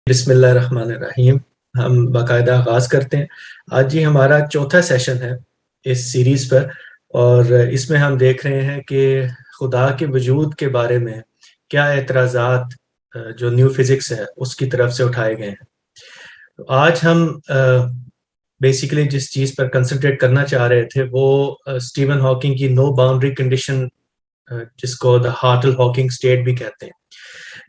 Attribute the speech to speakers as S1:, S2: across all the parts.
S1: بسم اللہ الرحمن الرحیم. ہم باقاعدہ آغاز کرتے ہیں. آج جی ہمارا چوتھا سیشن ہے اس سیریز پر، اور اس میں ہم دیکھ رہے ہیں کہ خدا کے وجود کے بارے میں کیا اعتراضات جو نیو فزکس ہے اس کی طرف سے اٹھائے گئے ہیں. تو آج ہم بیسیکلی جس چیز پر کنسنٹریٹ کرنا چاہ رہے تھے وہ اسٹیون ہاکنگ کی نو باؤنڈری کنڈیشن، جس کو دا ہارٹل ہاکنگ اسٹیٹ بھی کہتے ہیں.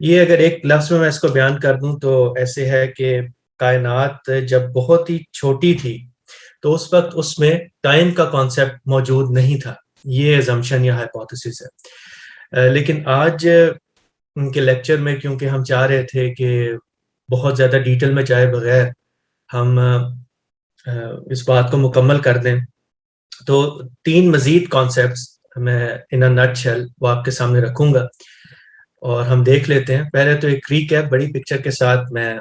S1: یہ اگر ایک لفظ میں اس کو بیان کر دوں تو ایسے ہے کہ کائنات جب بہت ہی چھوٹی تھی تو اس وقت اس میں ٹائم کا کانسیپٹ موجود نہیں تھا. یہ ایزمپشن یا ہائپوتھیسس ہے. لیکن آج ان کے لیکچر میں کیونکہ ہم چاہ رہے تھے کہ بہت زیادہ ڈیٹیل میں جائے بغیر ہم اس بات کو مکمل کر دیں، تو 3 مزید کانسیپٹس میں ان نٹ شیل وہ آپ کے سامنے رکھوں گا اور ہم دیکھ لیتے ہیں. پہلے تو ایک ریکیپ بڑی پکچر کے ساتھ میں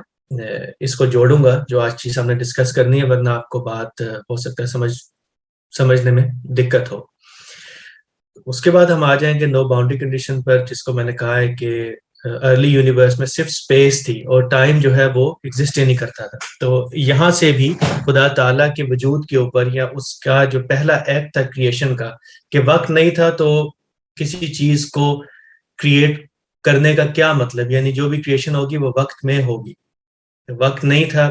S1: اس کو جوڑوں گا جو آج چیز ہم نے ڈسکس کرنی ہے، ورنہ آپ کو بات ہو سکتا ہے سمجھنے میں دقت ہو. اس کے بعد ہم آ جائیں گے نو باؤنڈری کنڈیشن پر، جس کو میں نے کہا ہے کہ ارلی یونیورس میں صرف سپیس تھی اور ٹائم جو ہے وہ ایگزسٹ ہی نہیں کرتا تھا. تو یہاں سے بھی خدا تعالیٰ کے وجود کے اوپر یا اس کا جو پہلا ایکٹ تھا کریشن کا، کہ وقت نہیں تھا تو کسی چیز کو کریٹ کرنے کا کیا مطلب، یعنی جو بھی کریشن ہوگی وہ وقت میں ہوگی. وقت نہیں تھا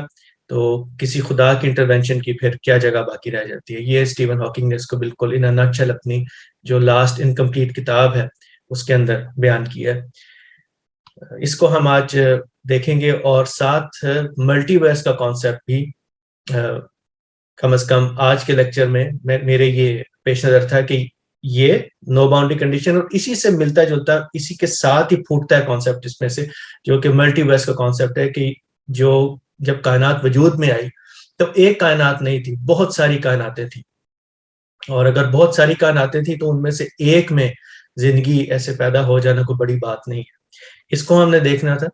S1: تو کسی خدا کی انٹرونشن کی پھر کیا جگہ باقی رہ جاتی ہے. یہ اسٹیون ہاکنگ نے اس کو بالکل ان نٹ شیل اپنی جو لاسٹ انکمپلیٹ کتاب ہے اس کے اندر بیان کیا ہے. اس کو ہم آج دیکھیں گے، اور ساتھ ملٹی ورس کا کانسیپٹ بھی کم از کم آج کے لیکچر میں میرے یہ پیش نظر تھا کہ یہ نو باؤنڈری کنڈیشن اور اسی سے ملتا جلتا اسی کے ساتھ ہی پھوٹتا ہے کانسیپٹ اس میں سے، جو کہ ملٹی ورس کا کانسیپٹ ہے کہ جو جب کائنات وجود میں آئی تو ایک کائنات نہیں تھی، بہت ساری کائناتیں تھیں، اور اگر بہت ساری کائناتیں تھیں تو ان میں سے ایک میں زندگی ایسے پیدا ہو جانا کوئی بڑی بات نہیں ہے. اس کو ہم نے دیکھنا تھا.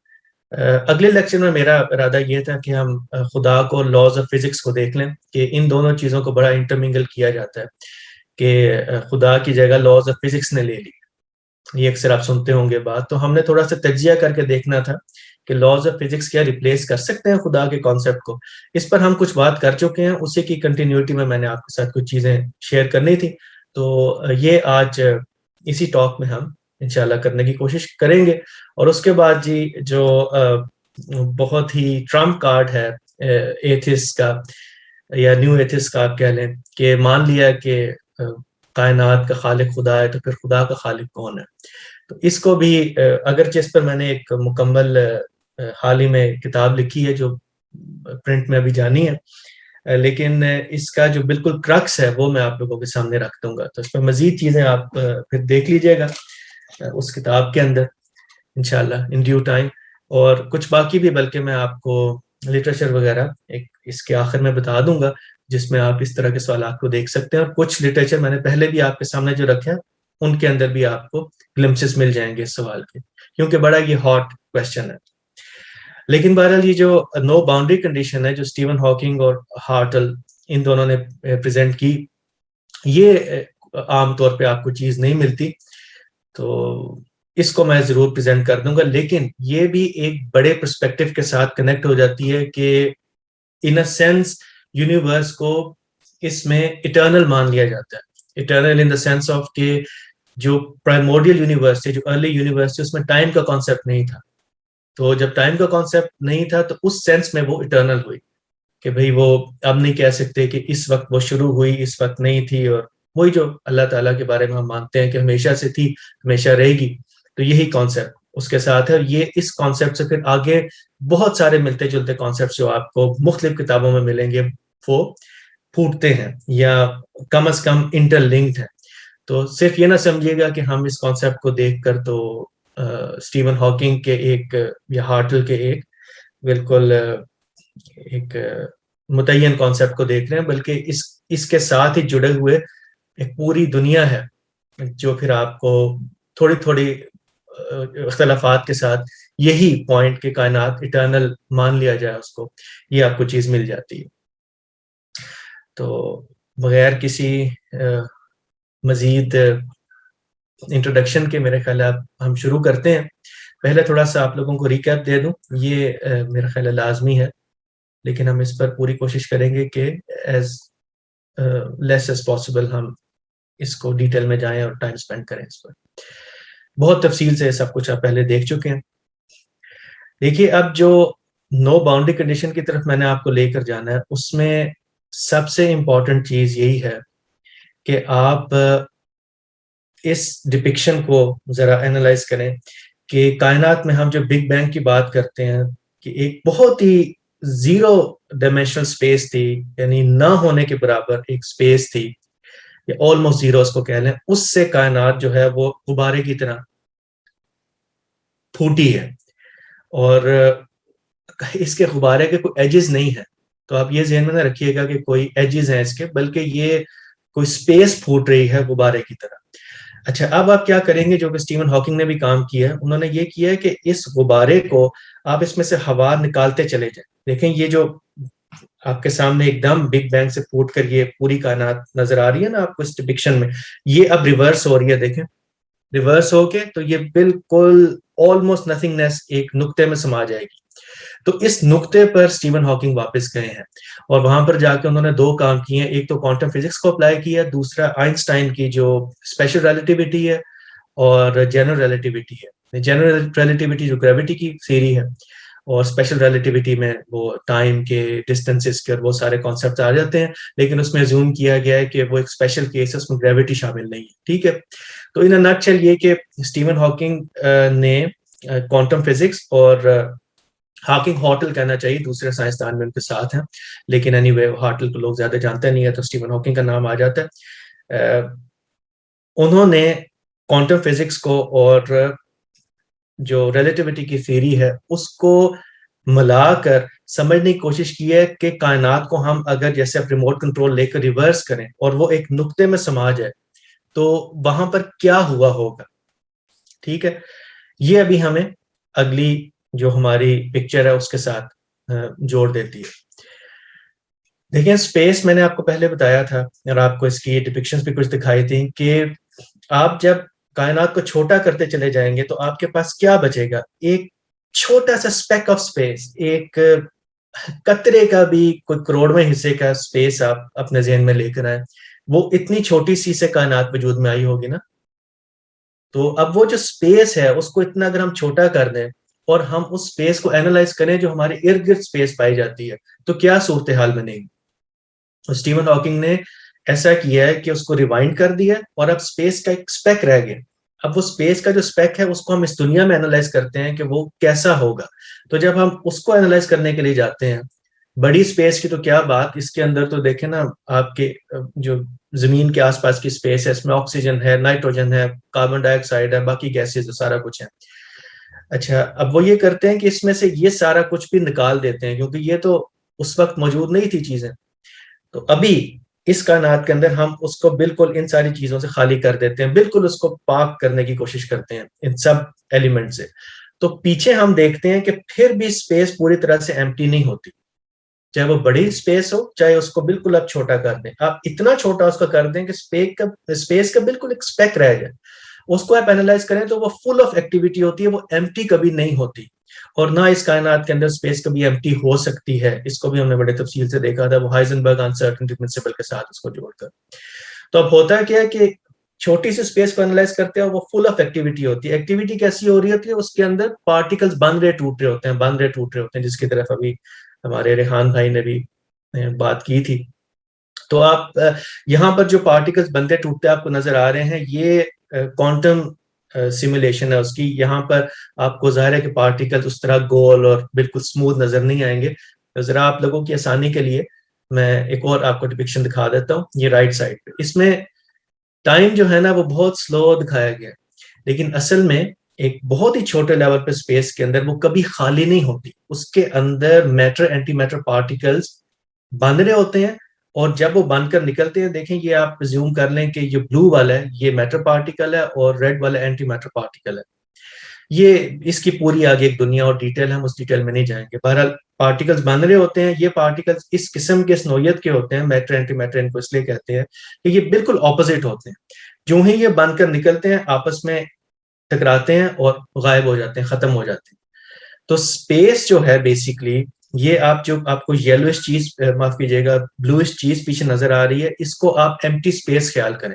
S1: اگلے لیکچر میں میرا ارادہ یہ تھا کہ ہم خدا کو لاز آف فزکس کو دیکھ لیں کہ ان دونوں چیزوں کو بڑا انٹرمنگل کیا جاتا ہے کہ خدا کی جگہ لاز آف فزکس نے لے لی. یہ اکثر آپ سنتے ہوں گے بات. تو ہم نے تھوڑا سا تجزیہ کر کے دیکھنا تھا کہ لاز آف فزکس کیا ریپلیس کر سکتے ہیں خدا کے کانسیپٹ کو. اس پر ہم کچھ بات کر چکے ہیں، اسی کی کنٹینیوٹی میں نے آپ کے ساتھ کچھ چیزیں شیئر کرنی تھی. تو یہ آج اسی ٹاک میں ہم انشاءاللہ کرنے کی کوشش کریں گے. اور اس کے بعد جی جو بہت ہی ٹرمپ کارڈ ہے ایتھس کا یا نیو ایتھس کا آپ کہہ لیں، کہ مان لیا کہ کائنات کا خالق خدا ہے تو پھر خدا کا خالق کون ہے. تو اس کو بھی اگرچہ اس پر میں نے ایک مکمل حال ہی میں کتاب لکھی ہے جو پرنٹ میں ابھی جانی ہے، لیکن اس کا جو بالکل کرکس ہے وہ میں آپ لوگوں کے سامنے رکھ دوں گا. تو اس پر مزید چیزیں آپ پھر دیکھ لیجئے گا اس کتاب کے اندر انشاءاللہ ان ڈیو ٹائم. اور کچھ باقی بھی بلکہ میں آپ کو لٹریچر وغیرہ ایک اس کے آخر میں بتا دوں گا جس میں آپ اس طرح کے سوالات کو دیکھ سکتے ہیں. اور کچھ لٹریچر میں نے پہلے بھی آپ کے سامنے جو رکھا ہے ان کے اندر بھی آپ کو گلمپسز مل جائیں گے اس سوال کے، کیونکہ بڑا یہ ہاٹ کویسچن ہے. لیکن بہرحال یہ جو نو باؤنڈری کنڈیشن ہے جو اسٹیون ہاکنگ اور ہارٹل ان دونوں نے پریزنٹ کی، یہ عام طور پہ آپ کو چیز نہیں ملتی. تو اس کو میں ضرور پریزنٹ کر دوں گا، لیکن یہ بھی ایک بڑے پرسپیکٹو کے ساتھ کنیکٹ ہو جاتی ہے کہ ان اے سینس یونیورس کو اس میں اٹرنل مان لیا جاتا ہے. Eternal in the sense of کہ جو پرائمورڈیل یونیورس تھے، جو ارلی یونیورس تھے، اس میں ٹائم کا کانسیپٹ نہیں تھا. تو جب ٹائم کا کانسیپٹ نہیں تھا تو اس سینس میں وہ اٹرنل ہوئی کہ بھئی وہ اب نہیں کہہ سکتے کہ اس وقت وہ شروع ہوئی اس وقت نہیں تھی. اور وہی جو اللہ تعالیٰ کے بارے میں ہم مانتے ہیں کہ ہمیشہ سے تھی ہمیشہ رہے گی، تو یہی کانسیپٹ اس کے ساتھ ہے. اور یہ اس کانسیپٹ سے پھر آگے بہت سارے ملتے جلتے کانسیپٹ جو آپ کو مختلف کتابوں میں ملیں گے وہ پھوٹتے ہیں یا کم از کم انٹر لنکڈ ہیں. تو صرف یہ نہ سمجھیے گا کہ ہم اس کانسیپٹ کو دیکھ کر تو اسٹیون ہاکنگ کے ایک یا ہارٹل کے ایک بالکل ایک متعین کانسیپٹ کو دیکھ رہے ہیں، بلکہ اس کے ساتھ ہی جڑے ہوئے ایک پوری دنیا ہے جو پھر آپ کو تھوڑی تھوڑی اختلافات کے ساتھ یہی پوائنٹ کہ کائنات اٹرنل مان لیا جائے اس کو، یہ آپ کو چیز مل جاتی ہے. تو بغیر کسی مزید انٹروڈکشن کے میرے خیال ہم شروع کرتے ہیں. پہلے تھوڑا سا آپ لوگوں کو ریکیپ دے دوں، یہ میرا خیال ہے لازمی ہے، لیکن ہم اس پر پوری کوشش کریں گے کہ ایز لیس ایز پاسبل ہم اس کو ڈیٹیل میں جائیں اور ٹائم اسپینڈ کریں اس پر. بہت تفصیل سے سب کچھ آپ پہلے دیکھ چکے ہیں. دیکھیے اب جو نو باؤنڈری کنڈیشن کی طرف میں نے آپ کو لے کر جانا ہے، اس میں سب سے امپورٹنٹ چیز یہی ہے کہ آپ اس ڈپکشن کو ذرا اینالائز کریں کہ کائنات میں ہم جو بگ بینگ کی بات کرتے ہیں کہ ایک بہت ہی زیرو ڈائمینشنل سپیس تھی، یعنی نہ ہونے کے برابر ایک سپیس تھی، یا آلموسٹ زیرو اس کو کہہ لیں، اس سے کائنات جو ہے وہ غبارے کی طرح پھوٹی ہے، اور اس کے غبارے کے کوئی ایجز نہیں ہے. تو آپ یہ ذہن میں نہ رکھیے گا کہ کوئی ایجز ہیں اس کے، بلکہ یہ کوئی سپیس پھوٹ رہی ہے غبارے کی طرح. اچھا اب آپ کیا کریں گے، جو کہ اسٹیون ہاکنگ نے بھی کام کیا ہے، انہوں نے یہ کیا ہے کہ اس غبارے کو آپ اس میں سے ہوا نکالتے چلے جائیں. دیکھیں یہ جو آپ کے سامنے ایک دم بگ بینگ سے پھوٹ کر یہ پوری کائنات نظر آ رہی ہے نا آپ کو اس ڈپکشن میں، یہ اب ریورس ہو رہی ہے. دیکھیں ریورس ہو کے تو یہ بالکل آلموسٹ نتھنگنیس ایک نقطے میں سما جائے گی. تو اس نقطے پر اسٹیون ہاکنگ واپس گئے ہیں، اور وہاں پر جا کے انہوں نے دو کام کیے ہیں. ایک تو کوانٹم فزکس کو اپلائی کیا، دوسرا آئنسٹائن کی جو اسپیشل ریلیٹیوٹی ہے اور جنرل ریلیٹیوٹی ہے. جنرل ریلیٹیوٹی جو گریوٹی کی تھیوری ہے، اور اسپیشل ریلیٹیوٹی میں وہ ٹائم کے، ڈسٹینسز کے اور وہ سارے کانسیپٹس آ جاتے ہیں، لیکن اس میں زوم کیا گیا ہے کہ وہ ایک اسپیشل کیس ہے، اس میں گریوٹی شامل نہیں ہے. ٹھیک ہے، تو ان نٹ چل یہ کہ اسٹیون ہاکنگ نے کوانٹم فزکس، اور ہاکنگ ہارٹل کہنا چاہیے، دوسرے سائنسدان میں ان کے ساتھ ہیں، لیکن اینی وے ہارٹل کو لوگ زیادہ جانتے نہیں ہے تو اسٹیون ہاکنگ کا نام آ جاتا ہے. انہوں نے کوانٹم فزکس کو اور جو ریلیٹیوٹی کی تھیوری ہے اس کو ملا کر سمجھنے کی کوشش کی ہے کہ کائنات کو ہم اگر جیسے اب ریموٹ کنٹرول لے کر ریورس کریں اور وہ ایک نقطے میں سما جائے تو وہاں پر کیا ہوا ہوگا. ٹھیک ہے، یہ ابھی ہمیں اگلی جو ہماری پکچر ہے اس کے ساتھ جوڑ دیتی ہے. دیکھیں سپیس میں نے آپ کو پہلے بتایا تھا، اور آپ کو اس کی ڈپکشنز بھی کچھ دکھائی تھی، کہ آپ جب کائنات کو چھوٹا کرتے چلے جائیں گے تو آپ کے پاس کیا بچے گا؟ ایک چھوٹا سا اسپیک آف سپیس، ایک قطرے کا بھی کوئی کروڑویں حصے کا سپیس آپ اپنے ذہن میں لے کر آئے. وہ اتنی چھوٹی سی سے کائنات وجود میں آئی ہوگی نا. تو اب وہ جو سپیس ہے اس کو اتنا اگر ہم چھوٹا کر دیں اور ہم اس سپیس کو اینالائز کریں جو ہمارے ارد گرد سپیس پائی جاتی ہے، تو کیا صورتحال بنے گی. اسٹیون ہاکنگ نے ایسا کیا ہے کہ اس کو ریوائنڈ کر دیا، اور اب سپیس کا ایک سپیک رہ گیا. اب وہ سپیس کا جو سپیک ہے اس کو ہم اس دنیا میں اینالائز کرتے ہیں کہ وہ کیسا ہوگا. تو جب ہم اس کو اینالائز کرنے کے لیے جاتے ہیں، بڑی سپیس کی تو کیا بات، اس کے اندر تو دیکھیں نا آپ کے جو زمین کے آس پاس کی سپیس ہے، اس میں آکسیجن ہے، نائٹروجن ہے، کاربن ڈائی آکسائڈ ہے، باقی گیسز سارا کچھ ہے. اچھا اب وہ یہ کرتے ہیں کہ اس میں سے یہ سارا کچھ بھی نکال دیتے ہیں، کیونکہ یہ تو اس وقت موجود نہیں تھی چیزیں. تو ابھی اس کائنات کے اندر ہم اس کو بالکل ان ساری چیزوں سے خالی کر دیتے ہیں، بالکل اس کو پاک کرنے کی کوشش کرتے ہیں ان سب ایلیمنٹ سے. تو پیچھے ہم دیکھتے ہیں کہ پھر بھی سپیس پوری طرح سے ایمٹی نہیں ہوتی، چاہے وہ بڑی سپیس ہو، چاہے اس کو بالکل آپ چھوٹا کر دیں. آپ اتنا چھوٹا اس کو کر دیں کہ سپیس کا بالکل ایک سپیک رہ جائے. اس کو آپ اینالائز کریں تو وہ فل آف ایکٹیویٹی ہوتی ہے، وہ ایمٹی کبھی نہیں ہوتی. اور نہ اس کائنات کے اندر سپیس کبھی ایمٹی ہو سکتی ہے. اس کو بھی ہم نے بڑے تفصیل سے دیکھا تھا، وہ ہائزنبرگ انسرٹنٹی پرنسپل کے ساتھ اس کو جوڑ کر. تو اب ہوتا ہے کیا ہے کہ چھوٹی سی سپیس کو اینالائز کرتے ہیں، وہ فل آف ایکٹیویٹی ہوتی ہے. ایکٹیویٹی کیسی ہو رہی ہوتی ہے؟ اس کے اندر پارٹیکلز بن رہے ٹوٹ رہے ہوتے ہیں، بن رہے ٹوٹ رہے ہوتے ہیں، جس کی طرف ابھی ہمارے ریحان بھائی نے بھی بات کی تھی. تو آپ یہاں پر جو پارٹیکلز بنتے ٹوٹتے آپ کو نظر آ رہے ہیں، یہ کوانٹم سیمولیشن ہے اس کی. یہاں پر آپ کو ظاہر ہے کہ پارٹیکل اس طرح گول اور بالکل سموتھ نظر نہیں آئیں گے. ذرا آپ لوگوں کی آسانی کے لیے میں ایک اور آپ کو ڈپکشن دکھا دیتا ہوں. یہ رائٹ سائڈ پہ اس میں ٹائم جو ہے نا وہ بہت سلو دکھایا گیا، لیکن اصل میں ایک بہت ہی چھوٹے لیول پہ سپیس کے اندر وہ کبھی خالی نہیں ہوتی. اس کے اندر میٹر اینٹی میٹر پارٹیکلز بن رہے ہوتے ہیں، اور جب وہ بن کر نکلتے ہیں، دیکھیں یہ آپ زوم کر لیں کہ یہ بلو والا ہے یہ میٹر پارٹیکل ہے، اور ریڈ والا اینٹی میٹر پارٹیکل ہے. یہ اس کی پوری آگے ایک دنیا اور ڈیٹیل، ہم اس ڈیٹیل میں نہیں جائیں گے. بہرحال پارٹیکلز بن رہے ہوتے ہیں. یہ پارٹیکلز اس قسم کے، اس نوعیت کے ہوتے ہیں، میٹر اینٹی میٹر ان کو اس لیے کہتے ہیں کہ یہ بالکل اپوزٹ ہوتے ہیں. جو ہی یہ بن کر نکلتے ہیں آپس میں ٹکراتے ہیں اور غائب ہو جاتے ہیں، ختم ہو جاتے ہیں. تو اسپیس جو ہے بیسکلی یہ آپ کو یلوش چیز، معاف کیجیے گا، بلوش چیز پیچھے نظر آ رہی ہے، اس کو آپ ایمٹی اسپیس خیال کریں.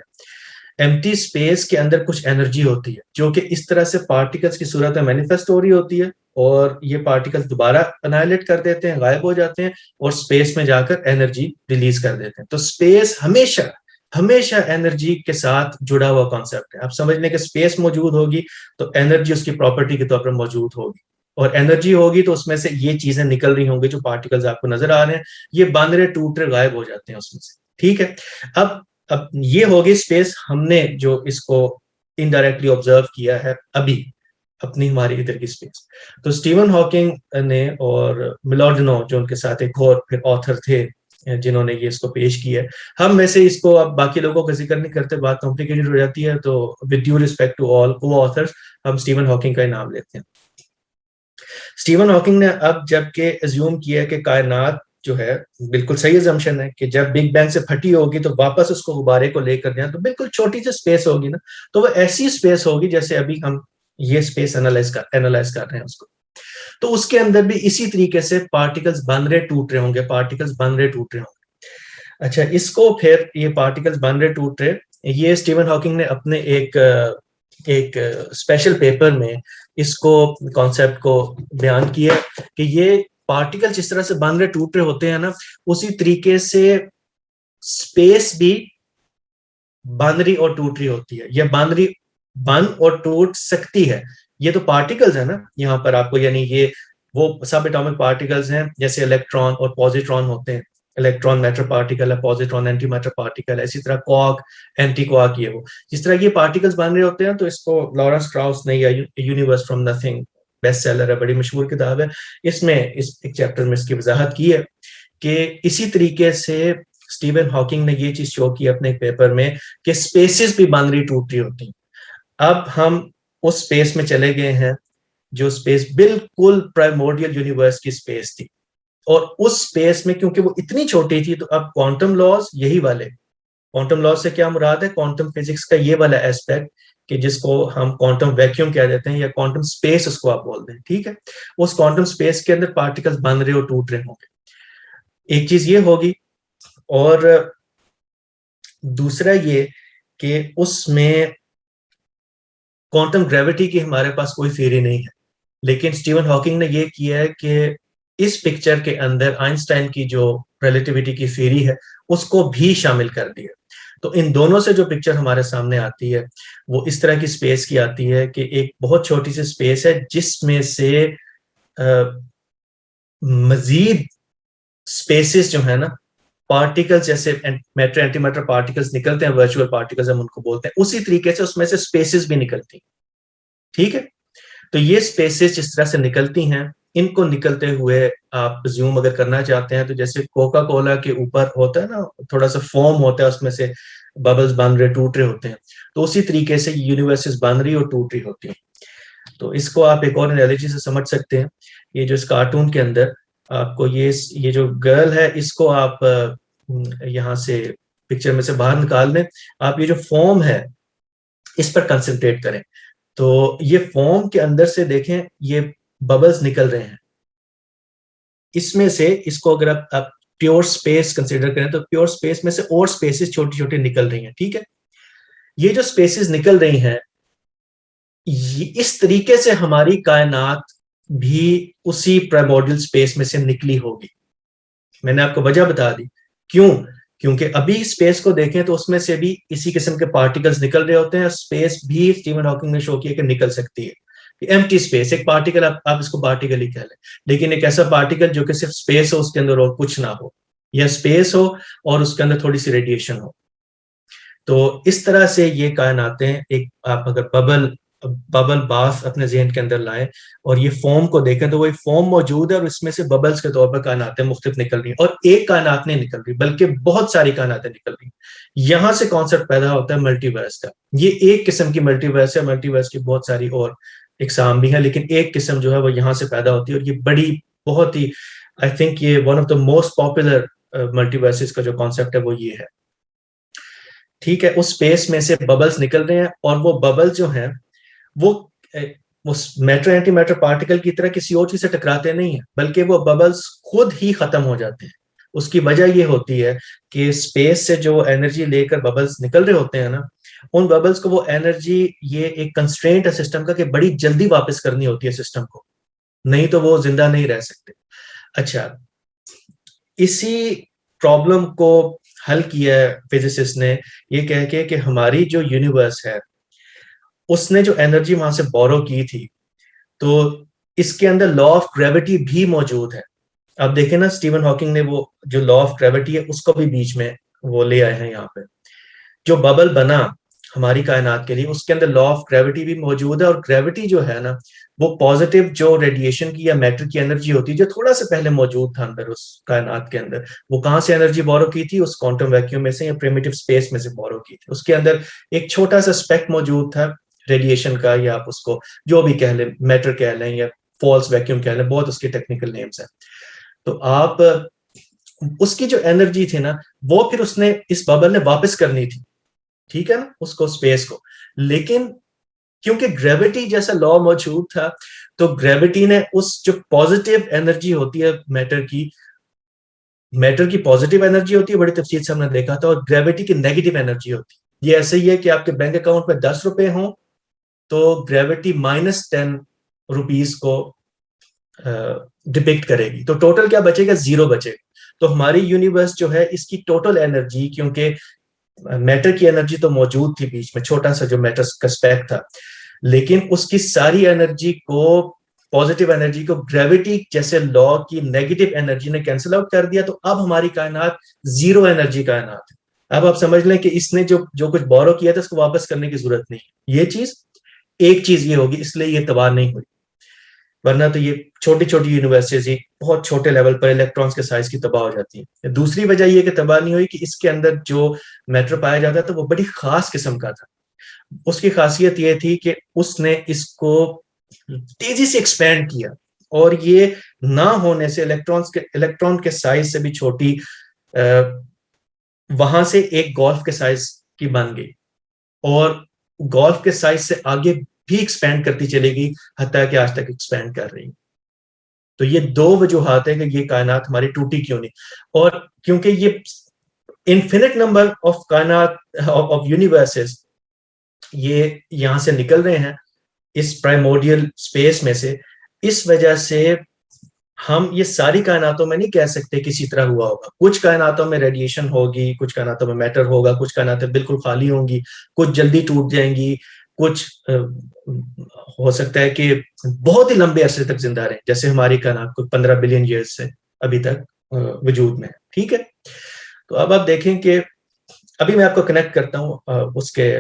S1: ایمٹی اسپیس کے اندر کچھ انرجی ہوتی ہے جو کہ اس طرح سے پارٹیکلز کی صورت میں مینیفیسٹ ہو رہی ہوتی ہے، اور یہ پارٹیکل دوبارہ انائلیٹ کر دیتے ہیں، غائب ہو جاتے ہیں، اور اسپیس میں جا کر انرجی ریلیز کر دیتے ہیں. تو اسپیس ہمیشہ ہمیشہ انرجی کے ساتھ جڑا ہوا کانسیپٹ ہے. آپ سمجھ لیں کہ اسپیس موجود ہوگی تو انرجی اس کی پراپرٹی کے طور پر موجود ہوگی، اور انرجی ہوگی تو اس میں سے یہ چیزیں نکل رہی ہوں گی جو پارٹیکلز آپ کو نظر آ رہے ہیں، یہ بن رہے ٹوٹ رہے غائب ہو جاتے ہیں اس میں سے. ٹھیک ہے. اب یہ ہوگی اسپیس، ہم نے جو اس کو انڈائریکٹلی آبزرو کیا ہے ابھی اپنی ہماری ادھر کی اسپیس. تو اسٹیون ہاکنگ نے اور ملاڈنو جو ان کے ساتھ ایک اور پھر آتھر تھے جنہوں نے یہ اس کو پیش کیا ہے. ہم ویسے اس کو اب باقی لوگوں کا ذکر نہیں کرتے، بات کمپلیکیٹڈ ہو جاتی ہے، تو with due respect to all کو آتھرز ہم اسٹیون ہاکنگ کا نام لیتے ہیں. اسٹیون ہاکنگ نے اب جب کہ ایزیوم کیا کہ کائنات جو ہے، بالکل صحیح ایزمپشن ہے کہ جب بگ بینگ سے پھٹی ہوگی تو واپس اس کو غبارے کو لے کر جائیں تو بالکل چھوٹی سی اسپیس ہوگی نا، تو وہ ایسی اسپیس ہوگی جیسے ابھی ہم یہ اسپیس انالائز کر رہے ہیں اس کو. تو اس کے اندر بھی اسی طریقے سے پارٹیکلز بن رہے ٹوٹ رہے ہوں گے، پارٹیکلز بن رہے ٹوٹ رہے ہوں گے. اچھا، اس کو پھر یہ پارٹیکلز بن رہے ٹوٹ رہے، یہ اسٹیون ہاکنگ نے اپنے ایک اسپیشل پیپر میں اس کو کانسیپٹ کو بیان کیا کہ یہ پارٹیکل جس طرح سے بن رہے ٹوٹ رہے ہوتے ہیں نا، اسی طریقے سے اسپیس بھی بن رہی اور ٹوٹ رہی ہوتی ہے، یا بن اور ٹوٹ سکتی ہے. یہ تو پارٹیکلز ہیں نا یہاں پر آپ کو، یعنی یہ وہ سب ایٹامک پارٹیکلز ہیں جیسے الیکٹران اور پوزیٹران ہوتے ہیں. الیکٹران میٹر پارٹیکل ہے، پوزیٹران اینٹی میٹر پارٹیکل ہے، اسی طرح کوارک اینٹی کوارک، یہ وہ جس طرح یہ پارٹیکلز بن رہے ہوتے ہیں. تو اس کو لارنس کراؤس نے، یا universe from nothing best seller ہے، بڑی مشہور کتاب ہے، اس میں اس ایک چیپٹر میں اس کی وضاحت کی ہے کہ اسی طریقے سے اسٹیون ہاکنگ نے یہ چیز شو کی اپنے ایک پیپر میں کہ اسپیسز بھی بن رہی ٹوٹ رہی ہوتی ہیں. اب ہم اس اسپیس میں چلے گئے ہیں جو اسپیس بالکل پرائمورڈیل یونیورس کی اسپیس تھی، اور اس اسپیس میں کیونکہ وہ اتنی چھوٹی تھی تو اب کوانٹم لاز یہی والے. کوانٹم لاز سے کیا مراد ہے؟ کوانٹم فزکس کا یہ والا ایسپیکٹ کہ جس کو ہم کوانٹم ویکیوم کہہ دیتے ہیں، یا کوانٹم اسپیس اس کو آپ بولتے ہیں. ٹھیک ہے. اس کوانٹم اسپیس کے اندر پارٹیکلز بن رہے اور ٹوٹ رہے ہوں گے، ایک چیز یہ ہوگی. اور دوسرا یہ کہ اس میں کوانٹم گریوٹی کی ہمارے پاس کوئی تھیوری نہیں ہے، لیکن اسٹیون ہاکنگ نے یہ کیا ہے کہ اس پکچر کے اندر آئنسٹائن کی جو ریلیٹیوٹی کی تھیوری ہے اس کو بھی شامل کر دیا. تو ان دونوں سے جو پکچر ہمارے سامنے آتی ہے وہ اس طرح کی اسپیس کی آتی ہے کہ ایک بہت چھوٹی سی اسپیس ہے جس میں سے مزید اسپیسز جو ہے نا، پارٹیکل جیسے میٹر اینٹی میٹر پارٹیکلز نکلتے ہیں، ورچوئل پارٹیکلز ہم ان کو بولتے ہیں، اسی طریقے سے اس میں سے اسپیسز بھی نکلتی ہیں. ٹھیک ہے. تو یہ اسپیسز جس طرح سے نکلتی ہیں، ان کو نکلتے ہوئے آپ زوم اگر کرنا چاہتے ہیں تو جیسے کوکا کولا کے اوپر ہوتا ہے نا تھوڑا سا فوم ہوتا ہے، اس میں سے ببلز بن رہے ٹوٹ رہے ہوتے ہیں، تو اسی طریقے سے یونیورسز بن رہی اور ٹوٹ رہی ہوتی ہیں. تو اس کو آپ ایک اور انالوجی سے سمجھ سکتے ہیں. یہ جو اس کارٹون کے اندر آپ کو یہ جو گرل ہے، اس کو آپ یہاں سے پکچر میں سے باہر نکال دیں. آپ یہ جو فوم ہے اس پر کنسنٹریٹ کریں، تو یہ فوم کے اندر سے دیکھیں یہ ببلز نکل رہے ہیں. اس میں سے اس کو اگر آپ پیور سپیس کنسیڈر کریں تو پیور سپیس میں سے اور سپیسز چھوٹی چھوٹی نکل رہی ہیں. ٹھیک ہے. یہ جو سپیسز نکل رہی ہیں، اس طریقے سے ہماری کائنات بھی اسی پرائمورڈیل سپیس میں سے نکلی ہوگی. میں نے آپ کو وجہ بتا دی کیوں. کیونکہ ابھی اسپیس کو دیکھیں تو اس میں سے بھی اسی قسم کے پارٹیکلز نکل رہے ہوتے ہیں. اسپیس بھی اسٹیون ہاکنگ نے شو کیا کہ نکل سکتی ہے. ایمٹی اسپیس، ایک پارٹیکل آپ اس کو پارٹیکل ہی کہہ لیں، لیکن ایک ایسا پارٹیکل جو کہ صرف اسپیس ہو، اس کے اندر اور کچھ نہ ہو، یا اسپیس ہو اور اس کے اندر تھوڑی سی ریڈیشن ہو. تو اس طرح سے یہ کائناتیں، ایک آپ اگر ببل باس اپنے ذہن کے اندر لائیں اور یہ فوم کو دیکھیں تو وہ ایک فوم موجود ہے اور اس میں سے ببلز کے طور پر کائناتیں مختلف نکل رہی ہیں، اور ایک کائنات نہیں نکل رہی بلکہ بہت ساری کائناتیں نکل رہی ہیں. یہاں سے کانسیپٹ پیدا ہوتا ہے ملٹی ورس کا. یہ ایک قسم کی ملٹی ورس ہے، ملٹی ورس کی بہت ساری اور اقسام بھی ہیں، لیکن ایک قسم جو ہے وہ یہاں سے پیدا ہوتی ہے، اور یہ بڑی بہت ہی آئی تھنک یہ one of the most popular multiverses کا جو کانسیپٹ ہے وہ یہ ہے. ٹھیک ہے. اس اسپیس میں سے ببلز نکل رہے ہیں، اور وہ ببل جو ہیں وہ وہ میٹر اینٹی میٹر پارٹیکل کی طرح کسی اور چیز سے ٹکراتے نہیں ہیں، بلکہ وہ ببلز خود ہی ختم ہو جاتے ہیں. اس کی وجہ یہ ہوتی ہے کہ اسپیس سے جو انرجی لے کر ببلز نکل رہے ہوتے ہیں نا، ان ببلز کو وہ انرجی، یہ ایک کنسٹرینٹ ہے سسٹم کا کہ بڑی جلدی واپس کرنی ہوتی ہے سسٹم کو، نہیں تو وہ زندہ نہیں رہ سکتے. اچھا، اسی پرابلم کو حل کیا ہے فزسسٹ نے یہ کہہ کے کہ ہماری جو یونیورس ہے اس نے جو انرجی وہاں سے بورو کی تھی، تو اس کے اندر لا آف گریوٹی بھی موجود ہے. آپ دیکھیں نا، اسٹیون ہاکنگ نے وہ جو لا آف گریوٹی ہے اس کو بھی بیچ میں وہ لے آئے ہیں. یہاں پہ جو ببل بنا ہماری کائنات کے لیے، اس کے اندر لا آف گریوٹی بھی موجود ہے. اور گریوٹی جو ہے نا، وہ پازیٹیو جو ریڈیشن کی یا میٹر کی انرجی ہوتی ہے جو تھوڑا سا پہلے موجود تھا اندر اس کائنات کے اندر، وہ کہاں سے انرجی بورو کی تھی؟ اس کوانٹم ویکیوم میں سے یا پریمیٹو اسپیس میں سے بورو کی تھی. اس کے اندر ایک چھوٹا سا اسپیک موجود تھا ریڈیشن کا، یا آپ اس کو جو بھی کہہ لیں، میٹر کہہ لیں یا فالس ویکیوم کہہ لیں، بہت اس کے ٹیکنیکل نیمز ہیں. تو آپ اس کی جو انرجی تھی نا، وہ پھر اس نے اس ببل نے واپس کرنی تھی، ٹھیک ہے نا، اس کو اسپیس کو. لیکن کیونکہ گریوٹی جیسا لا موجود تھا، تو گریوٹی نے اس جو پازیٹیو انرجی ہوتی ہے میٹر کی پازیٹیو انرجی ہوتی ہے، بڑی تفصیل سے ہم نے دیکھا تھا، اور گریوٹی کی نیگیٹو انرجی ہوتی ہے. یہ ایسے ہی ہے کہ آپ کے بینک اکاؤنٹ میں 10 روپے ہوں تو گریوٹی -10 روپیز کو ڈپکٹ کرے گی، تو ٹوٹل کیا بچے گا؟ 0 بچے گا. تو ہماری یونیورس جو ہے، اس کی ٹوٹل انرجی، کیونکہ میٹر کی انرجی تو موجود تھی بیچ میں، چھوٹا سا جو میٹر کا اسپیک تھا، لیکن اس کی ساری انرجی کو، پازیٹیو انرجی کو، گریوٹی جیسے لا کی نیگیٹو انرجی نے کینسل آؤٹ کر دیا. تو اب ہماری کائنات 0 انرجی کائنات ہے. اب آپ سمجھ لیں کہ اس نے جو کچھ بورو کیا تھا اس کو واپس کرنے کی ضرورت نہیں. یہ چیز ایک چیز یہ ہوگی، اس لیے یہ تباہ نہیں ہوئی، ورنہ تو یہ چھوٹی چھوٹی یونیورسٹیز ہی بہت چھوٹے لیول پر الیکٹرانز کے سائز کی تباہ ہو جاتی ہیں. دوسری وجہ یہ کہ تباہ نہیں ہوئی کہ اس کے اندر جو میٹر پایا جاتا تھا وہ بڑی خاص قسم کا تھا. اس کی خاصیت یہ تھی کہ اس نے اس کو تیزی سے ایکسپینڈ کیا، اور یہ نہ ہونے سے الیکٹران کے سائز سے بھی چھوٹی وہاں سے ایک گولف کے سائز کی بن گئی، اور گولف کے سائز سے آگے بھی ایکسپینڈ کرتی چلے گی، حتیٰ کہ آج تک ایکسپینڈ کر رہی. تو یہ 2 وجوہات ہیں کہ یہ کائنات ہماری ٹوٹی کیوں نہیں. اور کیونکہ یہ انفینٹ نمبر آف کائنات، آف یونیورسز، یہ یہاں سے نکل رہے ہیں اس پرائمورڈیل اسپیس میں سے، اس وجہ سے ہم یہ ساری کائناتوں میں نہیں کہہ سکتے کسی طرح ہوا ہوگا. کچھ کائناتوں میں ریڈیشن ہوگی، کچھ کائناتوں میں میٹر ہوگا، کچھ کائناتیں بالکل خالی ہوں گی، کچھ جلدی ٹوٹ جائیں گی، کچھ ہو سکتا ہے کہ بہت ہی لمبے عرصے تک زندہ رہیں، جیسے ہماری کائنات کو 15 بلین ایئرز سے ابھی تک وجود میں ہے. ٹھیک ہے، تو اب آپ دیکھیں کہ ابھی میں آپ کو کنیکٹ کرتا ہوں اس کے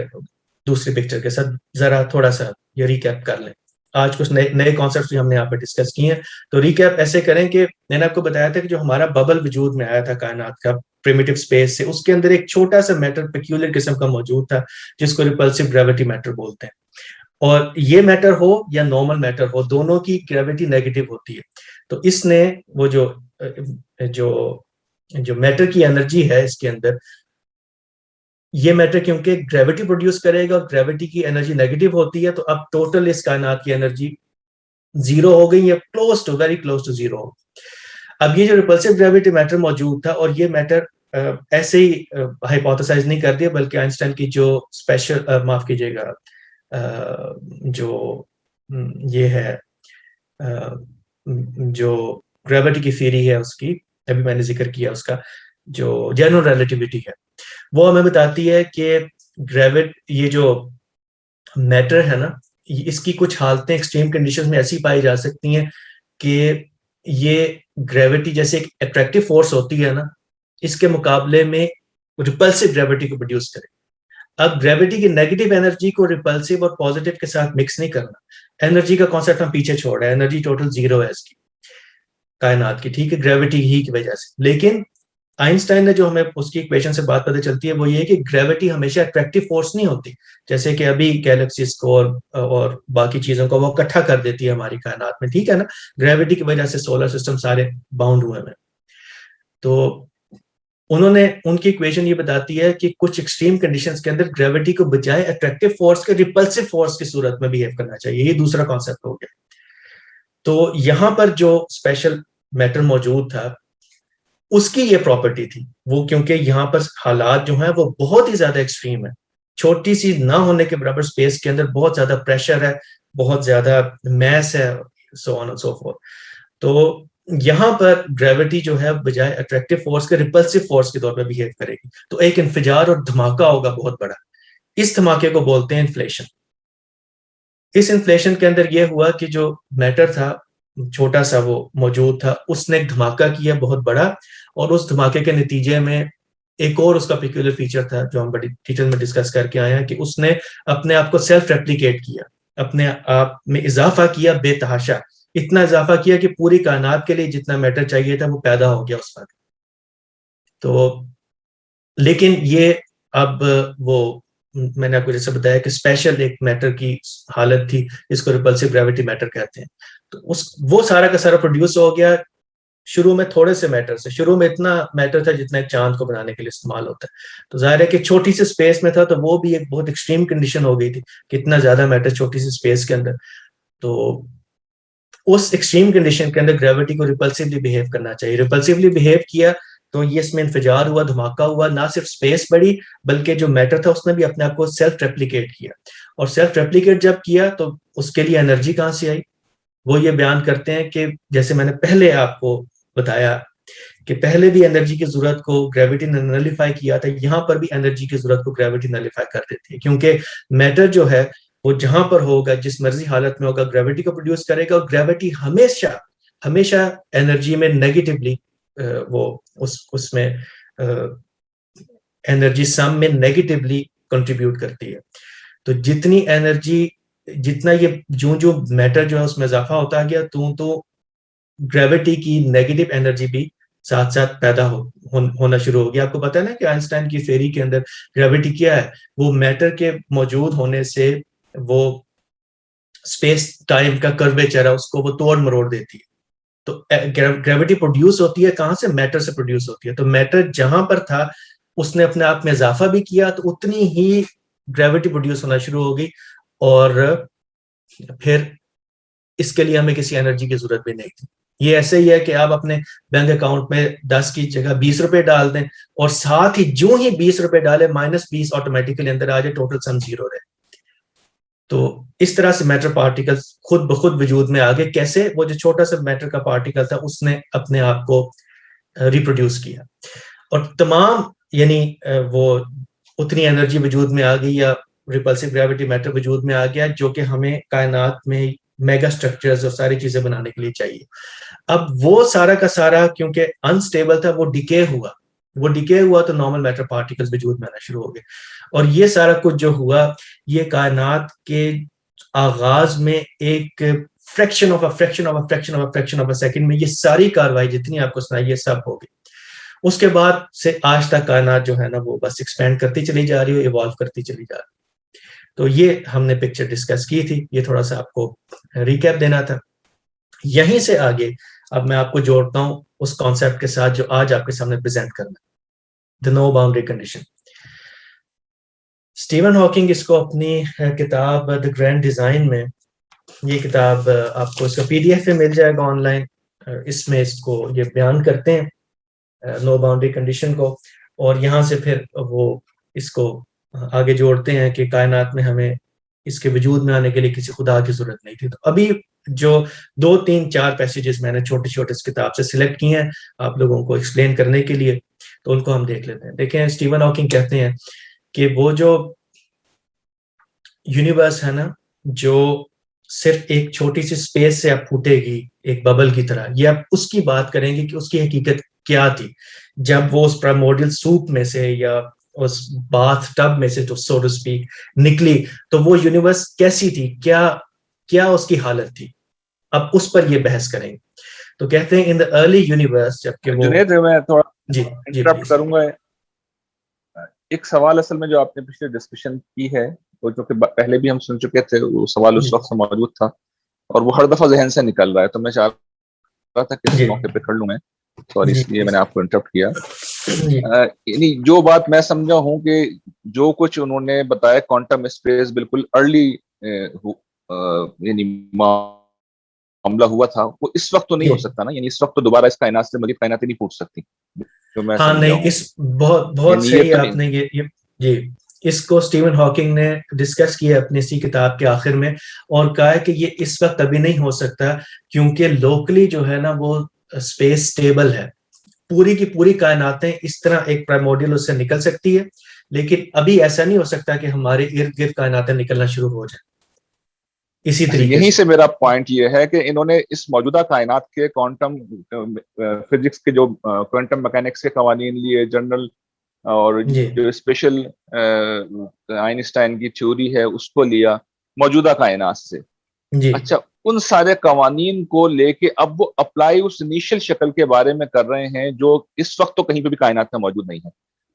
S1: دوسری پکچر کے ساتھ. ذرا تھوڑا سا یہ ریکیپ کر لیں. آج کچھ نئے کانسیپٹس ہم نے یہاں پہ ڈسکس کیے ہیں. تو ریکیپ ایسے کریں کہ میں نے آپ کو بتایا تھا کہ جو ہمارا ببل وجود میں آیا تھا کائنات کا پریمیٹو اسپیس سے، اس کے اندر ایک چھوٹا سا میٹر پیکیولر قسم کا موجود تھا جس کو ریپلسو گریوٹی میٹر بولتے ہیں. اور یہ میٹر ہو یا نارمل میٹر ہو، دونوں کی گریوٹی نیگیٹو ہوتی ہے. تو اس نے وہ جو میٹر کی انرجی ہے اس کے اندر، یہ میٹر کیونکہ گریوٹی پروڈیوس کرے گا اور گریوٹی کی انرجی نیگیٹو ہوتی ہے، تو اب ٹوٹل اس کائنات کی انرجی 0 ہو گئی ہے، ویری کلوز ٹو 0 ہو. اب یہ جو ریپلسو گریوٹی میٹر موجود تھا، اور یہ میٹر ایسے ہی ہائپوتھیسائز نہیں کر دیا، بلکہ آئنسٹائن کی جو اسپیشل، معاف کیجیے گا، جو یہ ہے جو گریوٹی کی تھیوری ہے اس کی، ابھی میں نے ذکر کیا اس کا، جو جنرل ریلیٹیوٹی ہے، وہ ہمیں بتاتی ہے کہ یہ جو میٹر ہے نا، اس کی کچھ حالتیں ایکسٹریم کنڈیشن میں ایسی پائی جا سکتی ہیں کہ یہ گریوٹی جیسے ایک اٹریکٹیو فورس ہوتی ہے نا، اس کے مقابلے میں ریپلسو گریوٹی کو پروڈیوس کرے. اب گریوٹی کی نیگیٹو انرجی کو ریپلسو اور پازیٹیو کے ساتھ مکس نہیں کرنا. انرجی کا کانسیپٹ ہم پیچھے چھوڑ رہے ہیں، انرجی ٹوٹل 0 ہے اس کی کائنات کی، ٹھیک ہے، گریوٹی ہی کی وجہ سے. لیکن آئنسٹائن نے جو ہمیں اس کی ایکویشن سے بات پتہ چلتی ہے وہ یہ کہ گریوٹی ہمیشہ اٹریکٹیو فورس نہیں ہوتی، جیسے کہ ابھی گیلیکسیز کو اور باقی چیزوں کو وہ اکٹھا کر دیتی ہے ہماری کائنات میں، ٹھیک ہے نا. گریوٹی کی وجہ سے سولر سسٹم سارے باؤنڈ ہوئے ہیں. تو انہوں نے ان کی اکویشن یہ بتاتی ہے کہ کچھ ایکسٹریم کنڈیشنز کے اندر گریوٹی کو بجائے اٹریکٹیو فورس کے ریپلسو فورس کی صورت میں بہیو کرنا چاہیے. یہ دوسرا کانسیپٹ ہو گیا. تو یہاں پر جو اسپیشل میٹر موجود تھا اس کی یہ پراپرٹی تھی وہ, کیونکہ یہاں پر حالات جو ہیں وہ بہت ہی زیادہ ایکسٹریم ہے, چھوٹی سی نہ ہونے کے برابر اسپیس کے اندر بہت زیادہ پریشر ہے, بہت زیادہ میس ہے, سو آن اینڈ سو فورتھ. تو یہاں پر گریوٹی جو ہے بجائے اٹریکٹیو فورس کے ریپلسو فورس کے طور پہ بہیو کرے گی, تو ایک انفجار اور دھماکہ ہوگا بہت بڑا. اس دھماکے کو بولتے ہیں انفلیشن. اس انفلیشن کے اندر یہ ہوا کہ جو میٹر تھا چھوٹا سا وہ موجود تھا, اس نے ایک دھماکہ کیا بہت بڑا, اور اس دھماکے کے نتیجے میں ایک اور اس کا پیکولر فیچر تھا جو ہم بڑی ڈیٹیل میں ڈسکس کر کے آئے ہیں, کہ اس نے اپنے آپ کو سیلف ریپلیکیٹ کیا, اپنے آپ میں اضافہ کیا بے تحاشا, اتنا اضافہ کیا کہ پوری کائنات کے لیے جتنا میٹر چاہیے تھا وہ پیدا ہو گیا اس وقت. تو لیکن یہ اب وہ میں نے آپ کو جیسے بتایا کہ اسپیشل ایک میٹر کی حالت تھی جس کو ریپلسو گریوٹی میٹر کہتے ہیں. تو وہ سارا کا سارا پروڈیوس ہو گیا شروع میں تھوڑے سے میٹر سے. شروع میں اتنا میٹر تھا جتنا ایک چاند کو بنانے کے لیے استعمال ہوتا ہے. تو ظاہر ہے کہ چھوٹی سی اسپیس میں تھا, تو وہ بھی ایک بہت ایکسٹریم کنڈیشن ہو گئی تھی کہ اتنا زیادہ میٹر چھوٹی سی اسپیس کے اندر. تو اس ایکسٹریم کنڈیشن کے اندر گریوٹی کو ریپلسively بہیو کرنا چاہیے. ریپلسively بہیو کیا تو یہ اس میں انفجار ہوا, دھماکہ ہوا, نہ صرف اسپیس بڑھی بلکہ جو میٹر تھا اس نے بھی اپنے آپ کو سیلف ریپلیکیٹ کیا. اور سیلف ریپلیکیٹ جب کیا تو اس کے لیے انرجی کہاں سے آئی؟ وہ یہ بیان کرتے ہیں کہ جیسے میں نے پہلے آپ کو بتایا کہ پہلے بھی انرجی کی ضرورت کو گریوٹی نے نلیفائی کیا تھا, یہاں پر بھی انرجی کی ضرورت کو گریوٹی نلیفائی کر دیتی ہے, کیونکہ میٹر جو ہے وہ جہاں پر ہوگا جس مرضی حالت میں ہوگا گریوٹی کو پروڈیوس کرے گا, اور گریوٹی ہمیشہ انرجی میں نیگیٹولی وہ اس میں انرجی سم میں نیگیٹولی کنٹریبیوٹ کرتی ہے. تو جتنی انرجی جتنا یہ جو میٹر جو ہے اس میں اضافہ ہوتا گیا تو گریوٹی کی نیگیٹو انرجی بھی ساتھ ساتھ پیدا ہونا شروع ہو گیا. آپ کو پتا ہے نا کہ آئنسٹائن کی تھیوری کے اندر گریوٹی کیا ہے, وہ میٹر کے موجود ہونے سے وہ اسپیس ٹائم کا کرویچر ہے اس کو وہ توڑ مروڑ دیتی ہے. تو گریوٹی پروڈیوس ہوتی ہے کہاں سے؟ میٹر سے پروڈیوس ہوتی ہے. تو میٹر جہاں پر تھا اس نے اپنے آپ میں اضافہ بھی کیا تو اتنی ہی گریوٹی پروڈیوس ہونا شروع ہو گئی, اور پھر اس کے لیے ہمیں کسی انرجی کی ضرورت بھی نہیں تھی. یہ ایسے ہی ہے کہ آپ اپنے بینک اکاؤنٹ میں 10 کی جگہ 20 روپے ڈال دیں, اور ساتھ ہی جو ہی 20 روپے ڈالے -20 آٹومیٹیکلی اندر آ جائے, ٹوٹل سم زیرو رہے. تو اس طرح سے میٹر پارٹیکل خود بخود وجود میں آگے. کیسے؟ وہ جو چھوٹا سا میٹر کا پارٹیکل تھا اس نے اپنے آپ کو ریپروڈیوس کیا, اور تمام یعنی وہ اتنی انرجی وجود میں آ گئی, یا ریپلسو گریوٹی میٹر وجود میں آ گیا جو کہ ہمیں کائنات میں میگا اسٹرکچرز اور ساری چیزیں بنانے کے لیے چاہیے. اب وہ سارا کا سارا کیونکہ انسٹیبل تھا, وہ ڈیکے ہوا تو نارمل میٹر پارٹیکلز وجود میں آنا شروع ہو گئے. اور یہ سارا کچھ جو ہوا یہ کائنات کے آغاز میں ایک فریکشن آف اے سیکنڈ میں یہ ساری کاروائی جتنی آپ کو سنائی یہ سب ہو گئی. اس کے بعد سے آج تک کائنات جو ہے نا وہ بس ایکسپینڈ کرتی چلی جا رہی ہے, ایوالو کرتی چلی جا رہی ہے. تو یہ ہم نے پکچر ڈسکس کی تھی, یہ تھوڑا سا آپ کو ریکیپ دینا تھا. یہیں سے آگے اب میں آپ کو جوڑتا ہوں اس کانسیپٹ کے ساتھ جو آج آپ کے سامنے پریزنٹ کرنا ہے, دی نو باؤنڈری کنڈیشن. اسٹیون ہاکنگ اس کو اپنی کتاب دی گرینڈ ڈیزائن میں, یہ کتاب آپ کو اس کا PDF میں مل جائے گا آن لائن, اس میں اس کو یہ بیان کرتے ہیں نو باؤنڈری کنڈیشن کو, اور یہاں سے پھر وہ اس کو آگے جوڑتے ہیں کہ کائنات میں ہمیں اس کے وجود میں آنے کے لیے کسی خدا کی ضرورت نہیں تھی. تو ابھی جو 2 3 4 پیسیجز میں نے چھوٹے چھوٹے اس کتاب سے سلیکٹ کیے ہیں آپ لوگوں کو ایکسپلین کرنے کے لیے, تو ان کو ہم دیکھ لیتے ہیں. دیکھیں اسٹیون ہاکنگ کہتے ہیں کہ وہ جو یونیورس ہے نا جو صرف ایک چھوٹی سی اسپیس سے اب پھوٹے گی ایک ببل کی طرح, یہ اب اس کی بات کریں گے کہ اس کی حقیقت کیا تھی جب وہ اس پرائمورڈیل سوپ میں سے یا اس باتھ ٹب میں سے سو ٹو اسپیک نکلی, تو وہ یونیورس کیسی تھی, کیا اس کی حالت تھی. اب اس پر یہ بحث کریں گے. تو کہتے ہیں ان دا ارلی یونیورس, جبکہ وہ
S2: جنید میں تھوڑا
S1: جی
S2: انٹرپٹ کروں گا. ایک سوال اصل میں جو آپ نے پچھلے ڈسکشن کی ہے وہ جو کہ پہلے بھی ہم سن چکے تھے, وہ سوال اس وقت موجود تھا اور وہ ہر دفعہ ذہن سے نکل رہا ہے, تو میں چاہ رہا تھا کہ اس موقع پہ کر لوں میں, سوری اس لیے میں نے آپ کو انٹرپٹ کیا. یعنی جو بات میں سمجھا ہوں کہ جو کچھ انہوں نے بتایا کوانٹم اسپیس بالکل ارلی یعنی معاملہ ہوا تھا، وہ اس وقت تو نہیں ہو سکتا نا، یعنی اس وقت تو دوبارہ اس کائنات سے مزید کائناتیں نہیں پھوٹ سکتی جو میں
S1: ہاں
S2: سمجھا
S1: نہیں،
S2: ہوں.
S1: اس بہت بہت
S2: یعنی یہ
S1: صحیح
S2: تو
S1: آپ
S2: نہیں.
S1: نے یہ جی اس کو اسٹیون ہاکنگ نے ڈسکس کیا اپنی اسی کتاب کے آخر میں، اور کہا ہے کہ یہ اس وقت ابھی نہیں ہو سکتا کیونکہ لوکلی جو ہے نا وہ اسپیس اسٹیبل ہے، پوری کی پوری کائناتیں اس طرح ایک پرائمورڈیل اس سے نکل سکتی ہے، لیکن ابھی ایسا نہیں ہو سکتا کہ ہمارے ارد گرد کائناتیں نکلنا شروع ہو جائیں اسی طریقے
S2: یہیں
S1: سے.
S2: سے میرا پوائنٹ یہ ہے کہ انہوں نے اس موجودہ کائنات کے کوانٹم فزکس کے جو کوانٹم میکینکس کے قوانین لیے، جنرل اور
S1: جی
S2: جو اسپیشل آئنسٹائن کی تھیوری ہے اس کو لیا موجودہ کائنات سے.
S1: جی
S2: اچھا، ان سارے قوانین کو لے کے اب وہ اپلائی اس انیشل شکل کے بارے میں کر رہے ہیں جو اس وقت تو کہیں پہ بھی کائنات میں موجود نہیں ہے.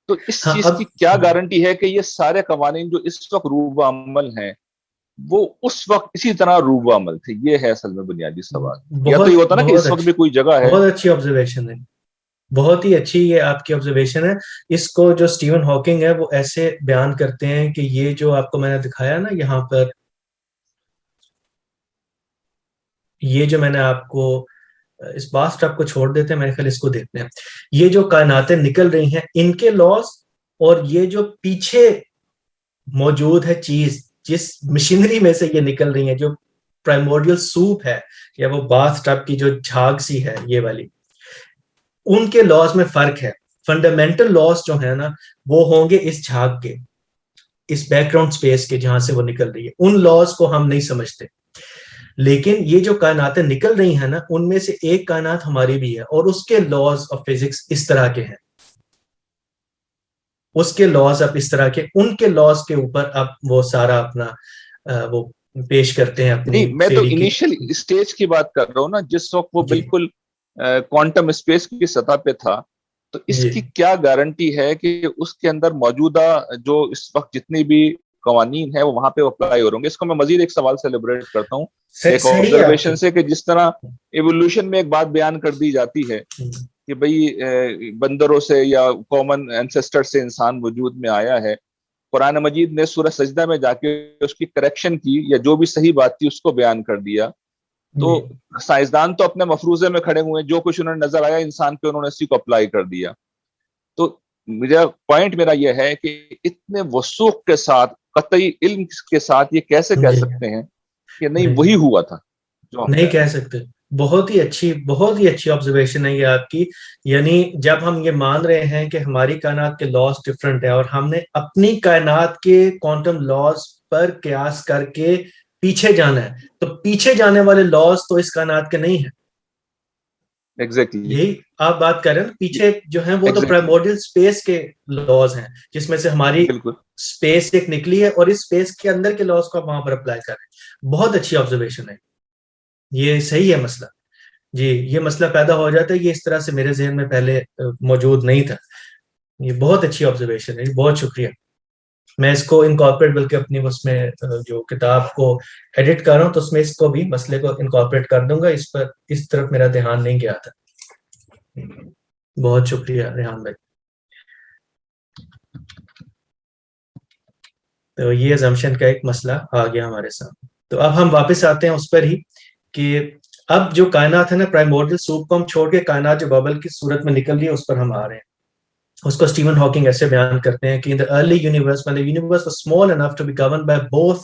S2: تو اس
S1: ہاں
S2: چیز
S1: اب
S2: کی کیا گارنٹی ہے کہ یہ سارے قوانین جو اس وقت روب عمل ہیں وہ اس وقت اسی طرح روب عمل تھے؟ یہ ہے اصل میں بنیادی سوال. یا تو یہ
S1: بہت
S2: ہوتا نا کہ
S1: بہت
S2: اس وقت
S1: اچھی
S2: بھی کوئی جگہ ہے.
S1: بہت اچھی آبزرویشن ہے، بہت ہی اچھی یہ آپ کی آبزرویشن ہے. اس کو جو اسٹیون ہاکنگ ہے وہ ایسے بیان کرتے ہیں کہ یہ جو آپ کو میں نے دکھایا نا یہاں پر، یہ جو میں نے آپ کو اس بات آپ کو چھوڑ دیتے ہیں، میرے خیال اس کو دیکھتے ہیں. یہ جو کائناتیں نکل رہی ہیں ان کے لاس، اور یہ جو پیچھے موجود ہے چیز جس مشینری میں سے یہ نکل رہی ہیں، جو پرائمورڈیل سوپ ہے یا وہ باتھ ٹب کی جو جھاگ سی ہے یہ والی، ان کے لاس میں فرق ہے. فنڈامنٹل لاس جو ہے نا وہ ہوں گے اس جھاگ کے، اس بیک گراؤنڈ سپیس کے جہاں سے وہ نکل رہی ہے. ان لاس کو ہم نہیں سمجھتے، لیکن یہ جو کائناتیں نکل رہی ہیں نا ان میں سے ایک کائنات ہماری بھی ہے، اور اس کے لاز آف فزکس اس طرح کے ہیں، اس کے لاز اب اس طرح کے، ان کے لاز کے اوپر اب وہ سارا اپنا وہ پیش کرتے ہیں اپنی
S2: نہیں، میں تو
S1: تھیوری کی.
S2: انیشل اسٹیج کی بات کر رہا ہوں نا، جس وقت وہ
S1: جی
S2: بالکل کوانٹم اسپیس کی سطح پہ تھا. تو اس
S1: جی
S2: کی کیا گارنٹی ہے کہ اس کے اندر موجودہ جو اس وقت جتنی بھی قوانین ہیں وہ وہاں پہ اپلائی ہو رہے ہوں گے؟ اس کو میں مزید ایک سوال سے لیبریٹ کرتا ہوں، ایک
S1: صحیح ہے آپ کی.
S2: آبزرویشن سے، کہ جس طرح ایوولوشن میں ایک بات بیان کر دی جاتی ہے کہ بھئی بندروں سے یا کامن اینسسٹر سے انسان وجود میں آیا ہے. قرآن مجید نے سورہ سجدہ میں جا کے اس کی کریکشن کی، یا جو بھی صحیح بات تھی اس کو بیان کر دیا. تو
S1: جی
S2: سائنسدان تو اپنے مفروضے میں کھڑے ہوئے ہیں، جو کچھ انہوں نے نظر آیا انسان پہ انہوں نے اسی کو اپلائی کر دیا. تو پوائنٹ میرا یہ ہے کہ اتنے وثوق کے ساتھ، قطعی علم کے ساتھ یہ کیسے کہہ
S1: جی
S2: سکتے ہیں کہ نہیں
S1: نہیں
S2: وہی ہوا تھا جو ہم
S1: نہیں
S2: کہہ رہے
S1: کہہ
S2: ہیں؟
S1: سکتے. بہت ہی اچھی آبزرویشن ہے یہ آپ کی. یعنی جب ہم یہ مان رہے ہیں کہ ہماری کائنات کے لاس ڈفرنٹ ہے، اور ہم نے اپنی کائنات کے کوانٹم لاس پر قیاس کر کے پیچھے جانا ہے، تو پیچھے جانے والے لاس تو اس کائنات کے نہیں ہیں.
S2: ایگزیکٹلی.
S1: یہی آپ بات کر رہے ہیں نا، پیچھے جو ہیں وہ تو
S2: ایگزیکٹلی.
S1: پرائمورڈیل سپیس کے لاز ہیں، جس میں سے ہماری
S2: بالکل.
S1: سپیس ایک نکلی ہے، اور اس سپیس کے اندر کے لاز کو آپ وہاں پر اپلائی کر رہے ہیں. بہت اچھی آبزرویشن ہے، یہ صحیح ہے مسئلہ. جی یہ مسئلہ پیدا ہو جاتا ہے، یہ اس طرح سے میرے ذہن میں پہلے موجود نہیں تھا. یہ بہت اچھی آبزرویشن ہے، بہت شکریہ. میں اس کو انکارپوریٹ بلکہ اپنی اس میں جو کتاب کو ایڈٹ کر رہا ہوں تو اس میں اس کو بھی مسئلے کو انکارپوریٹ کر دوں گا. اس پر اس طرف میرا دھیان نہیں گیا تھا. بہت شکریہ ریحان بھائی. تو یہ ازمپشن کا ایک مسئلہ آ گیا ہمارے سامنے. تو اب ہم واپس آتے ہیں اس پر ہی کہ اب جو کائنات ہے نا پرائمورڈیل سوپ کو ہم چھوڑ کے کائنات جو ببل کی صورت میں نکل رہی ہے اس پر ہم آ رہے ہیں. اس کو اسٹیون ہاکنگ ایسے بیان کرتے ہیں کہ in the early universe, when the universe was small enough to be governed by both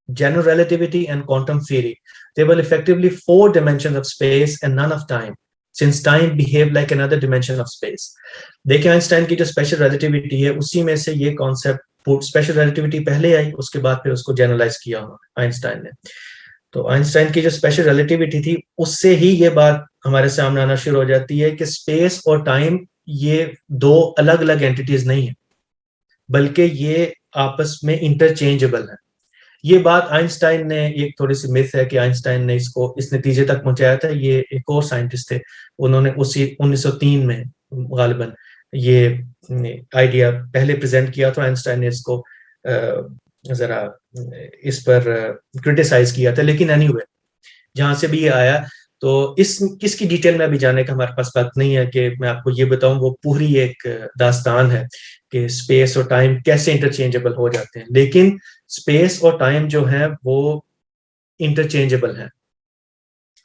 S1: general relativity and quantum theory, there were effectively 4 dimensions of space and none of time, since time behaved like another dimension of space. دیکھیں Einstein کی جو special relativity ہے اسی میں سے یہ concept, special relativity پہلے آئی، اس کے بعد پھر اس کو جنرلائز کیا آئنسٹائن نے. تو آئنسٹائن کی جو اسپیشل ریلیٹیوٹی تھی اس سے ہی یہ بات ہمارے سامنے آنا شروع ہو جاتی ہے کہ اسپیس اور ٹائم یہ 2 الگ الگ اینٹیز نہیں ہیں، بلکہ یہ آپس میں انٹرچینجبل ہے. یہ بات آئنسٹائن نے، ایک تھوڑی سی myth ہے کہ آئنسٹائن نے اس نتیجے تک پہنچایا تھا. یہ ایک اور سائنٹسٹ تھے، انہوں نے اسی 1903 میں غالباً یہ آئیڈیا پہلے پریزنٹ کیا تھا. آئنسٹائن نے اس کو ذرا اس پر کرٹیسائز کیا تھا. لیکن اینی وے جہاں سے بھی یہ آیا تو اس کی ڈیٹیل میں ابھی جانے کا ہمارے پاس وقت نہیں ہے کہ میں آپ کو یہ بتاؤں. وہ پوری ایک داستان ہے کہ اسپیس اور ٹائم کیسے انٹرچینجبل ہو جاتے ہیں. لیکن اسپیس اور ٹائم جو ہے وہ انٹرچینجبل ہے.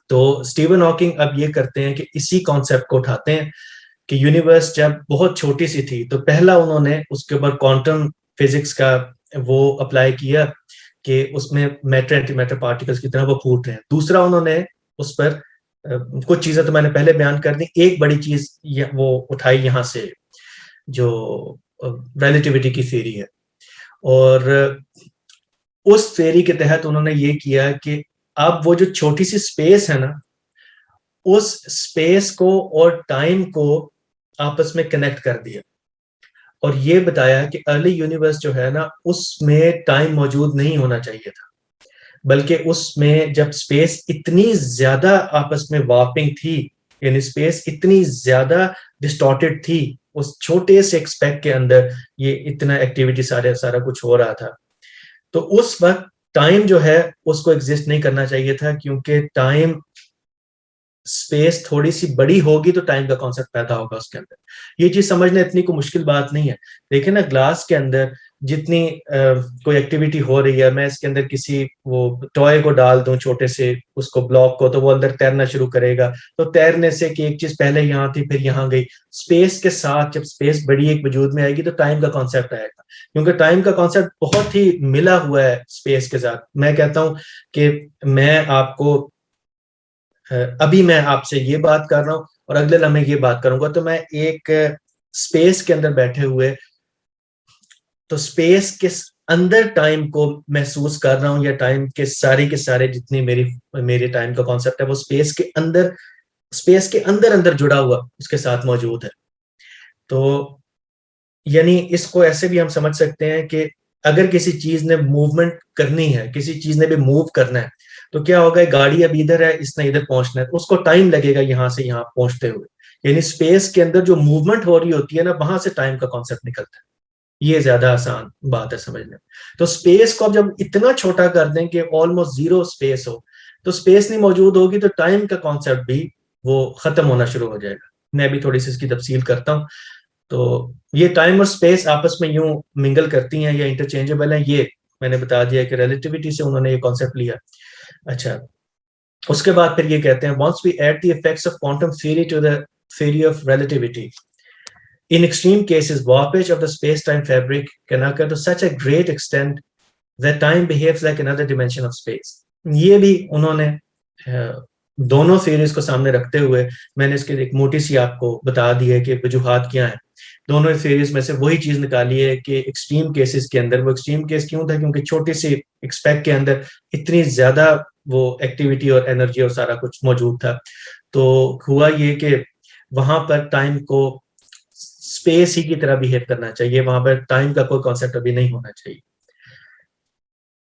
S1: تو اسٹیون ہاکنگ اب یہ کرتے ہیں کہ اسی کانسیپٹ کو اٹھاتے ہیں کہ یونیورس جب بہت چھوٹی سی تھی تو پہلا انہوں نے اس کے اوپر کوانٹم فزکس کا وہ اپلائی کیا کہ اس میں میٹر اینٹی میٹر پارٹیکلس کی طرح وہ پھوٹ رہے ہیں. دوسرا انہوں نے اس پر کچھ چیزیں تو میں نے پہلے بیان کر دی. ایک بڑی چیز وہ اٹھائی یہاں سے جو ریلیٹیوٹی کی تھیوری ہے, اور اس تھیوری کے تحت انہوں نے یہ کیا کہ اب وہ جو چھوٹی سی اسپیس ہے نا, اس اسپیس کو اور ٹائم کو آپس میں کنیکٹ کر دیا, اور یہ بتایا کہ ارلی یونیورس جو ہے نا اس میں ٹائم موجود نہیں ہونا چاہیے تھا, بلکہ اس میں جب اسپیس اتنی زیادہ آپس میں وارپنگ تھی, یعنی اسپیس اتنی زیادہ ڈسٹارٹیڈ تھی, اس چھوٹے سے ایکسپیکٹ کے اندر یہ اتنا ایکٹیویٹی سارا کچھ ہو رہا تھا, تو اس وقت ٹائم جو ہے اس کو ایگزسٹ نہیں کرنا چاہیے تھا, کیونکہ ٹائم اسپیس تھوڑی سی بڑی ہوگی تو ٹائم کا کانسیپٹ پیدا ہوگا اس کے اندر. یہ چیز سمجھنا اتنی کوئی مشکل بات نہیں ہے. دیکھیں نا گلاس کے اندر جتنی کوئی ایکٹیویٹی ہو رہی ہے, میں اس کے اندر کسی وہ ٹوائے کو ڈال دوں چھوٹے سے اس کو بلاک کو, تو وہ اندر تیرنا شروع کرے گا. تو تیرنے سے کہ ایک چیز پہلے یہاں تھی پھر یہاں گئی, اسپیس کے ساتھ جب اسپیس بڑی ایک وجود میں آئے گی تو ٹائم کا کانسیپٹ آئے گا, کیونکہ ٹائم کا کانسیپٹ بہت ہی ملا ہوا ہے اسپیس کے ساتھ. میں کہتا ہوں کہ میں آپ کو ابھی میں آپ سے یہ بات کر رہا ہوں اور اگلے لمحے یہ بات کروں گا, تو میں ایک اسپیس کے اندر بیٹھے ہوئے تو اسپیس کے اندر ٹائم کو محسوس کر رہا ہوں, یا ٹائم کے سارے جتنی میری ٹائم کا کانسیپٹ ہے وہ اسپیس کے اندر جڑا ہوا اس کے ساتھ موجود ہے. تو یعنی اس کو ایسے بھی ہم سمجھ سکتے ہیں کہ اگر کسی چیز نے موومنٹ کرنی ہے, کسی چیز نے بھی موو کرنا ہے, تو کیا ہوگا, گاڑی اب ادھر ہے, اس نے ادھر پہنچنا ہے, اس کو ٹائم لگے گا یہاں سے یہاں پہنچتے ہوئے. یعنی اسپیس کے اندر جو موومنٹ ہو رہی ہوتی ہے نا, وہاں سے ٹائم کا کانسیپٹ نکلتا ہے. یہ زیادہ آسان بات ہے سمجھنے. تو اسپیس کو اب جب اتنا چھوٹا کر دیں کہ آلموسٹ زیرو اسپیس ہو, تو اسپیس نہیں موجود ہوگی تو ٹائم کا کانسیپٹ بھی وہ ختم ہونا شروع ہو جائے گا. میں بھی تھوڑی سی اس کی تفصیل کرتا ہوں. تو یہ ٹائم اور اسپیس آپس میں یوں منگل کرتی ہیں یا انٹرچینجبل ہیں, یہ میں نے بتا دیا کہ ریلیٹیوٹی سے انہوں نے یہ کانسیپٹ لیا. اچھا, اس کے بعد پھر یہ کہتے ہیں once we add the effects of quantum theory to the theory of relativity, in extreme cases warpage of the space-time fabric can occur to such a great extent that time behaves like another dimension of space. یہ بھی انہوں نے دونوں theories کو سامنے رکھتے ہوئے میں نے اس کے ایک موٹی سی آپ کو بتا دی ہے کہ وجوہات کیا ہیں. دونوں تھیوریز میں سے وہی چیز نکالی ہے کہ ایکسٹریم کیسز کے اندر, وہ ایکسٹریم کیس کیوں تھا, کیونکہ چھوٹی سی ایکسپیکٹ کے اندر اتنی زیادہ وہ ایکٹیویٹی اور انرجی اور سارا کچھ موجود تھا. تو ہوا یہ کہ وہاں پر ٹائم کو اسپیس ہی کی طرح بہیو کرنا چاہیے, وہاں پر ٹائم کا کوئی کانسیپٹ ابھی نہیں ہونا چاہیے.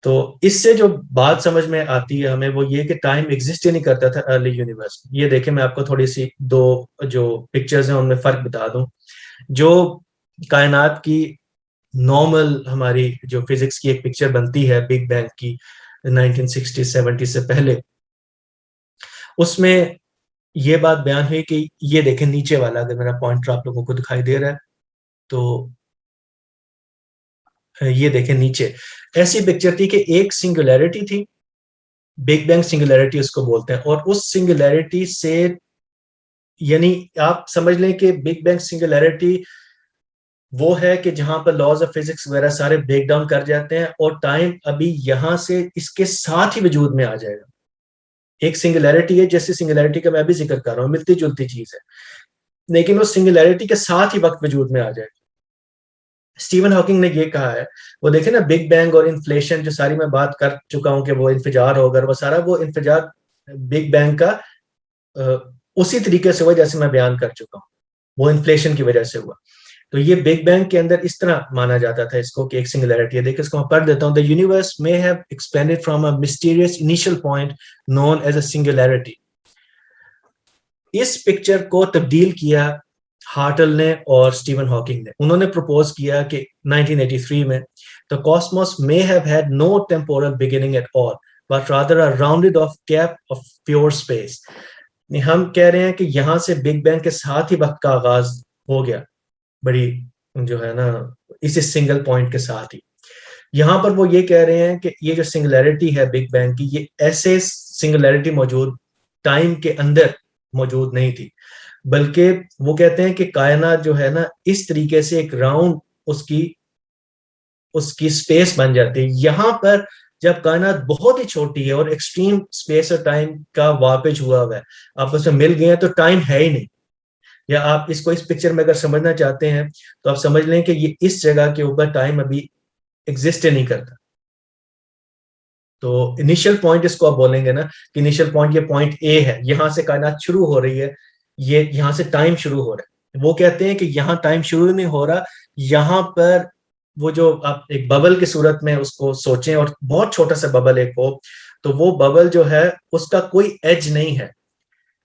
S1: تو اس سے جو بات سمجھ میں آتی ہے ہمیں وہ یہ کہ ٹائم ایگزسٹ ہی نہیں کرتا تھا ارلی یونیورس. یہ دیکھیں میں آپ کو تھوڑی سی دو جو پکچرز ہیں ان میں فرق بتا دوں. جو کائنات کی نارمل ہماری جو فزکس کی ایک پکچر بنتی ہے بگ بینگ کی 1960-70 سے پہلے, اس میں یہ بات بیان ہوئی کہ یہ دیکھیں نیچے والا, اگر میرا پوائنٹر آپ لوگوں کو دکھائی دے رہا ہے تو یہ دیکھیں نیچے ایسی پکچر تھی کہ ایک سنگولیرٹی تھی, بگ بینگ سنگولیرٹی اس کو بولتے ہیں, اور اس سنگولیرٹی سے یعنی آپ سمجھ لیں کہ بگ بینگ سنگولیرٹی وہ ہے کہ جہاں پر لاز آف فزکس وغیرہ سارے بریک ڈاؤن کر جاتے ہیں اور ٹائم ابھی یہاں سے اس کے ساتھ ہی وجود میں آ جائے گا. ایک سنگولیرٹی ہے, جیسے سنگولیرٹی کا میں بھی ذکر کر رہا ہوں, ملتی جلتی چیز ہے, لیکن اس سنگولیرٹی کے ساتھ ہی وقت وجود میں آ جائے گا. اسٹیون ہاکنگ نے یہ کہا ہے, وہ دیکھیں نا بگ بینگ اور انفلیشن جو ساری میں بات کر چکا ہوں کہ وہ انفجار ہوگا, وہ سارا وہ انفجار بگ بینگ کا اسی طریقے سے ہوا جیسے میں بیان کر چکا ہوں, وہ انفلیشن کی وجہ سے ہوا. تو یہ بگ بینگ کے اندر اس طرح مانا جاتا تھا اس کو کہ ایک سنگولیرٹی ہے. دیکھیں اس کو میں پڑھ دیتا ہوں. The universe may have expanded from a mysterious initial point known as a singularity. اس پکچر کو تبدیل کیا ہارٹل نے اور اسٹیون ہاکنگ نے. انہوں نے پروپوز کیا کہ 1983 میں the cosmos may have had no temporal beginning at all but rather a rounded off cap of pure space. ہم کہہ رہے ہیں کہ یہاں سے بگ بینگ کے ساتھ ہی وقت کا آغاز ہو گیا، بڑی جو ہے نا اسی سنگل پوائنٹ کے ساتھ ہی. یہاں پر وہ یہ کہہ رہے ہیں کہ یہ جو سنگولیرٹی ہے بگ بینگ کی، یہ ایسے سنگولیرٹی موجود ٹائم کے اندر موجود نہیں تھی، بلکہ وہ کہتے ہیں کہ کائنات جو ہے نا اس طریقے سے ایک راؤنڈ اس کی اسپیس بن جاتی ہے. یہاں پر جب کائنات بہت ہی چھوٹی ہے اور ایکسٹریم اسپیس اور ٹائم کا واپج ہوا ہوا ہے، آپس میں مل گئے ہیں، تو ٹائم ہے ہی نہیں. یا آپ اس کو اس پکچر میں اگر سمجھنا چاہتے ہیں تو آپ سمجھ لیں کہ یہ اس جگہ کے اوپر ٹائم ابھی ایگزسٹ نہیں کرتا. تو انیشل پوائنٹ اس کو آپ بولیں گے نا کہ انیشل پوائنٹ یہ پوائنٹ اے ہے، یہاں سے کائنات شروع ہو رہی ہے، یہ یہاں سے ٹائم شروع ہو رہا ہے. وہ کہتے ہیں کہ یہاں ٹائم شروع نہیں ہو رہا، یہاں پر وہ جو آپ ایک ببل کی صورت میں اس کو سوچیں، اور بہت چھوٹا سا ببل ایک ہو، تو وہ ببل جو ہے اس کا کوئی ایج نہیں ہے،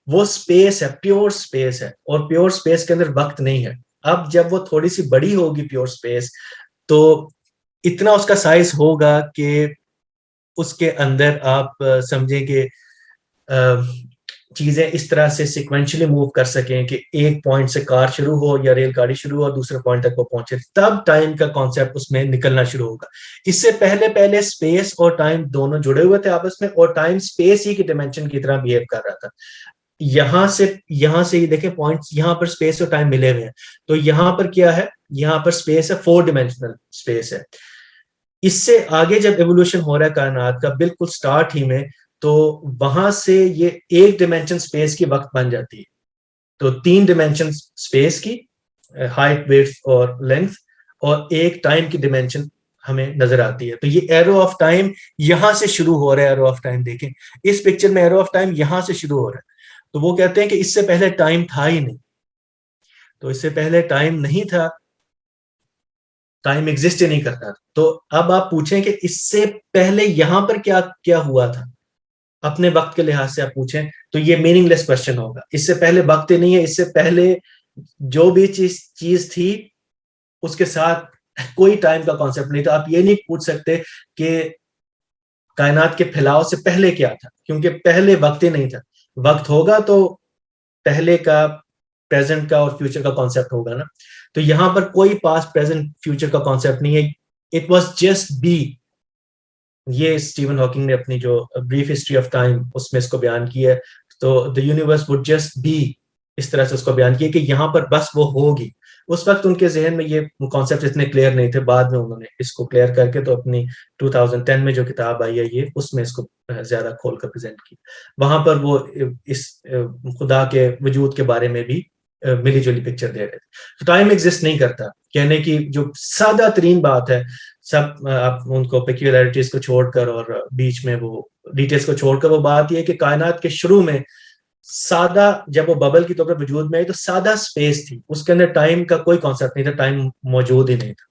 S1: وہ سپیس ہے، پیور سپیس ہے، اور پیور سپیس کے اندر وقت نہیں ہے. اب جب وہ تھوڑی سی بڑی ہوگی پیور سپیس، تو اتنا اس کا سائز ہوگا کہ اس کے اندر آپ سمجھیں کہ چیزیں اس طرح سے سیکوینشلی موو کر سکیں کہ ایک پوائنٹ سے کار شروع ہو یا ریل گاڑی شروع ہو اور دوسرے پوائنٹ تک وہ پہنچے، تب ٹائم کا کانسیپٹ اس میں نکلنا شروع ہوگا. اس سے پہلے اسپیس اور ٹائم دونوں جڑے ہوئے تھے آپس میں، اور ٹائم اسپیس ہی کی ڈائمینشن کی طرح بہیو کر رہا تھا. یہاں سے یہ دیکھیں پوائنٹس، یہاں پر اسپیس اور ٹائم ملے ہوئے ہیں، تو یہاں پر کیا ہے، یہاں پر اسپیس ہے، 4 ڈائمینشنل اسپیس ہے. اس سے آگے جب ایوولوشن ہو رہا ہے کائنات کا بالکل سٹارٹ ہی میں، تو وہاں سے یہ ایک ڈائمینشن اسپیس کی وقت بن جاتی ہے. تو 3 ڈائمینشن اسپیس کی، ہائٹ، ویڈتھ اور لینتھ، اور ایک ٹائم کی ڈائمینشن ہمیں نظر آتی ہے. تو یہ ایرو آف ٹائم یہاں سے شروع ہو رہا ہے. ایرو آف ٹائم دیکھیں اس پکچر میں، ایرو آف ٹائم یہاں سے شروع ہو رہا ہے. تو وہ کہتے ہیں کہ اس سے پہلے ٹائم تھا ہی نہیں. تو اس سے پہلے ٹائم نہیں تھا، ٹائم ایگزسٹ نہیں کرتا. تو اب آپ پوچھیں کہ اس سے پہلے یہاں پر کیا ہوا تھا، اپنے وقت کے لحاظ سے آپ پوچھیں تو یہ میننگ لیس کوشچن ہوگا. اس سے پہلے وقت ہی نہیں ہے، اس سے پہلے جو بھی چیز تھی اس کے ساتھ کوئی ٹائم کا کانسیپٹ نہیں تھا. آپ یہ نہیں پوچھ سکتے کہ کائنات کے پھیلاؤ سے پہلے کیا تھا، کیونکہ پہلے وقت ہی نہیں تھا. وقت ہوگا تو پہلے کا، پریزنٹ کا اور فیوچر کا کانسیپٹ ہوگا نا. تو یہاں پر کوئی پاسٹ، پریزنٹ، فیوچر کا کانسیپٹ نہیں ہے. It was just be. یہ اسٹیون ہاکنگ نے اپنی جو بریف ہسٹری آف ٹائم اس میں اس کو بیان کیا ہے. تو the universe would just be، اس طرح سے اس کو بیان کیا کہ یہاں پر بس وہ ہوگی. اس وقت ان کے ذہن میں یہ کانسیپٹ اتنے کلیئر نہیں تھے. بعد میں انہوں نے اس کو کلیئر کر کے تو اپنی 2010 میں جو کتاب آئی ہے یہ، اس میں اس کو زیادہ کھول کر پریزنٹ کی. وہاں پر وہ اس خدا کے وجود کے بارے میں بھی ملی جلی پکچر دے رہے تھے. تو ٹائم ایگزسٹ نہیں کرتا، کہنے کی جو سادہ ترین بات ہے. سب آپ ان کو پیکیولیرٹیز کو چھوڑ کر اور بیچ میں وہ ڈیٹیلز کو چھوڑ کر، وہ بات یہ کہ کائنات کے شروع میں سادہ، جب وہ ببل کی طور پر وجود میں آئی تو سادہ سپیس تھی، اس کے اندر ٹائم کا کوئی کانسیپٹ نہیں تھا، ٹائم موجود ہی نہیں تھا.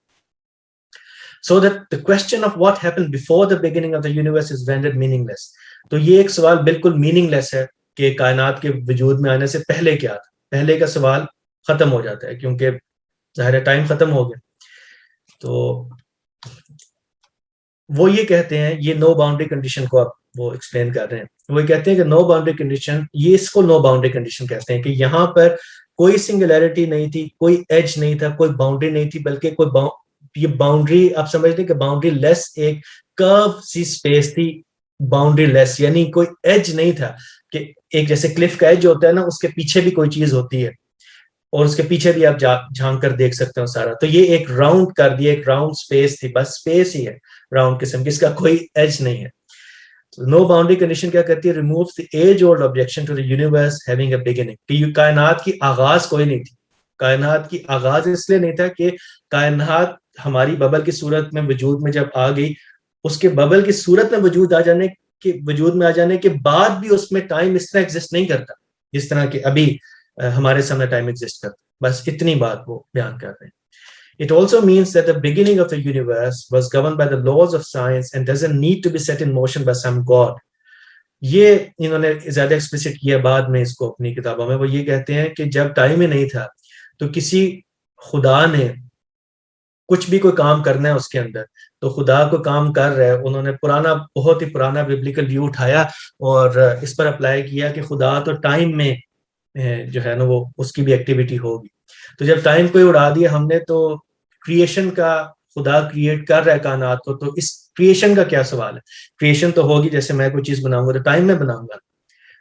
S1: So that the question of what happened before the beginning of the universe is rendered meaningless. تو یہ ایک سوال بالکل میننگ لیس ہے کہ کائنات کے وجود میں آنے سے پہلے کیا تھا. پہلے کا سوال ختم ہو جاتا ہے کیونکہ ظاہر ٹائم ختم ہو گیا. تو وہ یہ کہتے ہیں، یہ نو باؤنڈری کنڈیشن کو آپ وہ ایکسپلین کر رہے ہیں. وہ کہتے ہیں کہ نو باؤنڈری کنڈیشن، یہ اس کو نو باؤنڈری کنڈیشن کہتے ہیں کہ یہاں پر کوئی سنگولیرٹی نہیں تھی، کوئی ایج نہیں تھا، کوئی باؤنڈری نہیں تھی، بلکہ یہ باؤنڈری آپ سمجھ لیں کہ باؤنڈری لیس ایک کرو سی اسپیس تھی. باؤنڈری لیس یعنی کوئی ایج نہیں تھا، کہ ایک جیسے کلف کا ایج ہوتا ہے نا، اس کے پیچھے بھی کوئی چیز ہوتی ہے اور اس کے پیچھے بھی آپ جھانک کر دیکھ سکتے ہو سارا. تو یہ ایک راؤنڈ کر دیا، ایک راؤنڈ اسپیس تھی، بس اسپیس ہی ہے راؤنڈ قسم کی، اس کا کوئی ایج نہیں ہے. نو باؤنڈری کنڈیشن کیا کرتی ہے؟ Removes the age old objection to the universe having a beginning. کہ کائنات کی آغاز کوئی نہیں تھی. کائنات کی آغاز اس لیے نہیں تھا کہ کائنات ہماری ببل کی صورت میں وجود میں جب آ گئی، اس کے ببل کی صورت میں وجود میں آ جانے کے بعد بھی اس میں ٹائم اس طرح ایگزسٹ نہیں کرتا جس طرح کہ ابھی ہمارے سامنے ٹائم ایگزسٹ کرتا. بس اتنی بات وہ بیان کر رہے ہیں. It also means that the beginning of the universe was governed by the laws of science and doesn't need to be set in motion by some god. یہ انہوں نے زیادہ ایکسپلیسٹ کیا بعد میں اس کو اپنی کتابوں میں. وہ یہ کہتے ہیں کہ جب ٹائم ہی نہیں تھا تو کسی خدا نے کچھ بھی کوئی کام کرنا ہے اس کے اندر تو خدا کو کام کر رہا ہے. انہوں نے بہت ہی پرانا ببلیکل ویو اٹھایا اور اس پر اپلائی کیا کہ خدا تو ٹائم میں جو ہے نا وہ اس کی بھی ایکٹیویٹی ہوگی. تو جب ٹائم کو ہی اڑا دیا ہم نے, تو کریشن کا, خدا کریٹ کر رہا ہے کائنات کو, تو اس کریشن کا کیا سوال ہے؟ کریشن تو ہوگی, جیسے میں کوئی چیز بناؤں گا تو ٹائم میں بناؤں گا.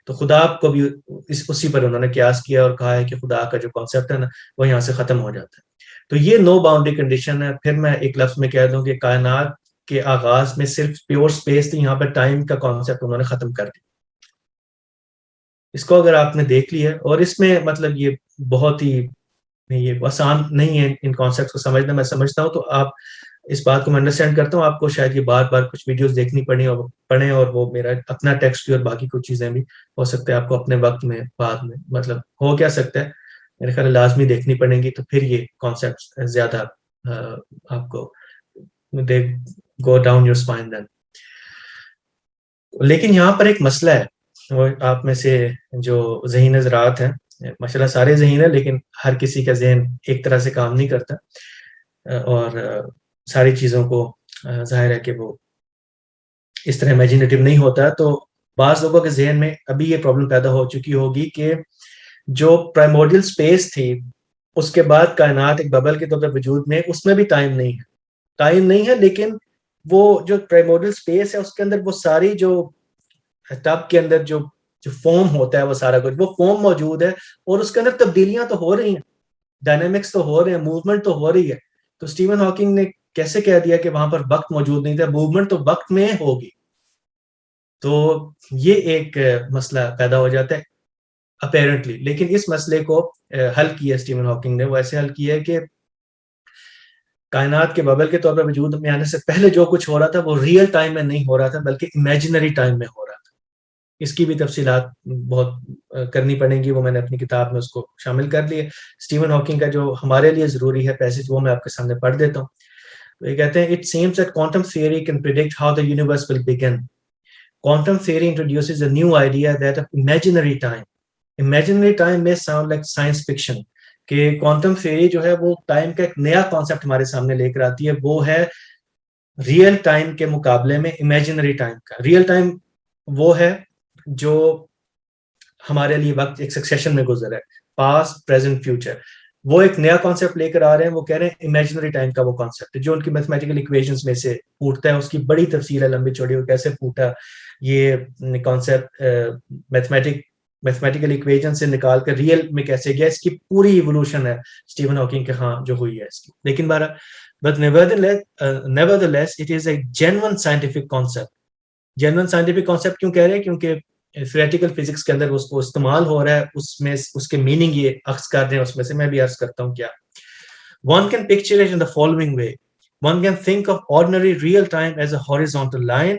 S1: تو خدا کو بھی اسی پر انہوں نے قیاس کیا اور کہا ہے کہ خدا کا جو کانسیپٹ ہے نا وہ یہاں سے ختم ہو جاتا ہے. تو یہ نو باؤنڈری کنڈیشن ہے. پھر میں ایک لفظ میں کہہ دوں کہ کائنات کے آغاز میں صرف پیور سپیس تھی, یہاں پہ ٹائم کا کانسیپٹ انہوں نے ختم کر دیا. اس کو اگر آپ نے دیکھ لیا, اور اس میں مطلب یہ بہت ہی یہ آسان نہیں ہے ان کانسیپٹ کو سمجھنا, میں سمجھتا ہوں. تو آپ اس بات کو میں انڈرسٹینڈ کرتا ہوں, آپ کو شاید یہ بار بار کچھ ویڈیوز دیکھنی پڑیں, اور وہ میرا اپنا ٹیکسٹ بھی اور باقی کچھ چیزیں بھی ہو سکتا ہے آپ کو اپنے وقت میں بعد میں مطلب ہو کیا سکتا ہے, میرے خیال لازمی دیکھنی پڑیں گی. تو پھر یہ کانسیپٹ زیادہ آپ کو دے گو ڈاؤن یور اسپائن دین. لیکن یہاں پر ایک مسئلہ ہے, وہ آپ میں سے جو ذہین حضرات ہیں, ماشاء اللہ سارے ذہین ہیں, لیکن ہر کسی کا ذہن ایک طرح سے کام نہیں کرتا, اور ساری چیزوں کو ظاہر ہے کہ وہ اس طرح امیجنیٹو نہیں ہوتا. تو بعض لوگوں کے ذہن میں ابھی یہ پرابلم پیدا ہو چکی ہوگی کہ جو پرائمورڈیل سپیس تھی اس کے بعد کائنات ایک ببل کے طور پر وجود میں, اس میں بھی ٹائم نہیں ہے, لیکن وہ جو پرائمورڈیل سپیس ہے اس کے اندر وہ ساری جو ٹب کے اندر جو فارم ہوتا ہے وہ سارا کچھ وہ فارم موجود ہے, اور اس کے اندر تبدیلیاں تو ہو رہی ہیں, ڈائنامکس تو ہو رہے ہیں, موومنٹ تو ہو رہی ہے. تو اسٹیون ہاکنگ نے کیسے کہہ دیا کہ وہاں پر وقت موجود نہیں تھا, موومنٹ تو وقت میں ہوگی. تو یہ ایک مسئلہ پیدا ہو جاتا ہے اپیرنٹلی. لیکن اس مسئلے کو حل کیا اسٹیون ہاکنگ نے, وہ ایسے حل کیا ہے کہ کائنات کے ببل کے طور پر وجود میں آنے سے پہلے جو کچھ ہو رہا تھا وہ ریئل ٹائم میں نہیں ہو رہا تھا, بلکہ امیجنری ٹائم میں ہو رہا تھا. اس کی بھی تفصیلات بہت کرنی پڑیں گی, وہ میں نے اپنی کتاب میں اس کو شامل کر لیے. اسٹیون ہاکنگ کا جو ہمارے لیے ضروری ہے پیسج وہ میں آپ کے سامنے پڑھ دیتا ہوں. یہ کہتے ہیں, It seems that quantum theory can predict how the universe will begin. Quantum theory introduces a new idea that of imaginary time. Imaginary time may sound like science fiction. کہ کوانٹم تھیوری جو ہے وہ time کا ایک نیا concept ہمارے سامنے لے کر آتی ہے, وہ ہے ریئل ٹائم کے مقابلے میں امیجنری ٹائم کا. ریئل ٹائم وہ ہے جو ہمارے لیے وقت ایک سکسیشن میں گزر ہے, پاسٹ پریزنٹ فیوچر. وہ ایک نیا کانسیپٹ لے کر آ رہے ہیں, وہ کہہ رہے ہیں امیجنری ٹائم کا وہ کانسیپٹ ہے جو ان کی میتھمیٹیکل ایکویشنز میں سے پھوٹتا ہے. اس کی بڑی تفصیل ہے, لمبی چوڑی, وہ کیسے پھوٹا یہ کانسیپٹ میتھمیٹیکل ایکویشن سے نکال کر ریئل میں کیسے گیا, اس کی پوری ایوولوشن ہے اسٹیون ہاکنگ کے ہاں جو ہوئی ہے اس کی. لیکن but nevertheless it is a genuine scientific concept. genuine scientific concept کیوں کہہ رہے ہیں؟ کیونکہ theoretical physics کے اندر اس کو استعمال ہو رہا ہے, اس میں اس کے میننگ یہ عکس کر رہے ہیں, اس میں سے میں بھی عرض کرتا ہوں کیا. One can picture it in the following way. One can think of ordinary real time as a horizontal line.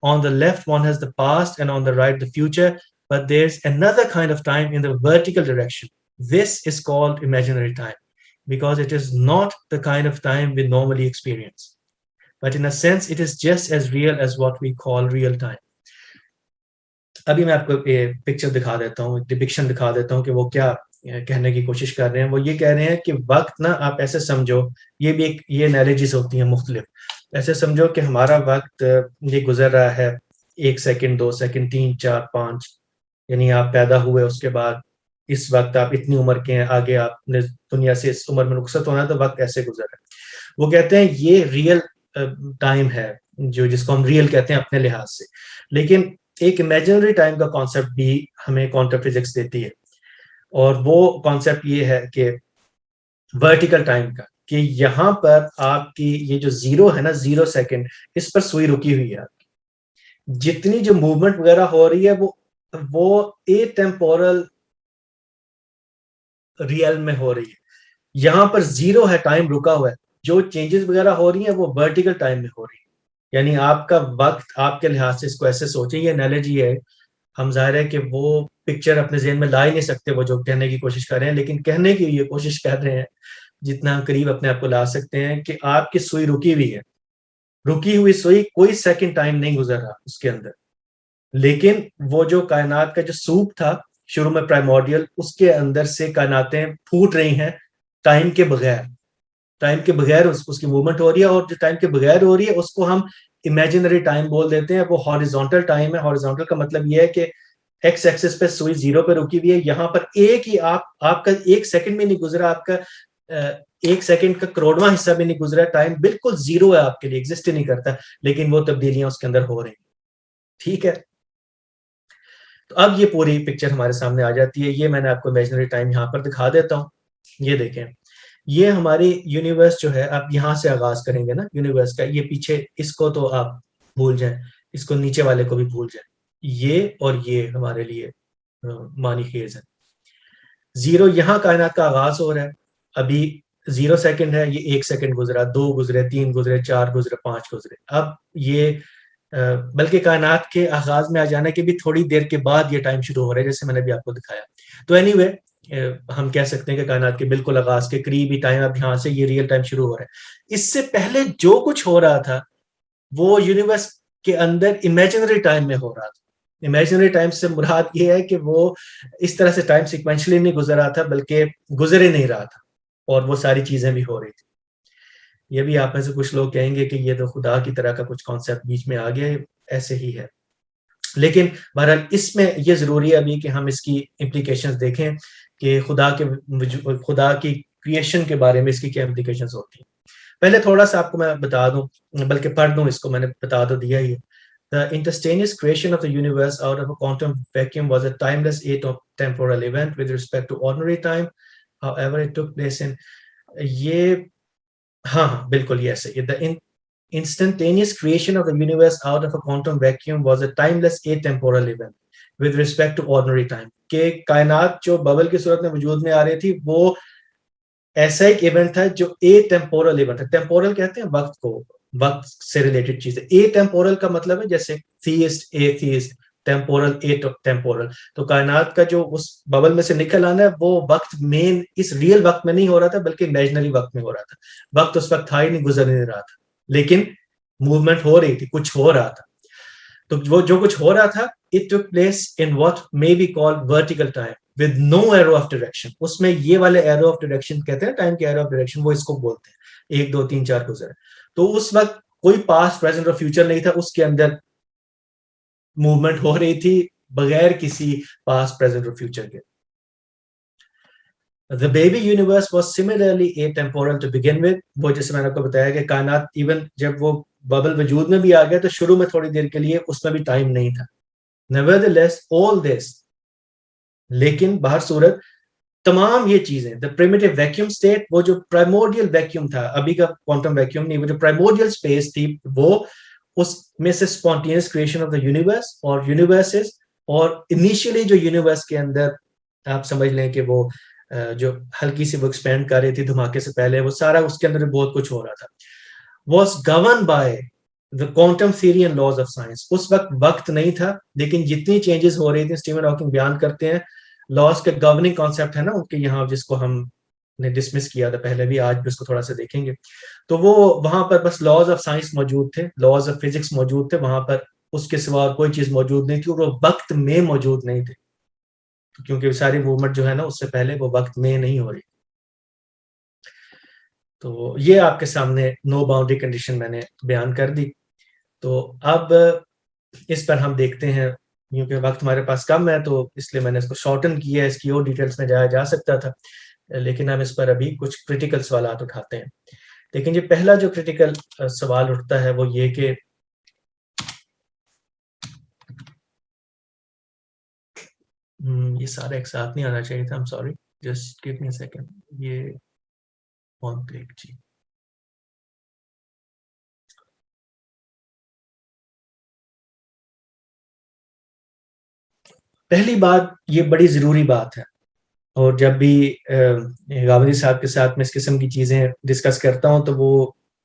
S1: On the left one has the past and on the right the future, but there's another kind of time in the vertical direction. This is called imaginary time because it is not the kind of time we normally experience. But in a sense, it is just as real as what we call real time. ابھی میں آپ کو picture دکھا دیتا ہوں, depiction دکھا دیتا ہوں کہ وہ کیا کہنے کی کوشش کر رہے ہیں. وہ یہ کہہ رہے ہیں کہ وقت نا آپ ایسے سمجھو, یہ بھی ایک یہ انالوجیز ہوتی ہیں مختلف. ایسے سمجھو کہ ہمارا وقت یہ گزر رہا ہے 1 سیکنڈ 2 سیکنڈ 3 4 5, یعنی آپ پیدا ہوئے اس کے بعد اس وقت آپ اتنی عمر کے ہیں, آگے آپ نے دنیا سے اس عمر میں رخصت ہونا, تو وقت ایسے گزر ہے. وہ کہتے ہیں یہ ریئل ٹائم ہے جو جس کو ہم ریئل کہتے ہیں اپنے لحاظ سے. لیکن ایک امیجنری ٹائم کا کانسیپٹ بھی ہمیں کوانٹم فزکس دیتی ہے, اور وہ کانسیپٹ یہ ہے کہ ورٹیکل ٹائم کا, کہ یہاں پر آپ کی یہ جو 0 ہے نا 0 سیکنڈ, اس پر سوئی رکی ہوئی ہے. آپ کی جتنی جو موومنٹ وغیرہ ہو رہی ہے وہ اے ٹیمپورل ریئل میں ہو رہی ہے. یہاں پر 0 ہے, ٹائم رکا ہوا ہے. جو چینجز وغیرہ ہو رہی ہیں وہ ورٹیکل ٹائم میں ہو رہی ہے. یعنی آپ کا وقت آپ کے لحاظ سے اس کو ایسے سوچیں, یہ انالوجی ہے. ہم ظاہر ہے کہ وہ پکچر اپنے ذہن میں لا ہی نہیں سکتے وہ جو کہنے کی کوشش کر رہے ہیں, لیکن کہنے کی یہ کوشش کر رہے ہیں جتنا ہم قریب اپنے آپ کو لا سکتے ہیں کہ آپ کی سوئی رکی ہوئی ہے, رکی ہوئی سوئی, کوئی سیکنڈ ٹائم نہیں گزر رہا اس کے اندر. لیکن وہ جو کائنات کا جو سوپ تھا شروع میں پرائمورڈیل, اس کے اندر سے کائناتیں پھوٹ رہی ہیں ٹائم کے بغیر. ٹائم کے بغیر اس کی موومنٹ ہو رہی ہے, اور جو ٹائم کے بغیر ہو رہی ہے اس کو ہم امیجنری ٹائم بول دیتے ہیں. وہ ہاریزونٹل ٹائم ہے. ہاریزونٹل کا مطلب یہ ہے کہ ایکس ایکسس پہ سوئی 0 پہ رکی ہوئی ہے, یہاں پر ایک ہی آپ کا 1 سیکنڈ بھی نہیں گزرا, آپ کا 1 سیکنڈ کا کروڑواں حصہ بھی نہیں گزرا, ٹائم بالکل 0 ہے آپ کے لیے, ایگزسٹ ہی نہیں کرتا, لیکن وہ تبدیلیاں اس کے اندر ہو رہی ہیں. ٹھیک ہے, تو اب یہ پوری پکچر ہمارے سامنے آ جاتی ہے. یہ میں نے آپ کو امیجنری ٹائم یہاں پر دکھا دیتا ہوں. یہ دیکھیں, یہ ہماری یونیورس جو ہے, آپ یہاں سے آغاز کریں گے نا یونیورس کا, یہ پیچھے اس کو تو آپ بھول جائیں, اس کو نیچے والے کو بھی بھول جائیں. یہ اور یہ ہمارے لیے معنی خیز ہے. 0 یہاں کائنات کا آغاز ہو رہا ہے, ابھی 0 سیکنڈ ہے, یہ 1 سیکنڈ گزرا, 2 گزرے, 3 گزرے, 4 گزرے, 5 گزرے. اب یہ بلکہ کائنات کے آغاز میں آ جانے کے بھی تھوڑی دیر کے بعد یہ ٹائم شروع ہو رہا ہے, جیسے میں نے بھی آپ کو دکھایا. تو اینی وے ہم کہہ سکتے ہیں کہ کائنات کے بالکل آغاز کے قریب ہی ٹائم, اب یہاں سے یہ ریئل ٹائم شروع ہو رہا ہے. اس سے پہلے جو کچھ ہو رہا تھا وہ یونیورس کے اندر امیجنری ٹائم میں ہو رہا تھا. امیجنری ٹائم سے مراد یہ ہے کہ وہ اس طرح سے ٹائم سیکوینشلی نہیں گزر رہا تھا, بلکہ گزر ہی نہیں رہا تھا, اور وہ ساری چیزیں بھی ہو رہی تھی. یہ بھی آپ میں سے کچھ لوگ کہیں گے کہ یہ تو خدا کی طرح کا کچھ کانسیپٹ بیچ میں آ گیا, ایسے ہی ہے. لیکن بہرحال اس میں یہ ضروری ہے ابھی کہ ہم اس کی امپلیکیشنز دیکھیں کہ خدا کی کریشن کے بارے میں اس کی کیا امپلیکیشنز ہوتی ہیں. پہلے تھوڑا سا آپ کو میں بتا دوں, بلکہ پڑھ دوں اس کو, میں نے بتا تو دیا ہی ہے. The instantaneous creation of the universe out of a quantum vacuum was a timeless atemporal event with respect to ordinary time. However, it took place in یہ ہاں بالکل یہ ایسے. The instantaneous creation of the universe out of a quantum vacuum was a timeless atemporal event with respect to ordinary time. کہ کائنات جو bubble کی صورت میں وجود میں آ رہی تھی وہ ایسا ایک ایونٹ تھا جو اے ٹیمپورل ایونٹ ہے. ٹیمپورل کہتے ہیں وقت کو, وقت سے ریلیٹڈ چیز ہے. اے ٹیمپورل کا مطلب ہے جیسے تھیسٹ, اے تھیسٹ, ٹیمپورل, اے ٹیمپورل. تو کائنات کا جو اس ببل میں سے نکل آنا ہے وہ وقت مین اس ریئل وقت میں نہیں ہو رہا تھا, بلکہ امیجنری وقت میں ہو رہا تھا. وقت اس وقت تھا ہی نہیں, گزر نہیں رہا تھا, لیکن موومنٹ ہو رہی تھی, کچھ ہو رہا تھا. تو وہ جو کچھ ہو رہا تھا it took place in what may be called vertical time with no arrow of direction. اس میں یہ والے arrow of direction کہتے ہیں, ٹائم کے arrow of direction, وہ اس کو بولتے ہیں 1 2 3 4 گزرے. تو اس وقت کوئی پاسٹ, پریزنٹ اور فیوچر نہیں تھا, اس کے اندر موومنٹ ہو رہی تھی بغیر کسی پاسٹ, پریزنٹ اور فیوچر کے. The baby universe was similarly atemporal to begin with. وہ جیسے میں نے آپ کو بتایا کہ کائنات ایون جب وہ ببل وجود میں بھی آ گیا تو شروع میں تھوڑی دیر کے لیے اس میں بھی ٹائم نہیں تھا. Nevertheless, all this, لیکن باہر صورت تمام یہ چیزیں, the primitive vacuum state, وہ جو primordial vacuum تھا, ابھی کا quantum vacuum نہیں, وہ جو primordial space تھی, وہ اس میں سے spontaneous creation of the universe اور universes, اور initially جو universe کے اندر آپ سمجھ لیں کہ وہ جو ہلکی سی وہ ایکسپینڈ کر رہی تھی دھماکے سے پہلے, وہ سارا اس کے اندر بہت کچھ ہو رہا تھا, was governed by the quantum theory and laws of science. اس وقت نہیں تھا, لیکن جتنی چینجز ہو رہی تھی, اسٹیون ہاکنگ بیان کرتے ہیں لاس کے گورننگ کانسیپٹ ہے نا ان کے یہاں, جس کو ہم نے ڈسمس کیا تھا پہلے بھی, آج بھی اس کو تھوڑا سا دیکھیں گے. تو وہ وہاں پر بس لاز آف سائنس موجود تھے, لاز آف فزکس موجود تھے, وہاں پر اس کے سوا کوئی چیز موجود نہیں تھی, اور وہ وقت میں موجود نہیں تھے, کیونکہ ساری موومنٹ جو ہے نا اس سے پہلے وہ وقت میں نہیں ہو رہی. تو یہ آپ کے سامنے نو باؤنڈری کنڈیشن میں نے بیان کر دی. تو اب اس پر ہم دیکھتے ہیں, کیونکہ وقت ہمارے پاس کم ہے تو اس لیے میں نے اس کو شارٹن کیا ہے, اس کی اور ڈیٹیلز میں جایا جا سکتا تھا, لیکن ہم اس پر ابھی کچھ کریٹیکل سوالات اٹھاتے ہیں. لیکن یہ پہلا جو کریٹیکل سوال اٹھتا ہے وہ یہ کہ یہ سارا ایک ساتھ نہیں آنا چاہیے تھا, I'm sorry, just give me a second. یہ on click جی. پہلی بات, یہ بڑی ضروری بات ہے, اور جب بھی غامدی صاحب کے ساتھ میں اس قسم کی چیزیں ڈسکس کرتا ہوں تو وہ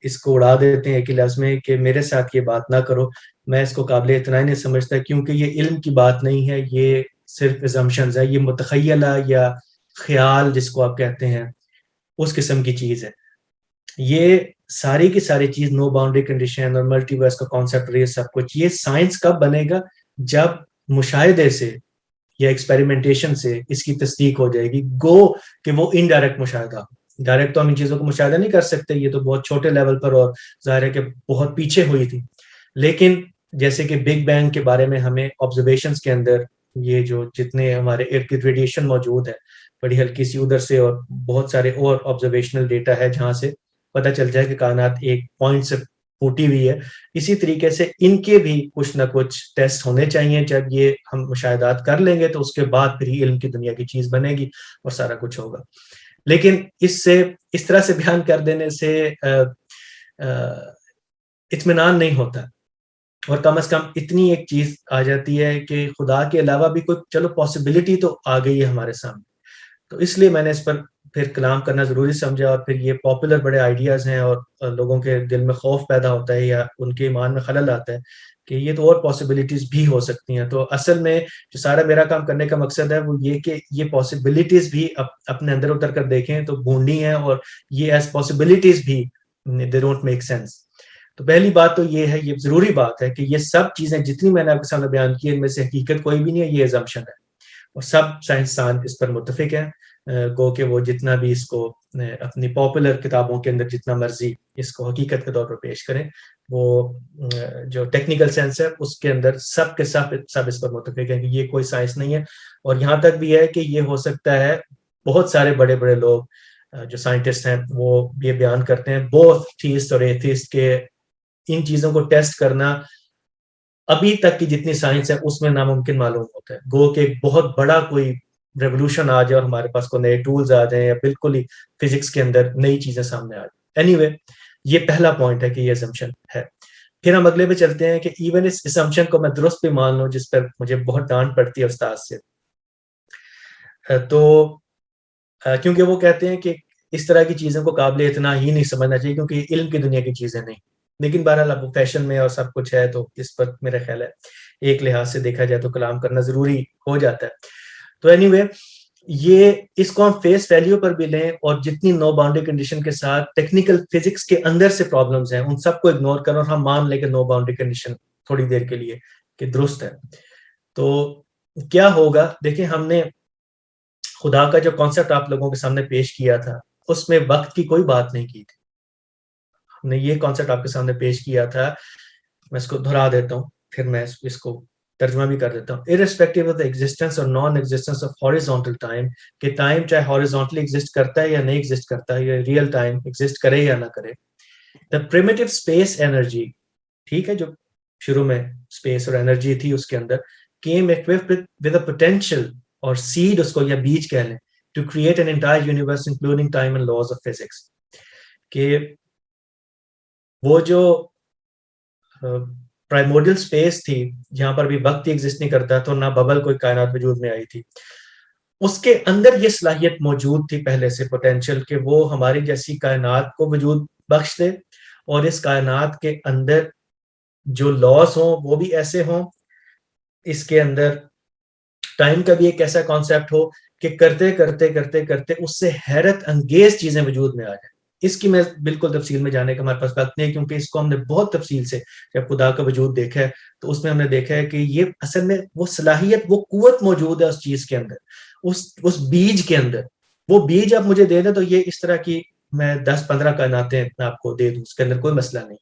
S1: اس کو اڑا دیتے ہیں کہ لفظ میں کہ میرے ساتھ یہ بات نہ کرو. میں اس کو قابل اعتنائی نہیں سمجھتا, کیونکہ یہ علم کی بات نہیں ہے, یہ صرف assumptions ہے, یہ متخیلہ یا خیال جس کو آپ کہتے ہیں اس قسم کی چیز ہے. یہ ساری کی ساری چیز نو باؤنڈری کنڈیشن اور ملٹی ورس کا کانسیپٹ, یہ سب کچھ یہ سائنس کب بنے گا, جب مشاہدے سے یا ایکسپیریمنٹیشن سے اس کی تصدیق ہو جائے گی, گو کہ وہ انڈائریکٹ مشاہدہ. ڈائریکٹ تو ہم ان چیزوں کو مشاہدہ نہیں کر سکتے, یہ تو بہت چھوٹے لیول پر اور ظاہر ہے کہ بہت پیچھے ہوئی تھی. لیکن جیسے کہ بگ بینگ کے بارے میں ہمیں آبزرویشنس کے اندر یہ جو جتنے ہمارے ارد گرد ریڈیشن موجود ہے, بڑی ہلکی سی ادھر سے, اور بہت سارے اور آبزرویشنل ڈیٹا ہے جہاں سے پتہ چل جائے کہ کائنات ایک پوائنٹ سے پھوٹی ہوئی ہے. اسی طریقے سے ان کے بھی کچھ نہ کچھ ٹیسٹ ہونے چاہیے. جب یہ ہم مشاہدات کر لیں گے تو اس کے بعد پھر ہی علم کی دنیا کی چیز بنے گی اور سارا کچھ ہوگا. لیکن اس طرح سے بیان کر دینے سے اطمینان نہیں ہوتا, اور کم از کم اتنی ایک چیز آ جاتی ہے کہ خدا کے علاوہ بھی کوئی چلو پاسبلٹی تو آ گئی ہے ہمارے سامنے. تو اس لیے میں نے اس پر پھر کلام کرنا ضروری سمجھا, اور پھر یہ پاپولر بڑے آئیڈیاز ہیں اور لوگوں کے دل میں خوف پیدا ہوتا ہے یا ان کے ایمان میں خلل آتا ہے کہ یہ تو اور پاسبلٹیز بھی ہو سکتی ہیں. تو اصل میں جو سارا میرا کام کرنے کا مقصد ہے وہ یہ کہ یہ پاسبلٹیز بھی اپنے اندر اتر کر دیکھیں تو ڈھونڈنی ہے, اور یہ ایز پاسبلٹیز بھی دے ڈونٹ میک سینس. تو پہلی بات تو یہ ہے, یہ ضروری بات ہے کہ یہ سب چیزیں جتنی میں نے آپ کے سامنے بیان کی ان میں سے حقیقت کوئی بھی نہیں ہے, یہ ایزمپشن ہے, اور سب سائنسدان اس پر متفق ہیں. گو کہ وہ جتنا بھی اس کو اپنی پاپولر کتابوں کے اندر جتنا مرضی اس کو حقیقت کے طور پر پیش کریں, وہ جو ٹیکنیکل سینس ہے اس کے اندر سب کے سب اس پر متفق ہیں کہ یہ کوئی سائنس نہیں ہے. اور یہاں تک بھی ہے کہ یہ ہو سکتا ہے بہت سارے بڑے بڑے لوگ جو سائنٹسٹ ہیں وہ یہ بیان کرتے ہیں بوتھ تھیسٹ اور ایتھیسٹ کے ان چیزوں کو ٹیسٹ کرنا ابھی تک کی جتنی سائنس ہے اس میں ناممکن معلوم ہوتا ہے. گو کہ ایک بہت بڑا کوئی ریولوشن آ جائے اور ہمارے پاس کوئی نئے ٹولز آ جائیں یا بالکل ہی فزکس کے اندر نئی چیزیں سامنے آ جائیں. اینی وے, یہ پہلا پوائنٹ ہے کہ یہ اسمپشن ہے. پھر ہم اگلے پہ چلتے ہیں کہ ایون اس اسمپشن کو میں درست بھی مان لوں, جس پر مجھے بہت ڈانٹ پڑتی ہے استاد سے, تو کیونکہ وہ کہتے ہیں کہ اس طرح کی چیزوں کو قابل اتنا ہی نہیں سمجھنا چاہیے کیونکہ یہ علم کی دنیا کی چیزیں نہیں. لیکن بہرحال اب فیشن میں اور سب کچھ ہے تو اس پر میرا خیال ہے ایک لحاظ سے دیکھا جائے تو کلام کرنا ضروری ہو جاتا ہے. تو اینی وے, یہ اس کو ہم فیس ویلیو پر بھی لیں اور جتنی نو باؤنڈری کنڈیشن کے ساتھ ٹیکنیکل فزکس کے اندر سے پرابلمز ہیں ان سب کو اگنور کریں اور ہم مان لیں کہ نو باؤنڈری کنڈیشن تھوڑی دیر کے لیے کہ درست ہے. تو کیا ہوگا, دیکھیں ہم نے خدا کا جو کانسیپٹ آپ لوگوں کے سامنے پیش کیا تھا اس میں وقت کی کوئی بات نہیں کی تھی. ہم نے یہ کانسیپٹ آپ کے سامنے پیش کیا تھا, میں اس کو دہرا دیتا ہوں پھر میں اس کو ترجمہ بھی کر دیتا ہوں. irrespective of the existence or non-existence of horizontal time, کہ ٹائم چاہے ہاریزونٹلی ایگزسٹ کرتا ہے یا نہیں ایگزسٹ کرتا ہے, یا ریئل ٹائم ایگزسٹ کرے یا نہ کرے, the primitive space energy, ٹھیک ہے, جو شروع میں اسپیس اور انرجی تھی اس کے اندر, came equipped with a potential اور seed اس کو یا بیج کہہ لیں, to create an entire universe including time and laws of physics. کہ وہ جو پرائمورڈل سپیس تھی جہاں پر بھی وقت ہی ایگزسٹ نہیں کرتا تو نہ ببل کوئی کائنات وجود میں آئی تھی, اس کے اندر یہ صلاحیت موجود تھی پہلے سے پوٹینشیل کہ وہ ہماری جیسی کائنات کو وجود بخش دے, اور اس کائنات کے اندر جو لاز ہوں وہ بھی ایسے ہوں, اس کے اندر ٹائم کا بھی ایک ایسا کانسیپٹ ہو کہ کرتے کرتے کرتے کرتے اس سے حیرت انگیز چیزیں وجود میں آ جائیں. اس کی میں بالکل تفصیل میں جانے کا ہمارے پاس وقت نہیں, کیونکہ اس کو ہم نے بہت تفصیل سے جب خدا کا وجود دیکھا ہے تو اس میں ہم نے دیکھا ہے کہ یہ اصل میں وہ صلاحیت وہ قوت موجود ہے اس چیز کے اندر, اس بیج کے اندر. وہ بیج آپ مجھے دے دیں تو یہ اس طرح کی میں 10-15 کائناتیں آپ کو دے دوں, اس کے اندر کوئی مسئلہ نہیں.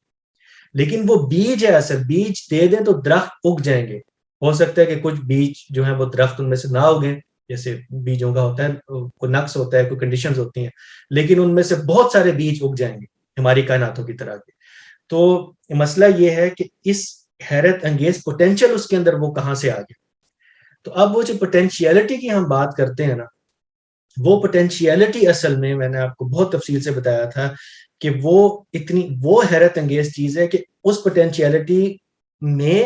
S1: لیکن وہ بیج ہے, اصل بیج دے دیں تو درخت اگ جائیں گے. ہو سکتا ہے کہ کچھ بیج جو ہیں وہ درخت ان میں سے نہ اگیں, جیسے بیجوں کا ہوتا ہے, کوئی نقص ہوتا ہے, کوئی کنڈیشنز ہوتی ہیں, لیکن ان میں سے بہت سارے بیج اگ جائیں گے ہماری کائناتوں کی طرح کے. تو مسئلہ یہ ہے کہ اس حیرت انگیز پوٹینشیل اس کے اندر وہ کہاں سے آ گیا. تو اب وہ جو پوٹینشیلٹی کی ہم بات کرتے ہیں نا, وہ پوٹینشیلٹی اصل میں نے آپ کو بہت تفصیل سے بتایا تھا کہ وہ حیرت انگیز چیز ہے کہ اس پوٹینشیلٹی میں,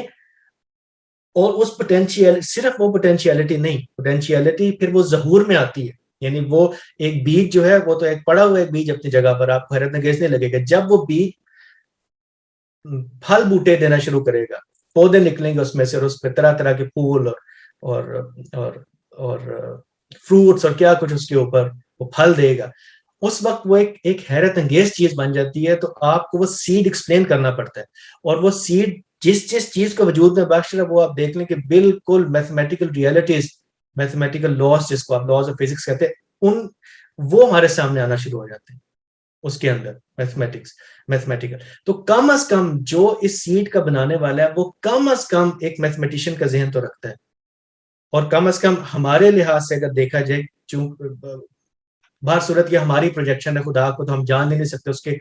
S1: اور اس پوٹینشیل صرف وہ پوٹینشیلٹی نہیں, پوٹینشیلٹی پھر وہ ظہور میں آتی ہے. یعنی وہ ایک بیج جو ہے وہ تو ایک پڑا ہوا ایک بیج اپنی جگہ پر, آپ کو حیرت انگیز نہیں لگے گا. جب وہ بیج پھل بوٹے دینا شروع کرے گا, پودے نکلیں گے اس میں سے, اور اس پہ طرح طرح کے پھول اور فروٹس اور کیا کچھ اس کے اوپر وہ پھل دے گا, اس وقت وہ ایک حیرت انگیز چیز بن جاتی ہے. تو آپ کو وہ سیڈ ایکسپلین کرنا پڑتا ہے, اور وہ سیڈ جس چیز کو وجود میں بخش رہا ہے وہ آپ دیکھ لیں کہ بالکل میتھمیٹیکل ریئلٹیز, میتھمیٹیکل لاز, جس کو آپ لاز آف فزکس کہتے ہیں, وہ ہمارے سامنے آنا شروع ہو جاتے ہیں اس کے اندر میتھمیٹیکل. تو کم از کم جو اس سیٹ کا بنانے والا ہے وہ کم از کم ایک میتھمیٹیشین کا ذہن تو رکھتا ہے, اور کم از کم ہمارے لحاظ سے اگر دیکھا جائے, بہر صورت یہ ہماری پروجیکشن ہے, خدا کو تو ہم جان نہیں سکتے,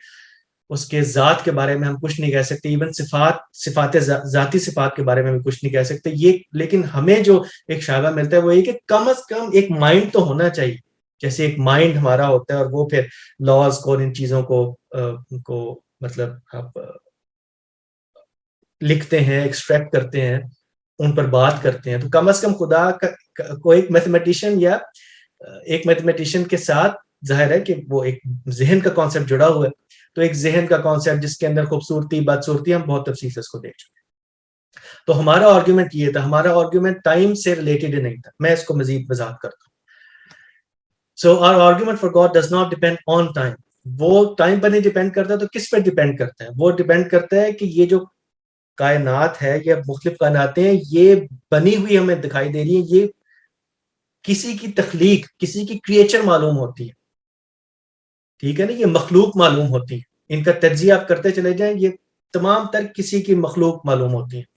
S1: اس کے ذات کے بارے میں ہم کچھ نہیں کہہ سکتے, ایون صفات ذاتی صفات کے بارے میں ہم کچھ نہیں کہہ سکتے یہ, لیکن ہمیں جو ایک شائبہ ملتا ہے وہ یہ کہ کم از کم ایک مائنڈ تو ہونا چاہیے, جیسے ایک مائنڈ ہمارا ہوتا ہے اور وہ پھر لاز کو, ان چیزوں کو مطلب آپ لکھتے ہیں, ایکسٹریکٹ کرتے ہیں, ان پر بات کرتے ہیں. تو کم از کم خدا کو ایک میتھمیٹیشین یا ایک میتھمیٹیشین کے ساتھ ظاہر ہے کہ وہ ایک ذہن کا کانسیپٹ جڑا ہوا ہے, تو ایک ذہن کا کانسیپٹ جس کے اندر خوبصورتی بدصورتی, ہم بہت تفصیل سے اس کو دیکھ چکے. تو ہمارا آرگیومنٹ یہ تھا, ہمارا آرگیومنٹ ٹائم سے ریلیٹڈ نہیں تھا, میں اس کو مزید وضاحت کرتا ہوں. So our argument for God does not depend on time. وہ ٹائم پر نہیں ڈیپینڈ کرتا, تو کس پر ڈیپینڈ کرتا ہے؟ وہ ڈیپینڈ کرتا ہے کہ یہ جو کائنات ہے یا مختلف کائناتیں ہیں, یہ بنی ہوئی ہمیں دکھائی دے رہی ہیں, یہ کسی کی تخلیق, کسی کی کریچر معلوم ہوتی ہے, ٹھیک ہے نا, یہ مخلوق معلوم ہوتی ہے, ان کا تجزیہ آپ کرتے چلے جائیں, یہ تمام تر کسی کی مخلوق معلوم ہوتی ہے.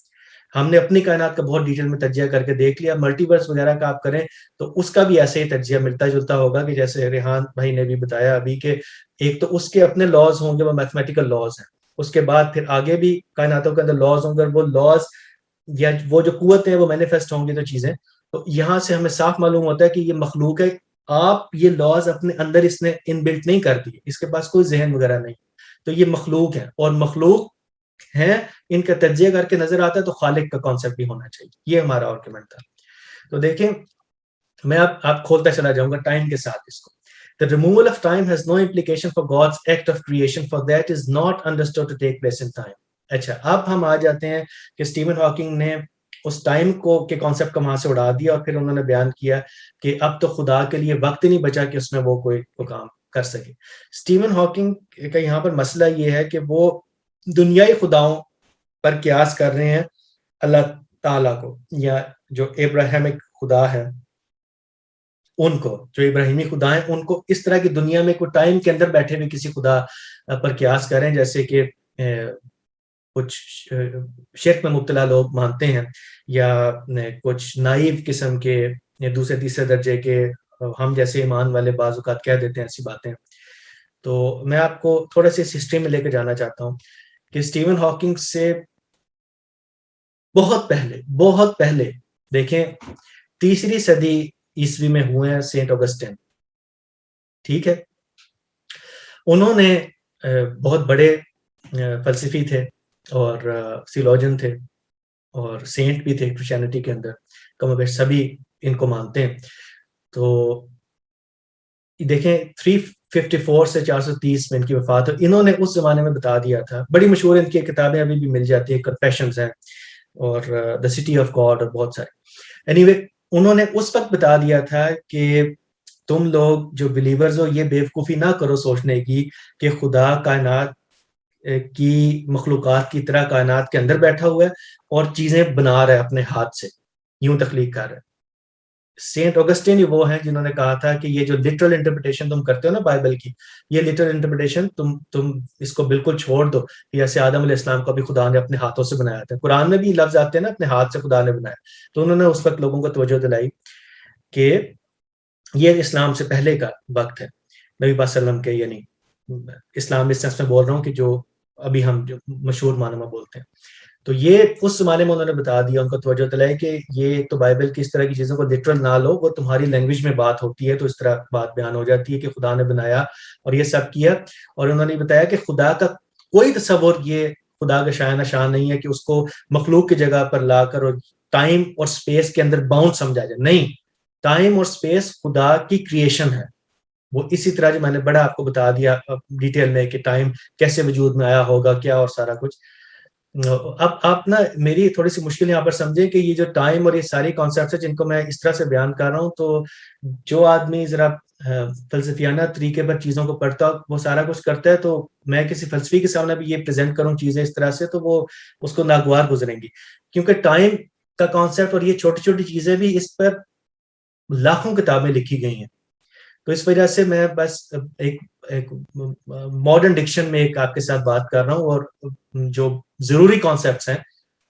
S1: ہم نے اپنی کائنات کا بہت ڈیٹیل میں تجزیہ کر کے دیکھ لیا, ملٹی ورس وغیرہ کا آپ کریں تو اس کا بھی ایسے ہی تجزیہ ملتا جلتا ہوگا, کہ جیسے ریحان بھائی نے بھی بتایا ابھی کہ ایک تو اس کے اپنے لاز ہوں گے, وہ میتھمیٹیکل لاز ہیں, اس کے بعد پھر آگے بھی کائناتوں کے اندر لاز ہوں گے, وہ لاز یا وہ جو قوتیں ہیں وہ مینیفیسٹ ہوں گی تو چیزیں. تو یہاں سے ہمیں صاف معلوم ہوتا ہے کہ یہ مخلوق ہے, آپ یہ لاز اپنے اندر اس نے ان بلٹ نہیں کر دی, اس کے پاس کوئی ذہن وغیرہ نہیں, تو یہ مخلوق ہے, اور مخلوق ہیں, ان کا تجزیہ کر کے نظر آتا ہے تو خالق کا کانسیپٹ بھی ہونا چاہیے. یہ ہمارا آرگومنٹ تھا. تو دیکھیں میں آپ کھولتا چلا جاؤں گا ٹائم کے ساتھ اس کو. The removal of time has no implication for God's act of creation, for that is not understood to take place in time. اچھا, اب ہم آ جاتے ہیں کہ اسٹیون ہاکنگ نے اس ٹائم کو کے کانسیپٹ کو وہاں سے اڑا دیا, اور پھر انہوں نے بیان کیا کہ اب تو خدا کے لیے وقت ہی نہیں بچا کہ اس میں وہ کوئی کام کر سکے. اسٹیون ہاکنگ کا یہاں پر مسئلہ یہ ہے کہ وہ دنیائی خداؤں پر قیاس کر رہے ہیں اللہ تعالیٰ کو, یا جو ابراہیمک خدا ہے ان کو, جو ابراہیمی خدا ہیں ان کو اس طرح کی دنیا میں کوئی ٹائم کے اندر بیٹھے ہوئے کسی خدا پر قیاس کریں, جیسے کہ کچھ شرک میں مبتلا لوگ مانتے ہیں, یا کچھ نائیو قسم کے دوسرے تیسرے درجے کے ہم جیسے ایمان والے بعض اوقات کہہ دیتے ہیں ایسی باتیں. تو میں آپ کو تھوڑا سی ہسٹری میں لے کے جانا چاہتا ہوں کہ اسٹیون ہاکنگ سے بہت پہلے دیکھیں 3 صدی عیسوی میں ہوئے ہیں سینٹ آگسٹین, ٹھیک ہے. انہوں نے بہت بڑے فلسفی تھے اور تھیولوجن تھے اور سینٹ بھی تھے کرسچینٹی کے اندر, کم و بیش سبھی ان کو مانتے ہیں. تو دیکھیں 354 سے 430 میں ان کی وفات, انہوں نے اس زمانے میں بتا دیا تھا, بڑی مشہور ان کی کتابیں ابھی بھی مل جاتی ہیں, کنفیشنز ہیں اور دا سٹی آف گاڈ اور بہت سارے. اینی وے انہوں نے اس وقت بتا دیا تھا کہ تم لوگ جو بلیورز ہو یہ بیوقوفی نہ کرو سوچنے کی کہ خدا کائنات کی مخلوقات کی طرح کائنات کے اندر بیٹھا ہوا ہے اور چیزیں بنا رہا ہے اپنے ہاتھ سے, یوں تخلیق کر رہا ہے. سینٹ آگسٹین وہ ہیں جنہوں نے کہا تھا کہ یہ جو لٹرل انٹرپریٹیشن تم کرتے ہو نا بائبل کی, یہ لٹرل انٹرپریٹیشن تم اس کو بالکل چھوڑ دو. جیسے آدم علیہ السلام کو بھی خدا نے اپنے ہاتھوں سے بنایا تھا, قرآن میں بھی لفظ آتے ہیں نا اپنے ہاتھ سے خدا نے بنایا. تو انہوں نے اس وقت لوگوں کو توجہ دلائی کہ یہ اسلام سے پہلے کا وقت ہے, نبی پاک صلی اللہ علیہ وسلم کے, یعنی اسلام اس سینس میں بول رہا ہوں کہ جو ابھی ہم جو مشہور معنوں میں بولتے ہیں. تو یہ اس زمانے میں انہوں نے بتا دیا, ان کو توجہ دلائی کہ یہ تو بائبل کی اس طرح کی چیزوں کو لٹرل نہ لو, وہ تمہاری لینگویج میں بات ہوتی ہے تو اس طرح بات بیان ہو جاتی ہے کہ خدا نے بنایا اور یہ سب کیا. اور انہوں نے بتایا کہ خدا کا کوئی تصور یہ خدا کا شایانہ شان نہیں ہے کہ اس کو مخلوق کی جگہ پر لا کر اور ٹائم اور سپیس کے اندر باؤنڈ سمجھا جائے. نہیں, ٹائم اور سپیس خدا کی کریشن ہے. وہ اسی طرح جو میں نے بڑا آپ کو بتا دیا ڈیٹیل میں کہ ٹائم کیسے وجود میں آیا ہوگا کیا اور سارا کچھ. اب آپ نا میری تھوڑی سی مشکل یہاں پر سمجھے کہ یہ جو ٹائم اور یہ ساری کانسیپٹس ہیں جن کو میں اس طرح سے بیان کر رہا ہوں, تو جو آدمی ذرا فلسفیانہ طریقے پر چیزوں کو پڑھتا وہ سارا کچھ کرتا ہے, تو میں کسی فلسفی کے سامنے بھی یہ پریزنٹ کروں چیزیں اس طرح سے تو وہ اس کو ناگوار گزریں گی, کیونکہ ٹائم کا کانسیپٹ اور یہ چھوٹی چھوٹی چیزیں بھی اس پر لاکھوں کتابیں لکھی گئی ہیں. تو اس وجہ سے میں بس ایک ماڈرن ڈکشن میں ایک آپ کے ساتھ بات کر رہا ہوں، اور جو ضروری کانسیپٹس ہیں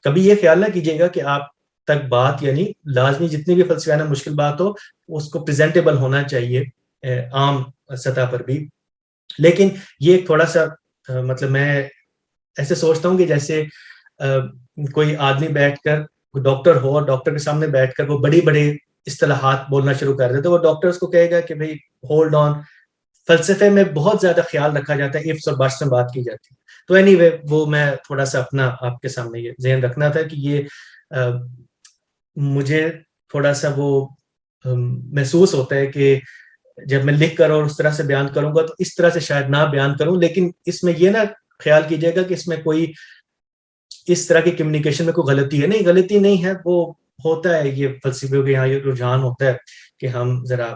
S1: کبھی یہ خیال نہ کیجیے گا کہ آپ تک بات یعنی لازمی جتنی بھی فلسفیانہ مشکل بات ہو اس کو پریزنٹیبل ہونا چاہیے عام سطح پر بھی. لیکن یہ ایک تھوڑا سا مطلب میں ایسے سوچتا ہوں کہ جیسے کوئی آدمی بیٹھ کر ڈاکٹر ہو اور ڈاکٹر کے سامنے بیٹھ کر وہ بڑی بڑی اصطلاحات بولنا شروع کر دے تو وہ ڈاکٹر اس کو کہے گا کہ بھئی ہولڈ آن. فلسفے میں بہت زیادہ خیال رکھا جاتا ہے، ifs اور buts میں بات کی جاتی ہے. تو اینی وے وہ میں تھوڑا سا اپنا آپ کے سامنے یہ ذہن رکھنا تھا کہ یہ مجھے تھوڑا سا وہ محسوس ہوتا ہے کہ جب میں لکھ کر اور اس طرح سے بیان کروں گا تو اس طرح سے شاید نہ بیان کروں، لیکن اس میں یہ نہ خیال کیجیے گا کہ اس میں کوئی اس طرح کی کمیونیکیشن میں کوئی غلطی ہے. نہیں، غلطی نہیں ہے، وہ ہوتا ہے، یہ فلسفیوں کے یہاں یہ رجحان ہوتا ہے کہ ہم ذرا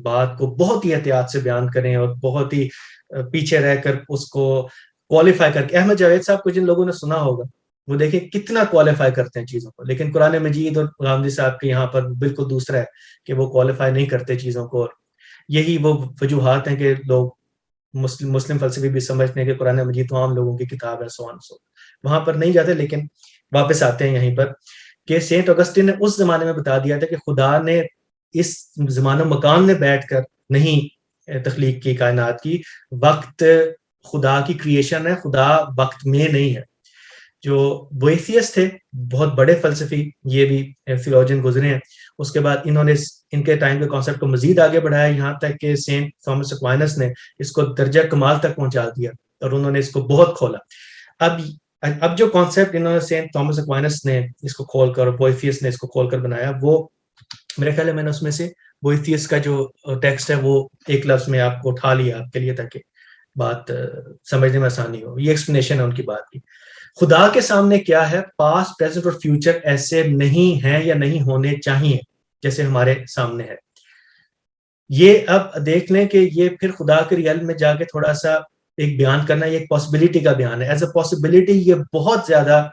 S1: بات کو بہت ہی احتیاط سے بیان کریں اور بہت ہی پیچھے رہ کر اس کو کوالیفائی کر کے. احمد جاوید صاحب کو جن لوگوں نے سنا ہوگا وہ دیکھیں کتنا کوالیفائی کرتے ہیں چیزوں کو، لیکن قرآن مجید اور غامدی صاحب کے یہاں پر بالکل دوسرا ہے کہ وہ کوالیفائی نہیں کرتے چیزوں کو. اور یہی وہ وجوہات ہیں کہ لوگ مسلم فلسفی بھی سمجھتے ہیں کہ قرآن مجید تو عام لوگوں کی کتاب ہے، سو وہاں پر نہیں جاتے. لیکن واپس آتے ہیں یہیں پر کہ سینٹ اگسٹن نے اس زمانے میں بتا دیا تھا کہ خدا نے اس زمانہ مکان میں بیٹھ کر نہیں تخلیق کی کائنات کی، وقت خدا کی کریشن ہے، خدا وقت میں نہیں ہے. جو بوئیتھیس تھے بہت بڑے فلسفی، یہ بھی تھیولوجین گزرے ہیں، اس کے بعد انہوں نے ان کے ٹائم کے کانسیپٹ کو مزید آگے بڑھایا یہاں تک کہ سینٹ تھامس ایکوائنس نے اس کو درجہ کمال تک پہنچا دیا اور انہوں نے اس کو بہت کھولا. اب جو کانسیپٹ انہوں نے سینٹ تھامس ایکوائنس نے اس کو کھول کر اور بوئیتھیس نے اس کو کھول کر بنایا، وہ میرے خیال ہے میں نے اس میں سے بوئیتھیس کا جو ٹیکسٹ ہے وہ ایک لفظ میں آپ کو اٹھا لیا آپ کے لیے تاکہ بات سمجھنے میں آسانی ہو. یہ ایکسپلینیشن ہے ان کی بات کی. خدا کے سامنے کیا ہے، پاسٹ، پریزنٹ اور فیوچر ایسے نہیں ہیں یا نہیں ہونے چاہیے جیسے ہمارے سامنے ہے. یہ اب دیکھ لیں کہ یہ پھر خدا کے ریئل میں جا کے تھوڑا سا ایک بیان کرنا، یہ ایک پاسبلٹی کا بیان ہے. ایز اے پاسبلٹی یہ بہت زیادہ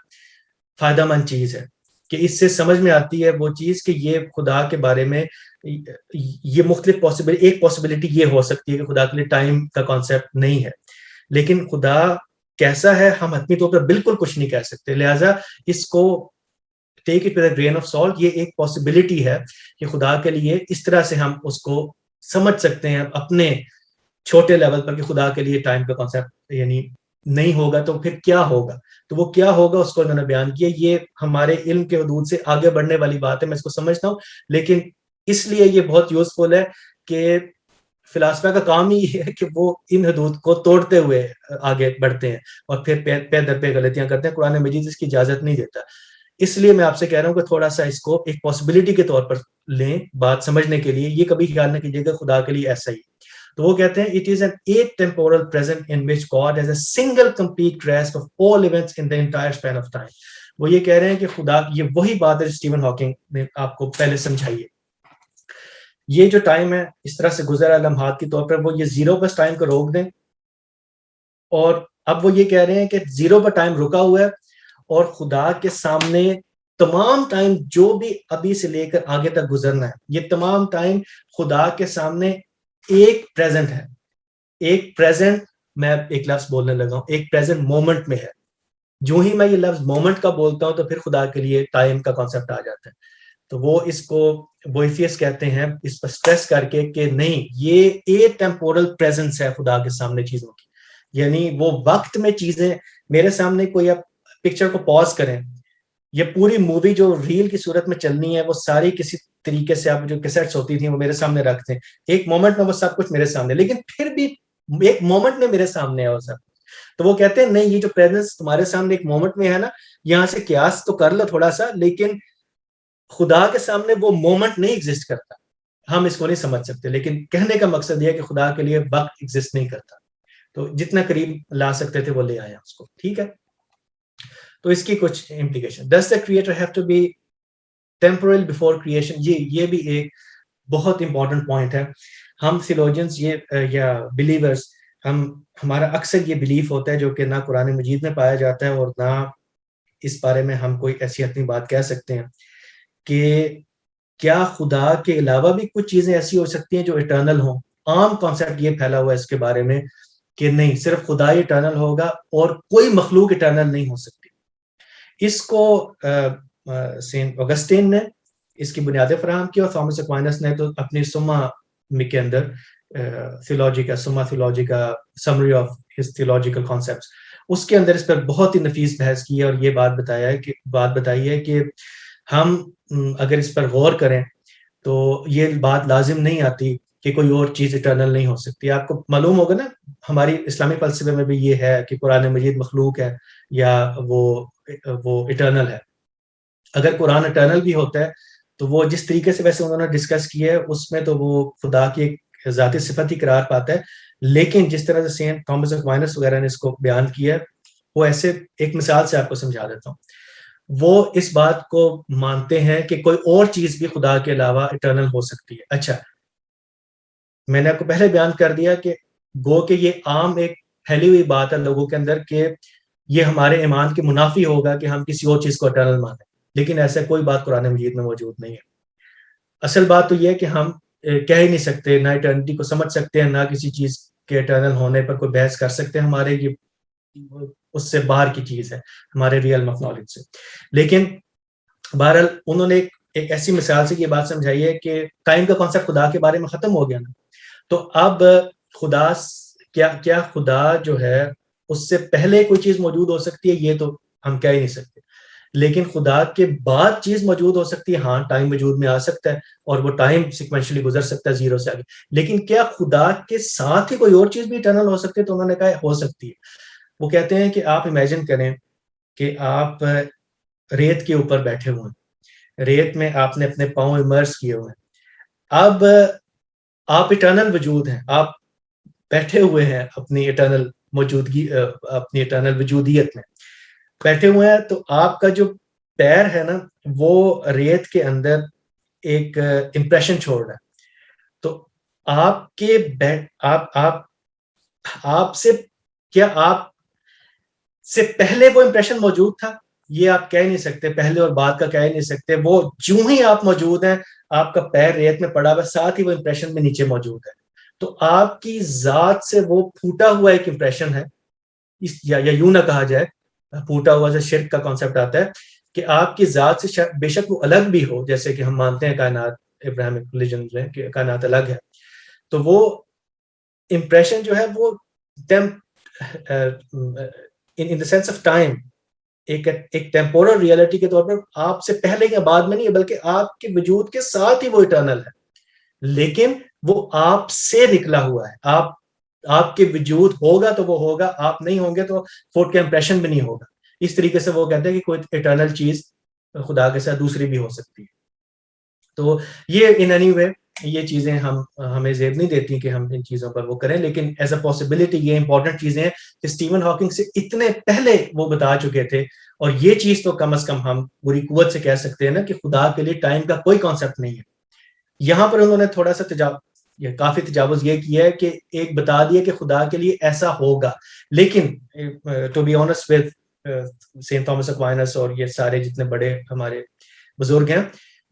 S1: فائدہ مند چیز ہے کہ اس سے سمجھ میں آتی ہے وہ چیز کہ یہ خدا کے بارے میں یہ مختلف پاسبلٹی، ایک پاسبلٹی یہ ہو سکتی ہے کہ خدا کے لیے ٹائم کا کانسیپٹ نہیں ہے، لیکن خدا کیسا ہے ہم حتمی طور پر بالکل کچھ نہیں کہہ سکتے. لہٰذا اس کو take it with a green of salt, یہ ایک پاسبلٹی ہے کہ خدا کے لیے اس طرح سے ہم اس کو سمجھ سکتے ہیں اپنے چھوٹے لیول پر کہ خدا کے لیے ٹائم کا کانسیپٹ یعنی نہیں ہوگا تو پھر کیا ہوگا. تو وہ کیا ہوگا اس کو انہوں نے بیان کیا. یہ ہمارے علم کے حدود سے آگے بڑھنے والی بات ہے، میں اس کو سمجھتا ہوں، لیکن اس لیے یہ بہت یوزفل ہے کہ فلاسفہ کا کام ہی یہ ہے کہ وہ ان حدود کو توڑتے ہوئے آگے بڑھتے ہیں اور پھر پے در پہ غلطیاں کرتے ہیں. قرآن مجید اس کی اجازت نہیں دیتا. اس لیے میں آپ سے کہہ رہا ہوں کہ تھوڑا سا اس کو ایک پاسبلٹی کے طور پر لیں بات سمجھنے کے لیے. یہ کبھی خیال نہ کیجیے گا خدا کے لیے ایسا ہی. تو وہ کہتے ہیں it is an atemporal present in which God has a single complete grasp of all events in the entire span of time. وہ یہ کہہ رہے ہیں کہ خدا، یہ وہی بات ہے اسٹیون ہاکنگ نے آپ کو پہلے سمجھائی ہے. یہ جو ٹائم ہے اس طرح سے گزرا لمحات کے طور پر، وہ یہ زیرو پر ٹائم کو روک دیں، اور اب وہ یہ کہہ رہے ہیں کہ زیرو پر ٹائم رکا ہوا ہے اور خدا کے سامنے تمام ٹائم جو بھی ابھی سے لے کر آگے تک گزرنا ہے، یہ تمام ٹائم خدا کے سامنے ایک پریزنٹ ہے. ایک پریزنٹ، میں ایک لفظ بولنے لگا ہوں، ایک پریزنٹ مومنٹ میں ہے. جو ہی میں یہ لفظ مومنٹ کا بولتا ہوں تو پھر خدا کے لیے ٹائم کا کانسیپٹ آ جاتا ہے. تو وہ اس کو بوئیتھیس کہتے ہیں اس پر سٹریس کر کے کہ نہیں، یہ اے ٹیمپورل پریزنس ہے خدا کے سامنے چیزوں کی، یعنی وہ وقت میں چیزیں میرے سامنے. کوئی آپ پکچر کو پاز کریں، یہ پوری مووی جو ریل کی صورت میں چلنی ہے وہ ساری کسی طریقے سے آپ جو کیسٹس ہوتی تھیں وہ میرے سامنے رکھتے ہیں، ایک مومنٹ میں وہ سب کچھ میرے سامنے، لیکن پھر بھی ایک مومنٹ میں میرے سامنے ہے وہ سب. تو وہ کہتے ہیں نہیں، یہ جو پریزنس تمہارے سامنے ایک مومنٹ میں ہے نا، یہاں سے قیاس تو کر لو تھوڑا سا، لیکن خدا کے سامنے وہ مومنٹ نہیں ایگزسٹ کرتا. ہم اس کو نہیں سمجھ سکتے، لیکن کہنے کا مقصد یہ ہے کہ خدا کے لیے وقت ایگزسٹ نہیں کرتا. تو جتنا قریب لا سکتے تھے وہ لے آیا اس کو. ٹھیک ہے، تو اس کی کچھ implication. Does the creator have to be temporal before creation؟ یہ بھی ایک بہت امپورٹنٹ پوائنٹ ہے. ہم تھیولوجنز یا بلیورز، ہمارا اکثر یہ بلیف ہوتا ہے جو کہ نہ قرآن مجید میں پایا جاتا ہے اور نہ اس بارے میں ہم کوئی ایسی حتمی بات کہہ سکتے ہیں کہ کیا خدا کے علاوہ بھی کچھ چیزیں ایسی ہو سکتی ہیں جو اٹرنل ہوں. عام کانسیپٹ یہ پھیلا ہوا ہے اس کے بارے میں کہ نہیں صرف خدا ہی اٹرنل ہوگا اور کوئی مخلوق اٹرنل نہیں ہو سکتی. اس کو سینٹ اگسٹین نے اس کی بنیادیں فراہم کی اور تھامس ایکوائنس نے تو اپنی سما کے اندر تھیولوجی کا سما تھیولوجی کا summary of his theological concepts اس کے اندر اس پر بہت ہی نفیس بحث کی ہے اور یہ بات بتائی ہے کہ ہم اگر اس پر غور کریں تو یہ بات لازم نہیں آتی کہ کوئی اور چیز اٹرنل نہیں ہو سکتی. آپ کو معلوم ہوگا نا ہماری اسلامی فلسفے میں بھی یہ ہے کہ قرآن مجید مخلوق ہے یا وہ اٹرنل ہے. اگر قرآن اٹرنل بھی ہوتا ہے تو وہ جس طریقے سے ویسے انہوں نے ڈسکس کیا ہے اس میں تو وہ خدا کی ایک ذاتی صفت ہی قرار پاتا ہے, لیکن جس طرح سے سینٹ تھامس ایکوائنس وغیرہ نے اس کو بیان کیا ہے وہ ایسے ایک مثال سے آپ کو سمجھا دیتا ہوں. وہ اس بات کو مانتے ہیں کہ کوئی اور چیز بھی خدا کے علاوہ اٹرنل ہو سکتی ہے. اچھا میں نے آپ کو پہلے بیان کر دیا کہ گو کہ یہ عام ایک پھیلی ہوئی بات ہے لوگوں کے اندر کہ یہ ہمارے ایمان کے منافی ہوگا کہ ہم کسی اور چیز کو اٹرنل مانیں, لیکن ایسا کوئی بات قرآن مجید میں موجود نہیں ہے. اصل بات تو یہ ہے کہ ہم کہہ ہی نہیں سکتے, نہ اٹرنٹی کو سمجھ سکتے ہیں, نہ کسی چیز کے اٹرنل ہونے پر کوئی بحث کر سکتے ہیں. ہمارے یہ اس سے باہر کی چیز ہے ہمارے ریئل آف نالج سے. لیکن بہرحال انہوں نے ایک ایسی مثال سے یہ بات سمجھائی ہے کہ ٹائم کا کانسیپٹ خدا کے بارے میں ختم ہو گیا نا, تو اب خدا کیا خدا جو ہے اس سے پہلے کوئی چیز موجود ہو سکتی ہے یہ تو ہم کہہ ہی نہیں سکتے, لیکن خدا کے بعد چیز موجود ہو سکتی ہے. ہاں ٹائم وجود میں آ سکتا ہے اور وہ ٹائم سیکوینشلی گزر سکتا ہے زیرو سے آگے, لیکن کیا خدا کے ساتھ ہی کوئی اور چیز بھی اٹرنل ہو سکتی ہے؟ تو انہوں نے کہا ہو سکتی ہے. وہ کہتے ہیں کہ آپ امیجن کریں کہ آپ ریت کے اوپر بیٹھے ہوئے ہیں, ریت میں آپ نے اپنے پاؤں امرس کیے ہوئے ہیں, اب آپ اٹرنل وجود ہیں, آپ بیٹھے ہوئے ہیں اپنی اٹرنل موجودگی اپنی اٹرنل وجودیت میں بیٹھے ہوئے ہیں, تو آپ کا جو پیر ہے نا وہ ریت کے اندر ایک امپریشن چھوڑ رہا ہے. تو آپ کے آپ سے کیا آپ سے پہلے وہ امپریشن موجود تھا؟ یہ آپ کہہ نہیں سکتے, پہلے اور بعد کا کہہ نہیں سکتے. وہ جو ہی آپ موجود ہیں آپ کا پیر ریت میں پڑا ہوا, ساتھ ہی وہ امپریشن میں نیچے موجود ہے. تو آپ کی ذات سے وہ پھوٹا ہوا ایک امپریشن ہے, یا یوں نہ کہا جائے پھوٹا ہوا سے شرک کا کانسیپٹ آتا ہے کہ آپ کی ذات سے بے شک وہ الگ بھی ہو, جیسے کہ ہم مانتے ہیں کائنات ابراہیمک ریلیجنز میں کہ کائنات الگ ہے, تو وہ امپریشن جو ہے وہ ان دا سینس آف ٹائم ایک ٹیمپورل ریئلٹی کے طور پر آپ سے پہلے یا بعد میں نہیں ہے, بلکہ آپ کے وجود کے ساتھ ہی وہ اٹرنل ہے, لیکن وہ آپ سے نکلا ہوا ہے. آپ کے وجود ہوگا تو وہ ہوگا, آپ نہیں ہوں گے تو فوٹ کا امپریشن بھی نہیں ہوگا. اس طریقے سے وہ کہتے ہیں کہ کوئی اٹرنل چیز خدا کے ساتھ دوسری بھی ہو سکتی ہے. تو یہ ان اینی وے یہ چیزیں ہمیں زیب نہیں دیتی کہ ہم ان چیزوں پر وہ کریں, لیکن ایز اے پاسبلٹی یہ امپورٹنٹ چیزیں ہیں کہ اسٹیون ہاکنگ سے اتنے پہلے وہ بتا چکے تھے. اور یہ چیز تو کم از کم ہم پوری قوت سے کہہ سکتے ہیں نا کہ خدا کے لیے ٹائم کا کوئی کانسیپٹ نہیں ہے. یہاں پر انہوں نے تھوڑا سا کافی تجاوز یہ کیا ہے کہ ایک بتا دیا کہ خدا کے لیے ایسا ہوگا, لیکن to be honest with Saint Thomas Aquinas اور یہ سارے جتنے بڑے ہمارے بزرگ ہیں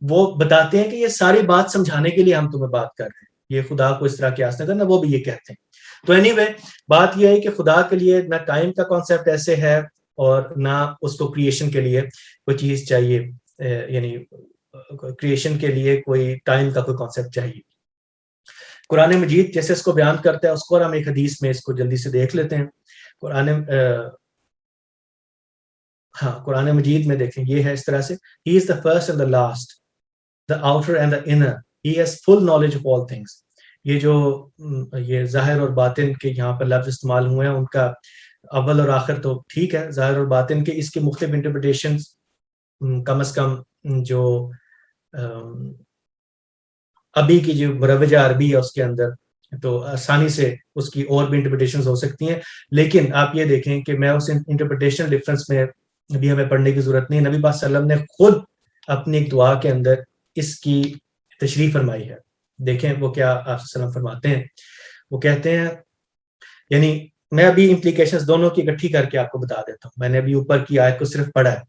S1: وہ بتاتے ہیں کہ یہ ساری بات سمجھانے کے لیے ہم تمہیں بات کر رہے ہیں, یہ خدا کو اس طرح قیاس نہ کرنا, وہ بھی یہ کہتے ہیں. تو اینی وے بات یہ ہے کہ خدا کے لیے نہ ٹائم کا کانسیپٹ ایسے ہے اور نہ اس کو کریشن کے لیے کوئی چیز چاہیے, یعنی کریشن کے لیے کوئی ٹائم کا کوئی کانسیپٹ چاہیے. قرآن مجید جیسے اس کو بیان کرتا ہے اس کو اور ہم ایک حدیث میں اس کو جلدی سے دیکھ لیتے ہیں. قرآن مجید میں دیکھیں یہ ہے اس طرح سے, He is the first and the last, the outer and the inner, He has full knowledge of all things. یہ جو یہ ظاہر اور باطن کے یہاں پر لفظ استعمال ہوئے ہیں ان کا اول اور آخر تو ٹھیک ہے, ظاہر اور باطن کے اس کے مختلف انٹرپریٹیشنز کم از کم جو ابھی کی جو مروجہ عربی ہے اس کے اندر تو آسانی سے اس کی اور بھی انٹرپریٹیشنز ہو سکتی ہیں. لیکن آپ یہ دیکھیں کہ میں اس انٹرپریٹیشن ڈفرنس میں بھی ہمیں پڑھنے کی ضرورت نہیں. نبی پاک صلی اللہ علیہ وسلم نے خود اپنی ایک دعا کے اندر اس کی تشریح فرمائی ہے. دیکھیں وہ کیا آپ صلی اللہ علیہ وسلم فرماتے ہیں. وہ کہتے ہیں, یعنی میں ابھی امپلیکیشنز دونوں کی اکٹھی کر کے آپ کو بتا دیتا ہوں. میں نے ابھی اوپر کی آیت کو صرف پڑھا ہے,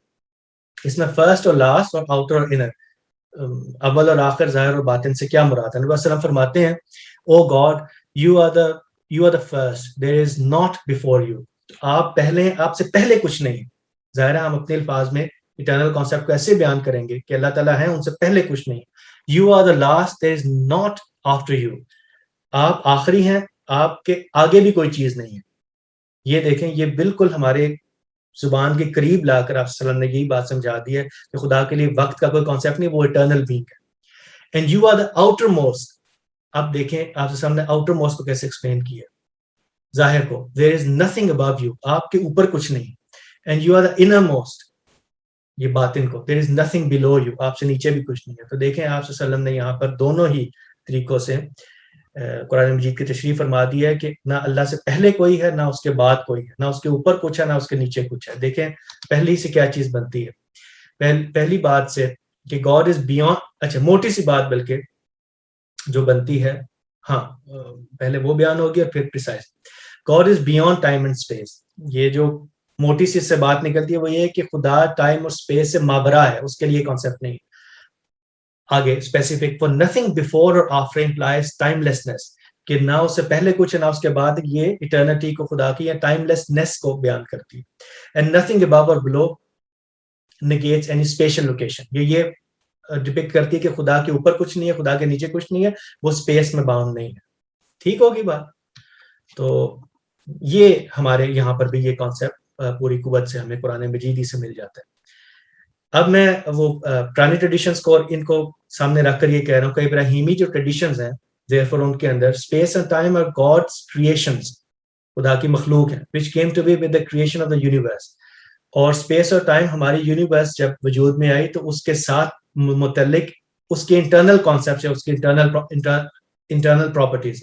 S1: اس میں فرسٹ اور لاسٹ اور آؤٹر اور انر, اول اور آخر, ظاہر اور باطن سے کیا مراد ہے. نبی صلی اللہ علیہ وسلم فرماتے ہیں, او God you are the first, there is not before you. آپ پہلے، آپ سے پہلے کچھ نہیں. ظاہر ہے ہم اپنے الفاظ میں اٹرنل کانسیپٹ کو ایسے بیان کریں گے کہ اللہ تعالیٰ ہیں، ان سے پہلے کچھ نہیں. You are the last, there is not after you. آپ آخری ہیں، آپ کے آگے بھی کوئی چیز نہیں ہے. یہ دیکھیں، یہ بالکل ہمارے زبان کے قریب لا کر آپ صلی اللہ علیہ وسلم نے یہی بات سمجھا دی ہے کہ خدا کے لیے وقت کا کوئی کانسیپٹ نہیں، وہ اٹرنل بینگ ہے. And you are the outermost. اب دیکھیں آپ صلی اللہ علیہ وسلم نے آؤٹر موسٹ کو کیسے ایکسپلین کیا، ظاہر کو. دیر از نتھنگ ابو یو، آپ کے اوپر کچھ نہیں. And you are the innermost, یہ باطن کو. دیر از نتھنگ بلو یو، آپ سے نیچے بھی کچھ نہیں ہے. تو دیکھیں آپ صلی اللہ علیہ وسلم نے یہاں پر دونوں ہی طریقوں سے قرآن مجید کی تشریح فرما دی ہے کہ نہ اللہ سے پہلے کوئی ہے، نہ اس کے بعد کوئی ہے، نہ اس کے اوپر کچھ ہے، نہ اس کے نیچے کچھ ہے. دیکھیں پہلی سے کیا چیز بنتی ہے، پہلی بات سے کہ گاڈ از بیونڈ. اچھا، موٹی سی بات بلکہ جو بنتی ہے، ہاں پہلے وہ بیان ہوگی اور پھر precise. God is beyond time and space. یہ جو موٹی سی سے بات نکلتی ہے وہ یہ ہے کہ خدا ٹائم اور اسپیس سے مابرا ہے، اس کے لیے کانسیپٹ نہیں. آگے اسپیسیفک فور نتھنگ بفور اور آفٹر امپلائز ٹائم لیسنس، کہ نہ اس سے پہلے کچھ ہے نہ اس کے بعد. یہ اٹرنیٹی کو خدا کی یا ٹائم لیسنس کو بیان کرتی ہے. اینڈ نتھنگ ابو اور بلو نگیٹس اینی اسپیشل لوکیشن. یہ ڈپکٹ کرتی ہے کہ خدا کے اوپر کچھ نہیں ہے، خدا کے نیچے کچھ نہیں ہے، وہ اسپیس میں باؤنڈ نہیں ہے. ٹھیک ہوگی بات؟ تو یہ ہمارے یہاں پر بھی یہ کانسیپٹ پوری قوت سے ہمیں قرآن مجید ہی سے مل جاتا ہے. اب میں وہ پرانی ٹریڈیشنز کو اور ان کو سامنے رکھ کر یہ کہہ رہا ہوں کہ ابراہیمی جو ٹریڈیشنز ہیں therefore ان کے اندر اسپیس اینڈ ٹائم اور گاڈس کریشنز، خدا کی مخلوق ہیں which came to be with the creation of the universe. اور اسپیس اور ٹائم ہماری یونیورس جب وجود میں آئی تو اس کے ساتھ متعلق اس کے انٹرنل کانسیپٹس ہے، اس کی internal properties.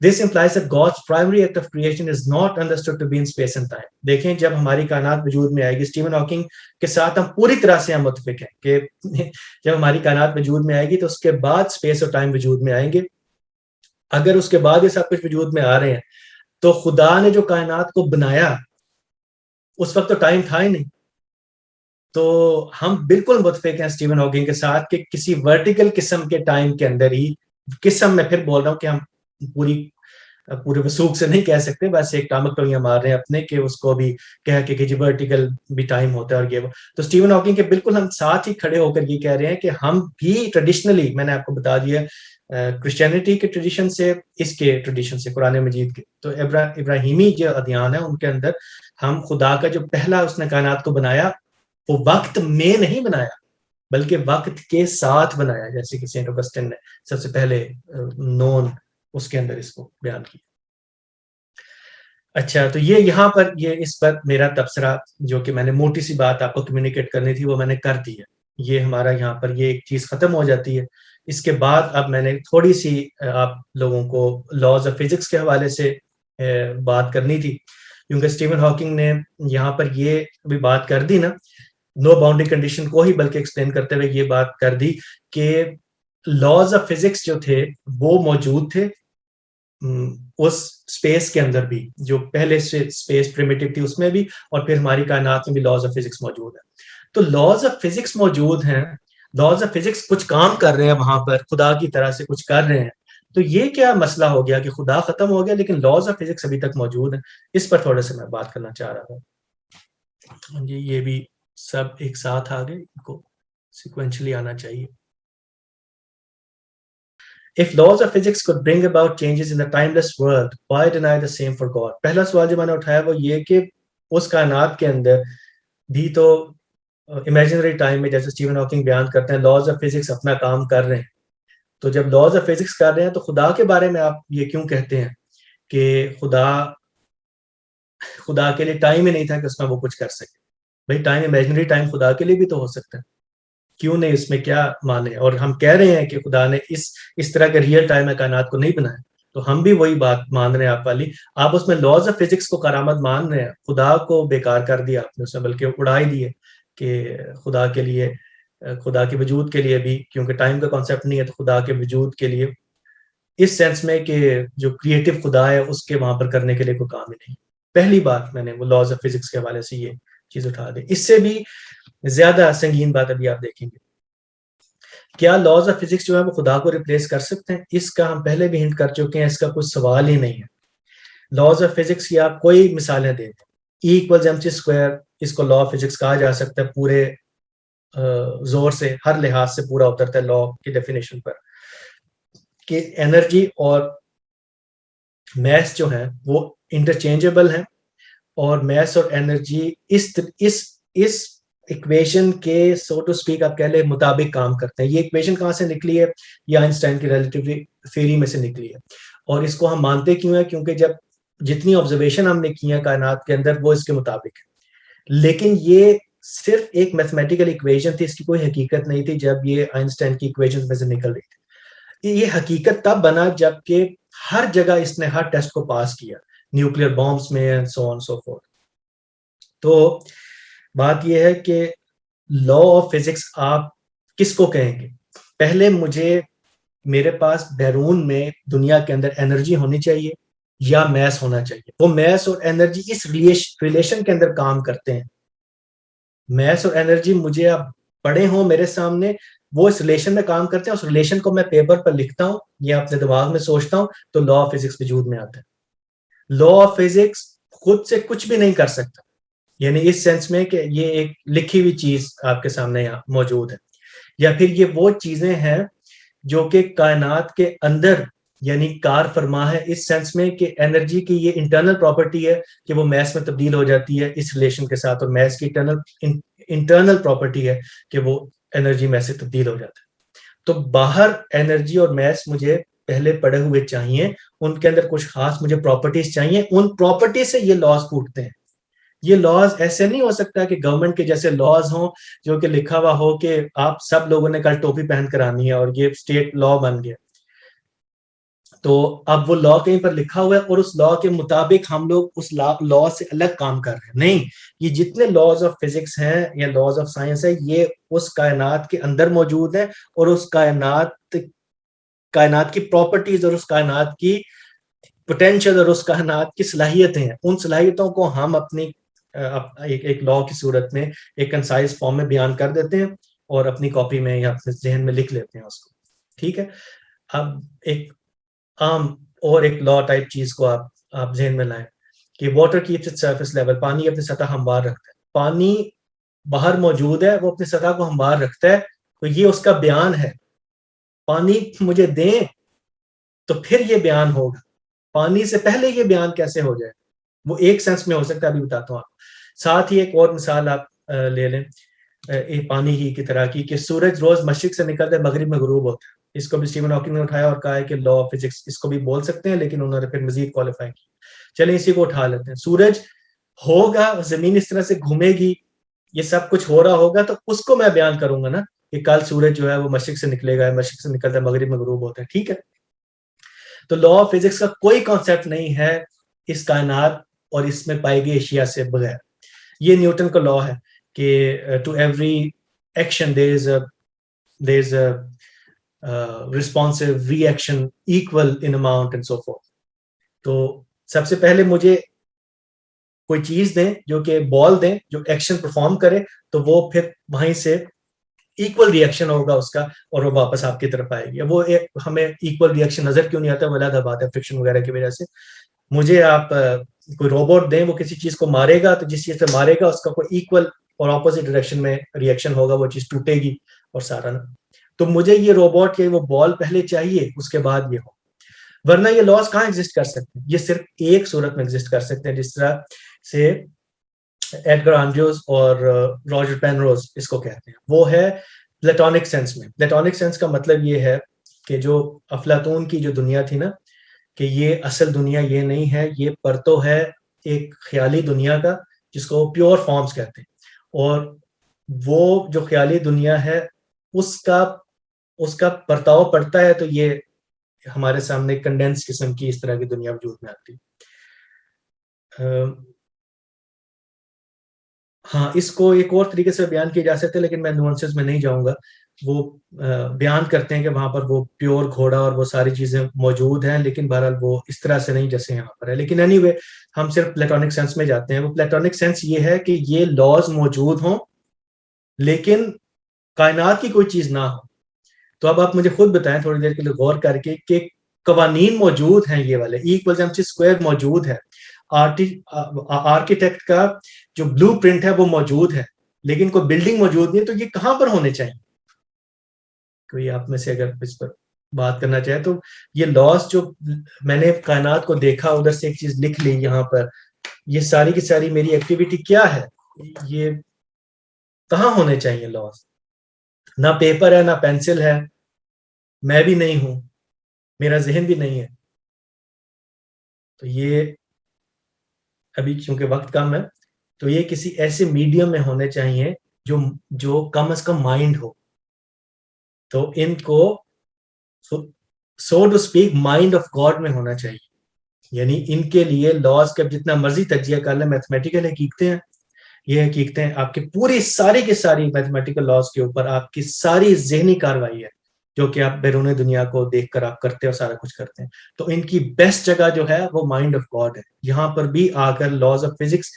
S1: This implies that God's primary act of creation is not understood to be in space and time. دیکھیں جب ہماری کائنات وجود میں آئے گی، اسٹیون ہاکنگ کے ساتھ ہم پوری طرح سے ہم متفق ہیں کہ جب ہماری کائنات وجود میں آئے گی تو اس کے بعد اسپیس اور ٹائم وجود میں آئیں گے. اگر اس کے بعد یہ سب کچھ وجود میں آ رہے ہیں تو خدا نے جو کائنات کو بنایا اس وقت تو ٹائم تھا ہی نہیں. تو ہم بالکل متفق ہیں اسٹیون ہاکنگ کے ساتھ کہ کسی ورٹیکل قسم کے ٹائم کے اندر ہی، قسم میں پھر بول رہا ہوں کہ ہم پورے وسوخ سے نہیں کہہ سکتے، بس ایک ٹامک ٹوئیاں مار رہے ہیں اپنے کہ اس کو بھی کہہ کے کہ جی ورٹیکل بھی ٹائم ہوتا ہے اور یہ وہ. تو اسٹیون ہاکنگ کے بالکل ہم ساتھ ہی کھڑے ہو کر یہ کہہ رہے ہیں کہ ہم بھی ٹریڈیشنلی، میں نے آپ کو بتا دیا کرسچینٹی کے ٹریڈیشن سے، اس کے ٹریڈیشن سے، قرآن مجید کے، تو ابراہیمی جو ادیان ہے ان کے اندر ہم خدا کا جو پہلا اس نے کائنات کو بنایا وہ وقت میں نہیں بنایا بلکہ وقت کے ساتھ بنایا، جیسے کہ سینٹ آگسٹن نے سب سے پہلے نون اس کے اندر اس کو بیان کیا. اچھا، تو یہ یہاں پر یہ اس پر میرا تبصرہ جو کہ میں نے موٹی سی بات آپ کو کمیونیکیٹ کرنی تھی وہ میں نے کر دی ہے. یہ ہمارا یہاں پر یہ ایک چیز ختم ہو جاتی ہے. اس کے بعد اب میں نے تھوڑی سی آپ لوگوں کو لاز آف فزکس کے حوالے سے بات کرنی تھی، کیونکہ اسٹیون ہاکنگ نے یہاں پر یہ بھی بات کر دی نا، نو باؤنڈری کنڈیشن کو ہی بلکہ ایکسپلین کرتے ہوئے یہ بات کر دی کہ لاز آف فزکس جو تھے وہ موجود تھے اس اسپیس کے اندر بھی، جو پہلے سے اسپیس پریمیٹیو تھی اس میں بھی، اور پھر ہماری کائنات میں بھی لاز آف فزکس موجود ہے. تو لاز آف فزکس موجود ہیں، لاز آف فزکس کچھ کام کر رہے ہیں وہاں پر، خدا کی طرح سے کچھ کر رہے ہیں. تو یہ کیا مسئلہ ہو گیا کہ خدا ختم ہو گیا لیکن لاز آف فزکس ابھی تک موجود ہیں؟ اس پر تھوڑا سا میں بات کرنا چاہ رہا ہوں. جی یہ بھی سب ایک ساتھ آ گئے، ان کو سیکوینشلی آنا چاہیے. If laws of physics could bring about changes in the timeless world, why deny the same for God? پہلا سوال جو میں نے اٹھایا وہ یہ کہ اس کائنات کے اندر بھی تو امیجنری ٹائم میں جیسے اسٹیون ہاکنگ بیان کرتے ہیں لاز آف فزکس اپنا کام کر رہے ہیں. تو جب لاز آف فزکس کر رہے ہیں تو خدا کے بارے میں آپ یہ کیوں کہتے ہیں کہ خدا کے لیے ٹائم ہی نہیں تھا کہ اس میں وہ کچھ کر سکے؟ بھائی ٹائم، امیجنری ٹائم خدا کے لیے بھی تو ہو سکتا ہے، کیوں نہیں؟ اس میں کیا مانے؟ اور ہم کہہ رہے ہیں کہ خدا نے اس طرح کے ریئل ٹائم کائنات کو نہیں بنایا، تو ہم بھی وہی بات مان رہے ہیں آپ والی. آپ اس میں لاز آف فزکس کو کرامت مان رہے ہیں، خدا کو بیکار کر دیا آپ نے اس میں، بلکہ اڑا ہی دیے کہ خدا کے لیے، خدا کے وجود کے لیے بھی، کیونکہ ٹائم کا کانسیپٹ نہیں ہے تو خدا کے وجود کے لیے اس سینس میں کہ جو کریٹو خدا ہے اس کے وہاں پر کرنے کے لیے کوئی کام ہی نہیں. پہلی بات میں نے وہ لاز آف فزکس کے حوالے سے یہ چیز اٹھا دی. اس سے بھی زیادہ سنگین بات ابھی آپ دیکھیں گے کیا لاز آف فزکس جو ہے وہ خدا کو ریپلیس کر سکتے ہیں؟ اس کا ہم پہلے بھی ہنٹ کر چکے ہیں، اس کا کوئی سوال ہی نہیں ہے. لاز آف فزکس کی آپ کوئی مثالیں دیں، ای ایکولز ایم سی اسکوائر، اس کو لا آف فزکس کہا جا سکتا ہے، پورے زور سے ہر لحاظ سے پورا اترتا ہے لا کی ڈیفینیشن پر، کہ انرجی اور میس جو ہے وہ انٹرچینجبل ہیں، اور میس اور انرجی اس ایکویشن کے سو ٹو اسپیک آپ کہہ لیں مطابق کام کرتے ہیں. یہ ایکویشن کہاں سے نکلی ہے؟ یہ آئنسٹائن کی ریلیٹیوٹی تھیوری میں سے نکلی ہے. اور اس کو ہم مانتے کیوں ہیں؟ کیونکہ جب جتنی آبزرویشن ہم نے کی ہیں کائنات کے اندر وہ اس کے مطابق ہے. لیکن یہ صرف ایک میتھمیٹیکل ایکویشن تھی، اس کی کوئی حقیقت نہیں تھی جب یہ آئنسٹائن کی ایکویشن میں سے نکل رہی تھی. یہ حقیقت تب بنا جب کہ ہر جگہ اس نے ہر ٹیسٹ کو پاس کیا، نیوکلیر بامبس میں and so on so forth. تو بات یہ ہے کہ لا آف فزکس آپ کس کو کہیں گے؟ پہلے مجھے میرے پاس بیرون میں دنیا کے اندر انرجی ہونی چاہیے یا میس ہونا چاہیے. وہ میس اور انرجی اس ریلیشن کے اندر کام کرتے ہیں. میس اور انرجی مجھے اب پڑے ہوں میرے سامنے، وہ اس ریلیشن میں کام کرتے ہیں، اس ریلیشن کو میں پیپر پر لکھتا ہوں یا اپنے دماغ میں سوچتا ہوں تو لا آف فزکس وجود میں آتا ہے. لا آف فزکس خود سے کچھ بھی نہیں کر سکتا، یعنی اس سینس میں کہ یہ ایک لکھی ہوئی چیز آپ کے سامنے یہاں موجود ہے، یا پھر یہ وہ چیزیں ہیں جو کہ کائنات کے اندر یعنی کار فرما ہے، اس سینس میں کہ انرجی کی یہ انٹرنل پراپرٹی ہے کہ وہ میس میں تبدیل ہو جاتی ہے اس ریلیشن کے ساتھ، اور میس کی انٹرنل پراپرٹی ہے کہ وہ انرجی میس سے تبدیل ہو جاتا ہے. تو باہر انرجی اور میس مجھے پہلے پڑے ہوئے چاہیے، ان کے اندر کچھ خاص مجھے پراپرٹیز چاہیے، ان پراپرٹیز سے یہ لاز پھوٹتے ہیں. یہ لاز ایسے نہیں ہو سکتا کہ گورنمنٹ کے جیسے لاز ہوں جو کہ لکھا ہوا ہو کہ آپ سب لوگوں نے کل ٹوپی پہن کر آنی ہے اور یہ اسٹیٹ لا بن گیا. تو اب وہ لا کہیں پر لکھا ہوا ہے اور اس لا کے مطابق ہم لوگ اس لا سے الگ کام کر رہے ہیں. نہیں، یہ جتنے لاز آف فزکس ہیں یا لاز آف سائنس ہے یہ اس کائنات کے اندر موجود ہے، اور اس کائنات کی پراپرٹیز اور اس کائنات کی پوٹینشیل اور اس کائنات کی صلاحیتیں ہیں. ان صلاحیتوں کو ہم اپنی ایک لا کی صورت میں ایک کنسائز فارم میں بیان کر دیتے ہیں اور اپنی کاپی میں یا اپنے ذہن میں لکھ لیتے ہیں اس کو. ٹھیک ہے، اب ایک عام اور ایک لا ٹائپ چیز کو آپ ذہن میں لائیں کہ water keeps its surface level, پانی اپنی سطح ہموار رکھتا ہے. پانی باہر موجود ہے، وہ اپنی سطح کو ہموار رکھتا ہے، تو یہ اس کا بیان ہے. پانی مجھے دیں تو پھر یہ بیان ہوگا، پانی سے پہلے یہ بیان کیسے ہو جائے؟ وہ ایک سینس میں ہو سکتا ہے، ابھی بتاتا ہوں آپ. ساتھ ہی ایک اور مثال آپ لے لیں پانی کی طرح کہ سورج روز مشرق سے نکلتا ہے مغرب میں غروب ہوتا ہے. اس کو بھی اسٹیون ہاکنگ نے اٹھایا اور کہا ہے کہ لا آف فزکس، اس کو بھی بول سکتے ہیں لیکن انہوں نے پھر مزید کوالیفائی کی. چلیں اسی کو اٹھا لیتے ہیں. سورج ہوگا، زمین اس طرح سے گھومے گی، یہ سب کچھ ہو رہا ہوگا، تو اس کو میں بیان کروں گا نا کہ کل سورج جو ہے وہ مشرق سے نکلے گا، مشرق سے نکلتا ہے مغرب میں غروب ہوتا ہے. ٹھیک ہے، تو لا آف فزکس کا کوئی کانسیپٹ نہیں ہے اس کائنات اور اس میں پائی گئی اشیاء سے بغیر. یہ نیوٹن کا لا ہے کہ to every action there is a responsive reaction equal in amount and so forth. تو سب سے پہلے مجھے کوئی چیز دیں جو کہ بال دیں جو ایکشن پرفارم کرے، تو وہ پھر وہیں سے ایکول ریئیکشن ہوگا اس کا اور وہ واپس آپ کی طرف آئے گی. وہ ہمیں ایکول ریئیکشن نظر کیوں نہیں آتا؟ وہ علیحدہ بات ہے، فرکشن وغیرہ کی وجہ سے. مجھے آپ کوئی روبوٹ دیں، وہ کسی چیز کو مارے گا، تو جس چیز سے مارے گا اس کا کوئی ایکول اور اپوزٹ ڈائریکشن میں ریئیکشن ہوگا، وہ چیز ٹوٹے گی اور سارا نا. تو مجھے یہ روبوٹ یا وہ بال پہلے چاہیے، اس کے بعد یہ ہو. ورنہ یہ لاس کہاں ایگزسٹ کر سکتے ہیں؟ یہ صرف ایک صورت میں ایگزسٹ کر سکتے ہیں، جس طرح سے ایڈگر آنڈریوز اور راجر پینروز اس کو کہتے ہیں. وہ ہے پلیٹونک سینس میں. پلیٹونک سینس کا مطلب یہ ہے کہ جو افلاطون کی جو دنیا تھی نا، کہ یہ اصل دنیا یہ نہیں ہے، یہ پرتو ہے ایک خیالی دنیا کا جس کو پیور فارمز کہتے ہیں. اور وہ جو خیالی دنیا ہے اس کا پرتاؤ پڑتا ہے تو یہ ہمارے سامنے کنڈینس قسم کی اس طرح کی دنیا وجود میں آتی ہے. ہاں، اس کو ایک اور طریقے سے بیان کیا جا سکتا ہے لیکن میں نوانسز میں نہیں جاؤں گا. وہ بیان کرتے ہیں کہ وہاں پر وہ پیور گھوڑا اور وہ ساری چیزیں موجود ہیں، لیکن بہرحال وہ اس طرح سے نہیں جیسے یہاں پر ہے. لیکن اینی وے ہم صرف پلیٹونک سینس میں جاتے ہیں. وہ پلیٹونک سینس یہ ہے کہ یہ لاز موجود ہوں لیکن کائنات کی کوئی چیز نہ ہو. تو اب آپ مجھے خود بتائیں تھوڑی دیر کے لیے غور کر کے کہ قوانین موجود ہیں، یہ والے ایکول ایم سی اسکوائر موجود ہے، آرکیٹیکٹ کا جو بلو پرنٹ ہے وہ موجود ہے، لیکن کوئی بلڈنگ موجود نہیں ہے، تو یہ کہاں پر ہونے چاہیے؟ کوئی آپ میں سے اگر اس پر بات کرنا چاہے تو یہ لاس جو میں نے کائنات کو دیکھا، ادھر سے ایک چیز لکھ لی یہاں پر، یہ ساری کی ساری میری ایکٹیویٹی کیا ہے، یہ کہاں ہونے چاہیے لاس؟ نہ پیپر ہے، نہ پینسل ہے، میں بھی نہیں ہوں، میرا ذہن بھی نہیں ہے. تو یہ ابھی چونکہ وقت کم ہے، تو یہ کسی ایسے میڈیم میں ہونے چاہیے جو کم از کم مائنڈ ہو. تو ان کو so to speak mind of God میں ہونا چاہیے. یعنی ان کے لیے لاس کا جتنا مرضی تجزیہ کر لیں، میتھمیٹیکل حقیقتیں ہیں، یہ حقیقتیں آپ کی پوری ساری کی ساری میتھمیٹیکل لاس کے اوپر آپ کی ساری ذہنی کاروائی ہے جو کہ آپ بیرون دنیا کو دیکھ کر آپ کرتے ہیں اور سارا کچھ کرتے ہیں. تو ان کی بیسٹ جگہ جو ہے وہ مائنڈ آف گاڈ ہے. یہاں پر بھی آ کر لاز آف فزکس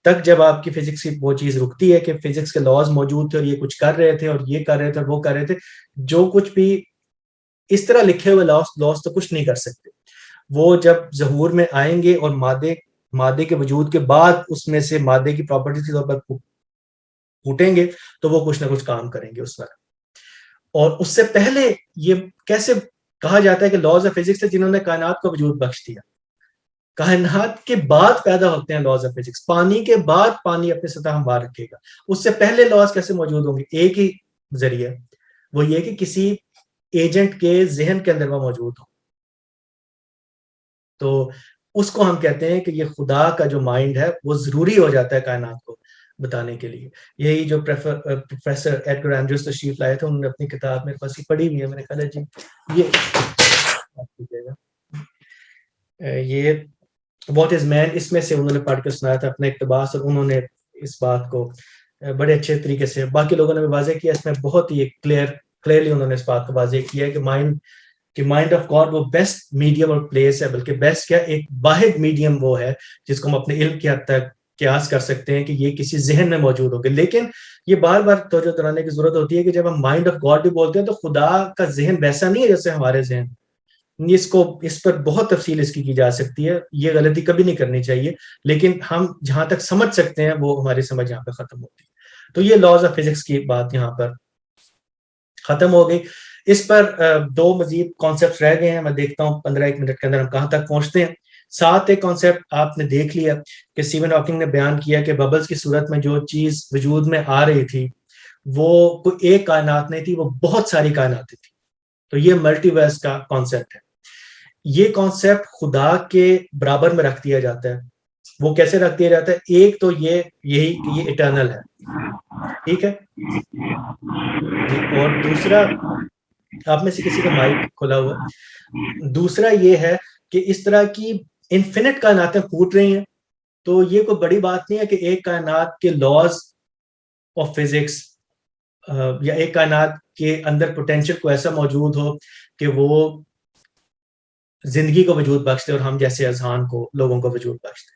S1: تک جب آپ کی فزکس کی وہ چیز رکتی ہے کہ فزکس کے لاز موجود تھے اور یہ کچھ کر رہے تھے اور یہ کر رہے تھے اور وہ کر رہے تھے، جو کچھ بھی اس طرح لکھے ہوئے لاس تو کچھ نہیں کر سکتے. وہ جب ظہور میں آئیں گے اور مادے کے وجود کے بعد اس میں سے مادے کی پراپرٹی کے طور پر پھوٹیں گے تو وہ کچھ نہ کچھ کام کریں گے اس وقت. اور اس سے پہلے یہ کیسے کہا جاتا ہے کہ لاز آف فزکس ہے جنہوں نے کائنات کو وجود بخش دیا؟ کائنات کے بعد پیدا ہوتے ہیں لاز آف فزکس، پانی کے بعد پانی اپنی سطح ہموار رکھے گا. اس سے پہلے لاز کیسے موجود ہوں گے؟ ایک ہی ذریعہ، وہ یہ کہ کسی ایجنٹ کے ذہن کے اندر وہ موجود ہو. تو اس کو ہم کہتے ہیں کہ یہ خدا کا جو مائنڈ ہے وہ ضروری ہو جاتا ہے کائنات کو بتانے کے لیے. یہی جو پروفیسر ایڈگر اینڈریوز تشریف لائے تھے، انہوں نے اپنی کتاب میرے پاس پڑھی ہوئی ہے، میں نے کہا جی یہ واٹ از مین، اس میں سے انہوں نے پڑھ کے سنایا تھا اپنے اقتباس، اور انہوں نے اس بات کو بڑے اچھے طریقے سے باقی لوگوں نے بھی واضح کیا. اس میں بہت ہی کلیئرلی انہوں نے اس بات کو واضح کیا ہے کہ مائنڈ آف گاڈ وہ بیسٹ میڈیم اور پلیس ہے، بلکہ بیسٹ کیا ایک واحد میڈیم وہ ہے جس کو ہم اپنے علم کی حد تک قیاس کر سکتے ہیں کہ یہ کسی ذہن میں موجود ہوگا. لیکن یہ بار بار توجہ دلانے کی ضرورت ہوتی ہے کہ جب ہم مائنڈ آف گاڈ بھی بولتے ہیں تو خدا کا ذہن ویسا نہیں ہے جیسے ہمارے ذہن. اس پر بہت تفصیل اس کی جا سکتی ہے، یہ غلطی کبھی نہیں کرنی چاہیے، لیکن ہم جہاں تک سمجھ سکتے ہیں وہ ہماری سمجھ یہاں پہ ختم ہوتی ہے. تو یہ لاز آف فزکس کی بات یہاں پر ختم ہو گئی. اس پر دو مزید کانسیپٹ رہ گئے ہیں، میں دیکھتا ہوں 15 منٹ کے اندر ہم کہاں تک پہنچتے ہیں. 7 ایک کانسیپٹ آپ نے دیکھ لیا کہ اسٹیون ہاکنگ نے بیان کیا کہ ببلز کی صورت میں جو چیز وجود میں آ رہی تھی وہ کوئی ایک کائنات نہیں تھی، وہ بہت ساری کائناتیں تھی. تو یہ ملٹی ورس کا کانسیپٹ ہے. یہ کانسیپٹ خدا کے برابر میں رکھ دیا جاتا ہے. وہ کیسے رکھ دیا جاتا ہے؟ ایک تو یہی کہ یہ اٹرنل ہے، ٹھیک ہے جی. اور دوسرا، آپ میں سے کسی کا مائک کھلا ہوا، دوسرا یہ ہے کہ اس طرح کی انفینٹ کائناتیں پھوٹ رہی ہیں. تو یہ کوئی بڑی بات نہیں ہے کہ ایک کائنات کے لاز آف فزکس یا ایک کائنات کے اندر پوٹینشیل کو ایسا موجود ہو کہ وہ زندگی کو وجود بخشتے اور ہم جیسے اذہان کو، لوگوں کو وجود بخشتے.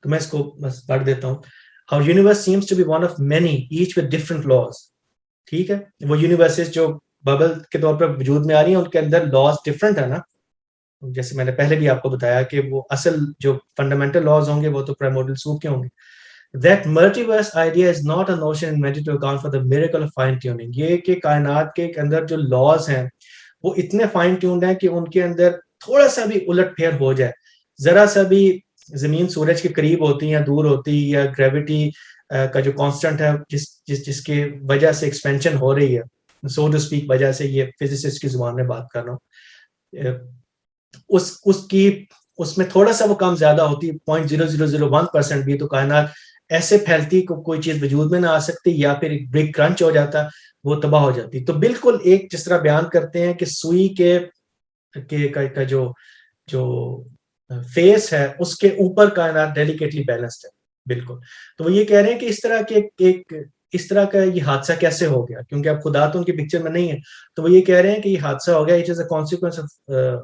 S1: تو میں اس کو بس پڑھ دیتا ہوں. Our universe seems to be one of many, each with different laws. ٹھیک ہے، وہ یونیورسز جو ببل کے طور پر وجود میں آ رہی ہیں ان کے اندر لاز ڈفرنٹ ہے نا، جیسے میں نے پہلے بھی آپ کو بتایا کہ وہ اصل جو فنڈامنٹل لاز ہوں گے وہ تو پرائمورڈل سوپ کے ہوں گے. That multiverse idea is not a notion invented to account for the miracle of fine tuning. یہ کہ کائنات کے اندر جو لاز ہیں وہ اتنے فائن ٹیونڈ ہیں کہ ان کے اندر تھوڑا سا بھی الٹ پھیر ہو جائے، ذرا سا بھی زمین سورج کے قریب ہوتی یا دور ہوتی، یا گریوٹی کا جو کانسٹنٹ ہے جس کی وجہ سے ایکسپینشن ہو رہی ہے، سو ٹو اسپیک وجہ سے، یہ فزسسٹ کی زبان میں بات کر رہا ہوں، اس میں تھوڑا سا وہ کم زیادہ ہوتی 0.0001% بھی، تو کائنات ایسے پھیلتی کہ کوئی چیز وجود میں نہ آ سکتی، یا پھر ایک بگ کرنچ ہو جاتا، وہ تباہ ہو جاتی. تو بالکل ایک جس طرح بیان کرتے ہیں کہ سوئی کا جو فیس ہے اس کے اوپر کائنات ڈیلیکیٹلی بیلنسڈ ہے بالکل. تو وہ یہ کہہ رہے ہیں کہ اس طرح کے ایک اس طرح کا یہ حادثہ کیسے ہو گیا, کیونکہ اب خدا تو ان کی پکچر میں نہیں ہے, تو وہ یہ کہہ رہے ہیں کہ یہ حادثہ ہو گیا, it is a consequence of,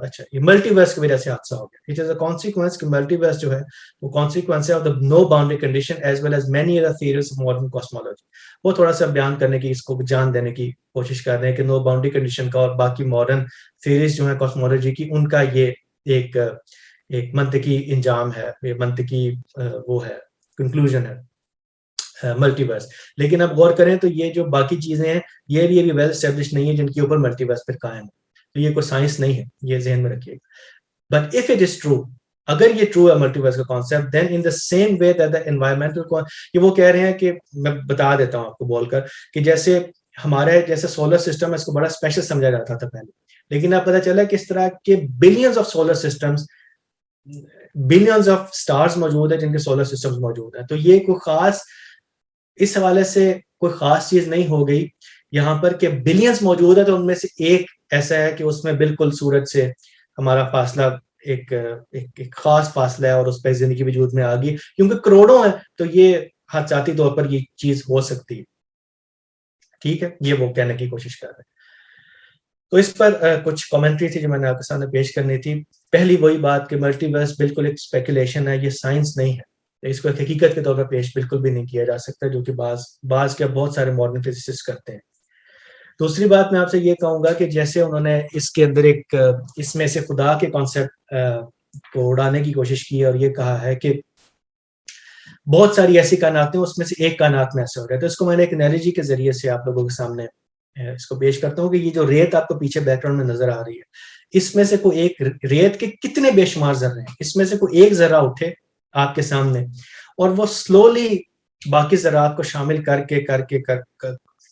S1: اچھا یہ ملٹی ورس کی وجہ سے حادثہ ہو گیا, اٹ از اے کانسیکوینس کہ ملٹی ورس جو ہے وہ کانسیکوینس ہے of the no boundary condition as well as many other theories of modern cosmology. وہ تھوڑا سا بیان کرنے کی, اس کو جان دینے کی کوشش کر رہے ہیں کہ نو باؤنڈری کنڈیشن کا اور باقی ماڈرن تھیوریز جو ہیں کاسمولوجی کی, ان کا یہ ایک منطقی انجام ہے, یہ منطقی وہ ہے کنکلوژن ہے ملٹی ورس. لیکن اب غور کریں تو یہ جو باقی چیزیں ہیں یہ بھی ویل اسٹیبلش نہیں ہے جن کے اوپر ملٹی ورس پھر قائم ہے, تو یہ کوئی سائنس نہیں ہے, یہ ذہن میں رکھیے گا. But if it is true, اگر یہ ٹرو ہے ملٹی ورس کا concept, then in the same way that the environmental, یہ وہ کہہ رہے ہیں کہ میں بتا دیتا ہوں آپ کو بول کر کہ جیسے ہمارے جیسے سولر سسٹم ہے اس کو بڑا اسپیشل سمجھا جاتا تھا پہلے, لیکن اب پتہ چلا کہ اس طرح کے billions of solar systems, billions of stars موجود ہیں جن کے سولر سسٹمز موجود ہیں. تو یہ کوئی خاص اس حوالے سے کوئی خاص چیز نہیں ہو گئی یہاں پر کہ بلینز موجود ہے تو ان میں سے ایک ایسا ہے کہ اس میں بالکل سورج سے ہمارا فاصلہ ایک خاص فاصلہ ہے اور اس پہ زندگی وجود میں آ گئی, کیونکہ کروڑوں ہے تو یہ حادثاتی طور پر یہ چیز ہو سکتی ہے. ٹھیک ہے, یہ وہ کہنے کی کوشش کر رہے ہیں. تو اس پر کچھ کامنٹری تھی جو میں نے آپ کے سامنے پیش کرنی تھی. پہلی وہی بات کہ ملٹی ورس بالکل ایک اسپیکولیشن ہے, یہ سائنس نہیں ہے, اس کو ایک حقیقت کے طور پر پیش بالکل بھی نہیں کیا جا سکتا, جو کہ بعض کے بہت سارے ماڈرن فزسسٹ کرتے ہیں. دوسری بات میں آپ سے یہ کہوں گا کہ جیسے انہوں نے اس کے اندر اس میں سے خدا کے کانسیپٹ کو اڑانے کی کوشش کی اور یہ کہا ہے کہ بہت ساری ایسی کائنات ہیں, اس میں سے ایک کائنات میں ایسا ہو رہا ہے. تو اس کو میں نے ایک انالوجی کے ذریعے سے آپ لوگوں کے سامنے اس کو پیش کرتا ہوں کہ یہ جو ریت آپ کو پیچھے بیک گراؤنڈ میں نظر آ رہی ہے, اس میں سے کوئی ایک ریت کے کتنے بے شمار ذرے ہیں, اس میں سے کوئی ایک ذرہ اٹھے آپ کے سامنے اور وہ سلولی باقی ذرات کو شامل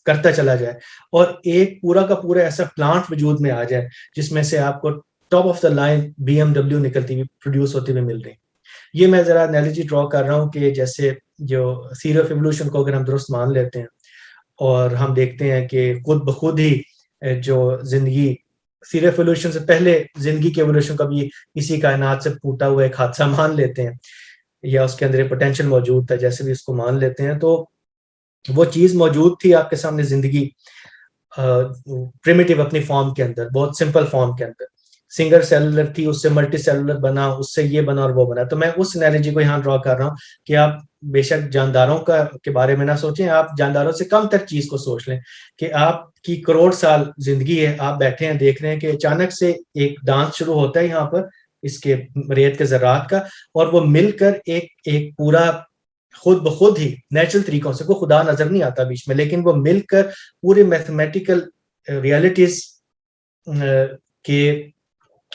S1: کرتا چلا جائے اور ایک پورا کا پورا ایسا پلانٹ وجود میں آ جائے جس میں سے آپ کو top of the line BMW نکلتی ہوئی پروڈیوس ہوتی ہوئی مل رہی. یہ میں ذرا انالوجی ڈرا کر رہا ہوں کہ جیسے جو تھیوری آف ایوولوشن کو اگر ہم درست مان لیتے ہیں اور ہم دیکھتے ہیں کہ خود بخود ہی جو زندگی تھیوری آف ایوولوشن سے پہلے زندگی کے ایوولوشن کا بھی اسی کائنات سے پھوٹا ہوا ایک حادثہ مان لیتے ہیں یا اس کے اندر پوٹینشیل موجود تھا, جیسے بھی اس کو مان لیتے ہیں, تو وہ چیز موجود تھی آپ کے سامنے زندگی پریمیٹیو اپنی فارم کے اندر, بہت سمپل فارم کے اندر, سنگل سیلولر تھی, اس سے ملٹی سیلولر بنا, اس سے یہ بنا اور وہ بنا. تو میں اس انالوجی کو یہاں ڈرا کر رہا ہوں کہ آپ بے شک جانداروں کے بارے میں نہ سوچیں, آپ جانداروں سے کم تر چیز کو سوچ لیں کہ آپ کی کروڑ سال زندگی ہے, آپ بیٹھے ہیں دیکھ رہے ہیں کہ اچانک سے ایک ڈانس شروع ہوتا ہے یہاں پر اس کے ریت کے ذرات کا, اور وہ مل کر ایک پورا خود بخود ہی نیچرل طریقوں سے, کوئی خدا نظر نہیں آتا بیچ میں, لیکن وہ مل کر پورے میتھمیٹیکل ریالٹیز کے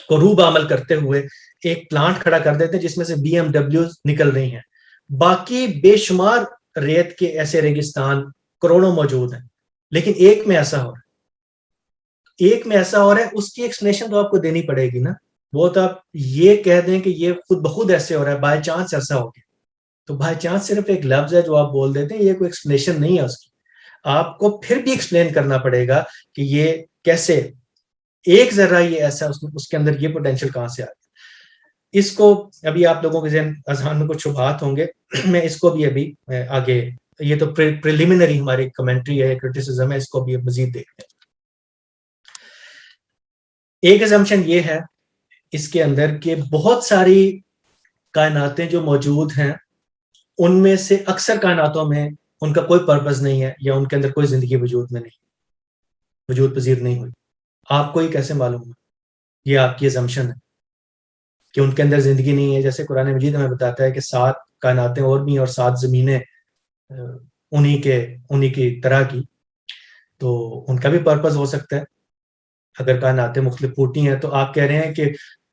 S1: کو روب عمل کرتے ہوئے ایک پلانٹ کھڑا کر دیتے ہیں جس میں سے BMW نکل رہی ہیں. باقی بے شمار ریت کے ایسے ریگستان کروڑوں موجود ہیں, لیکن ایک میں ایسا ہو رہا ہے, اس کی ایکسپلینیشن تو آپ کو دینی پڑے گی نا. وہ تو آپ یہ کہہ دیں کہ یہ خود بخود ایسے ہو رہا ہے, بائی چانس ایسا ہو گیا, تو بائی چانس صرف ایک لفظ ہے جو آپ بول دیتے ہیں, یہ کوئی ایکسپلینیشن نہیں ہے اس کی. آپ کو پھر بھی ایکسپلین کرنا پڑے گا کہ یہ کیسے ایک ذرہ یہ ایسا اس کے اندر یہ پوٹینشیل کہاں سے آ گیا. اس کو ابھی آپ لوگوں کے ذہن اذہان میں کچھ شبہات ہوں گے, میں اس کو بھی ابھی آگے, یہ تو پریلیمنری ہماری کمنٹری ہے, کرٹیسزم ہے, اس کو بھی مزید دیکھتے ہیں. ایک assumption یہ ہے اس کے اندر کہ بہت ساری کائناتیں جو موجود ہیں ان میں سے اکثر کائناتوں میں ان کا کوئی پرپز نہیں ہے یا ان کے اندر کوئی زندگی وجود پذیر نہیں ہوئی. آپ کو یہ کیسے معلوم ہے؟ یہ آپ کی assumption ہے کہ ان کے اندر زندگی نہیں ہے. جیسے قرآن مجید ہمیں بتاتا ہے کہ 7 کائناتیں اور بھی اور 7 زمینیں انہی کی طرح کی, تو ان کا بھی پرپز ہو سکتا ہے اگر کائناتیں مختلف پھوٹی ہیں. تو آپ کہہ رہے ہیں کہ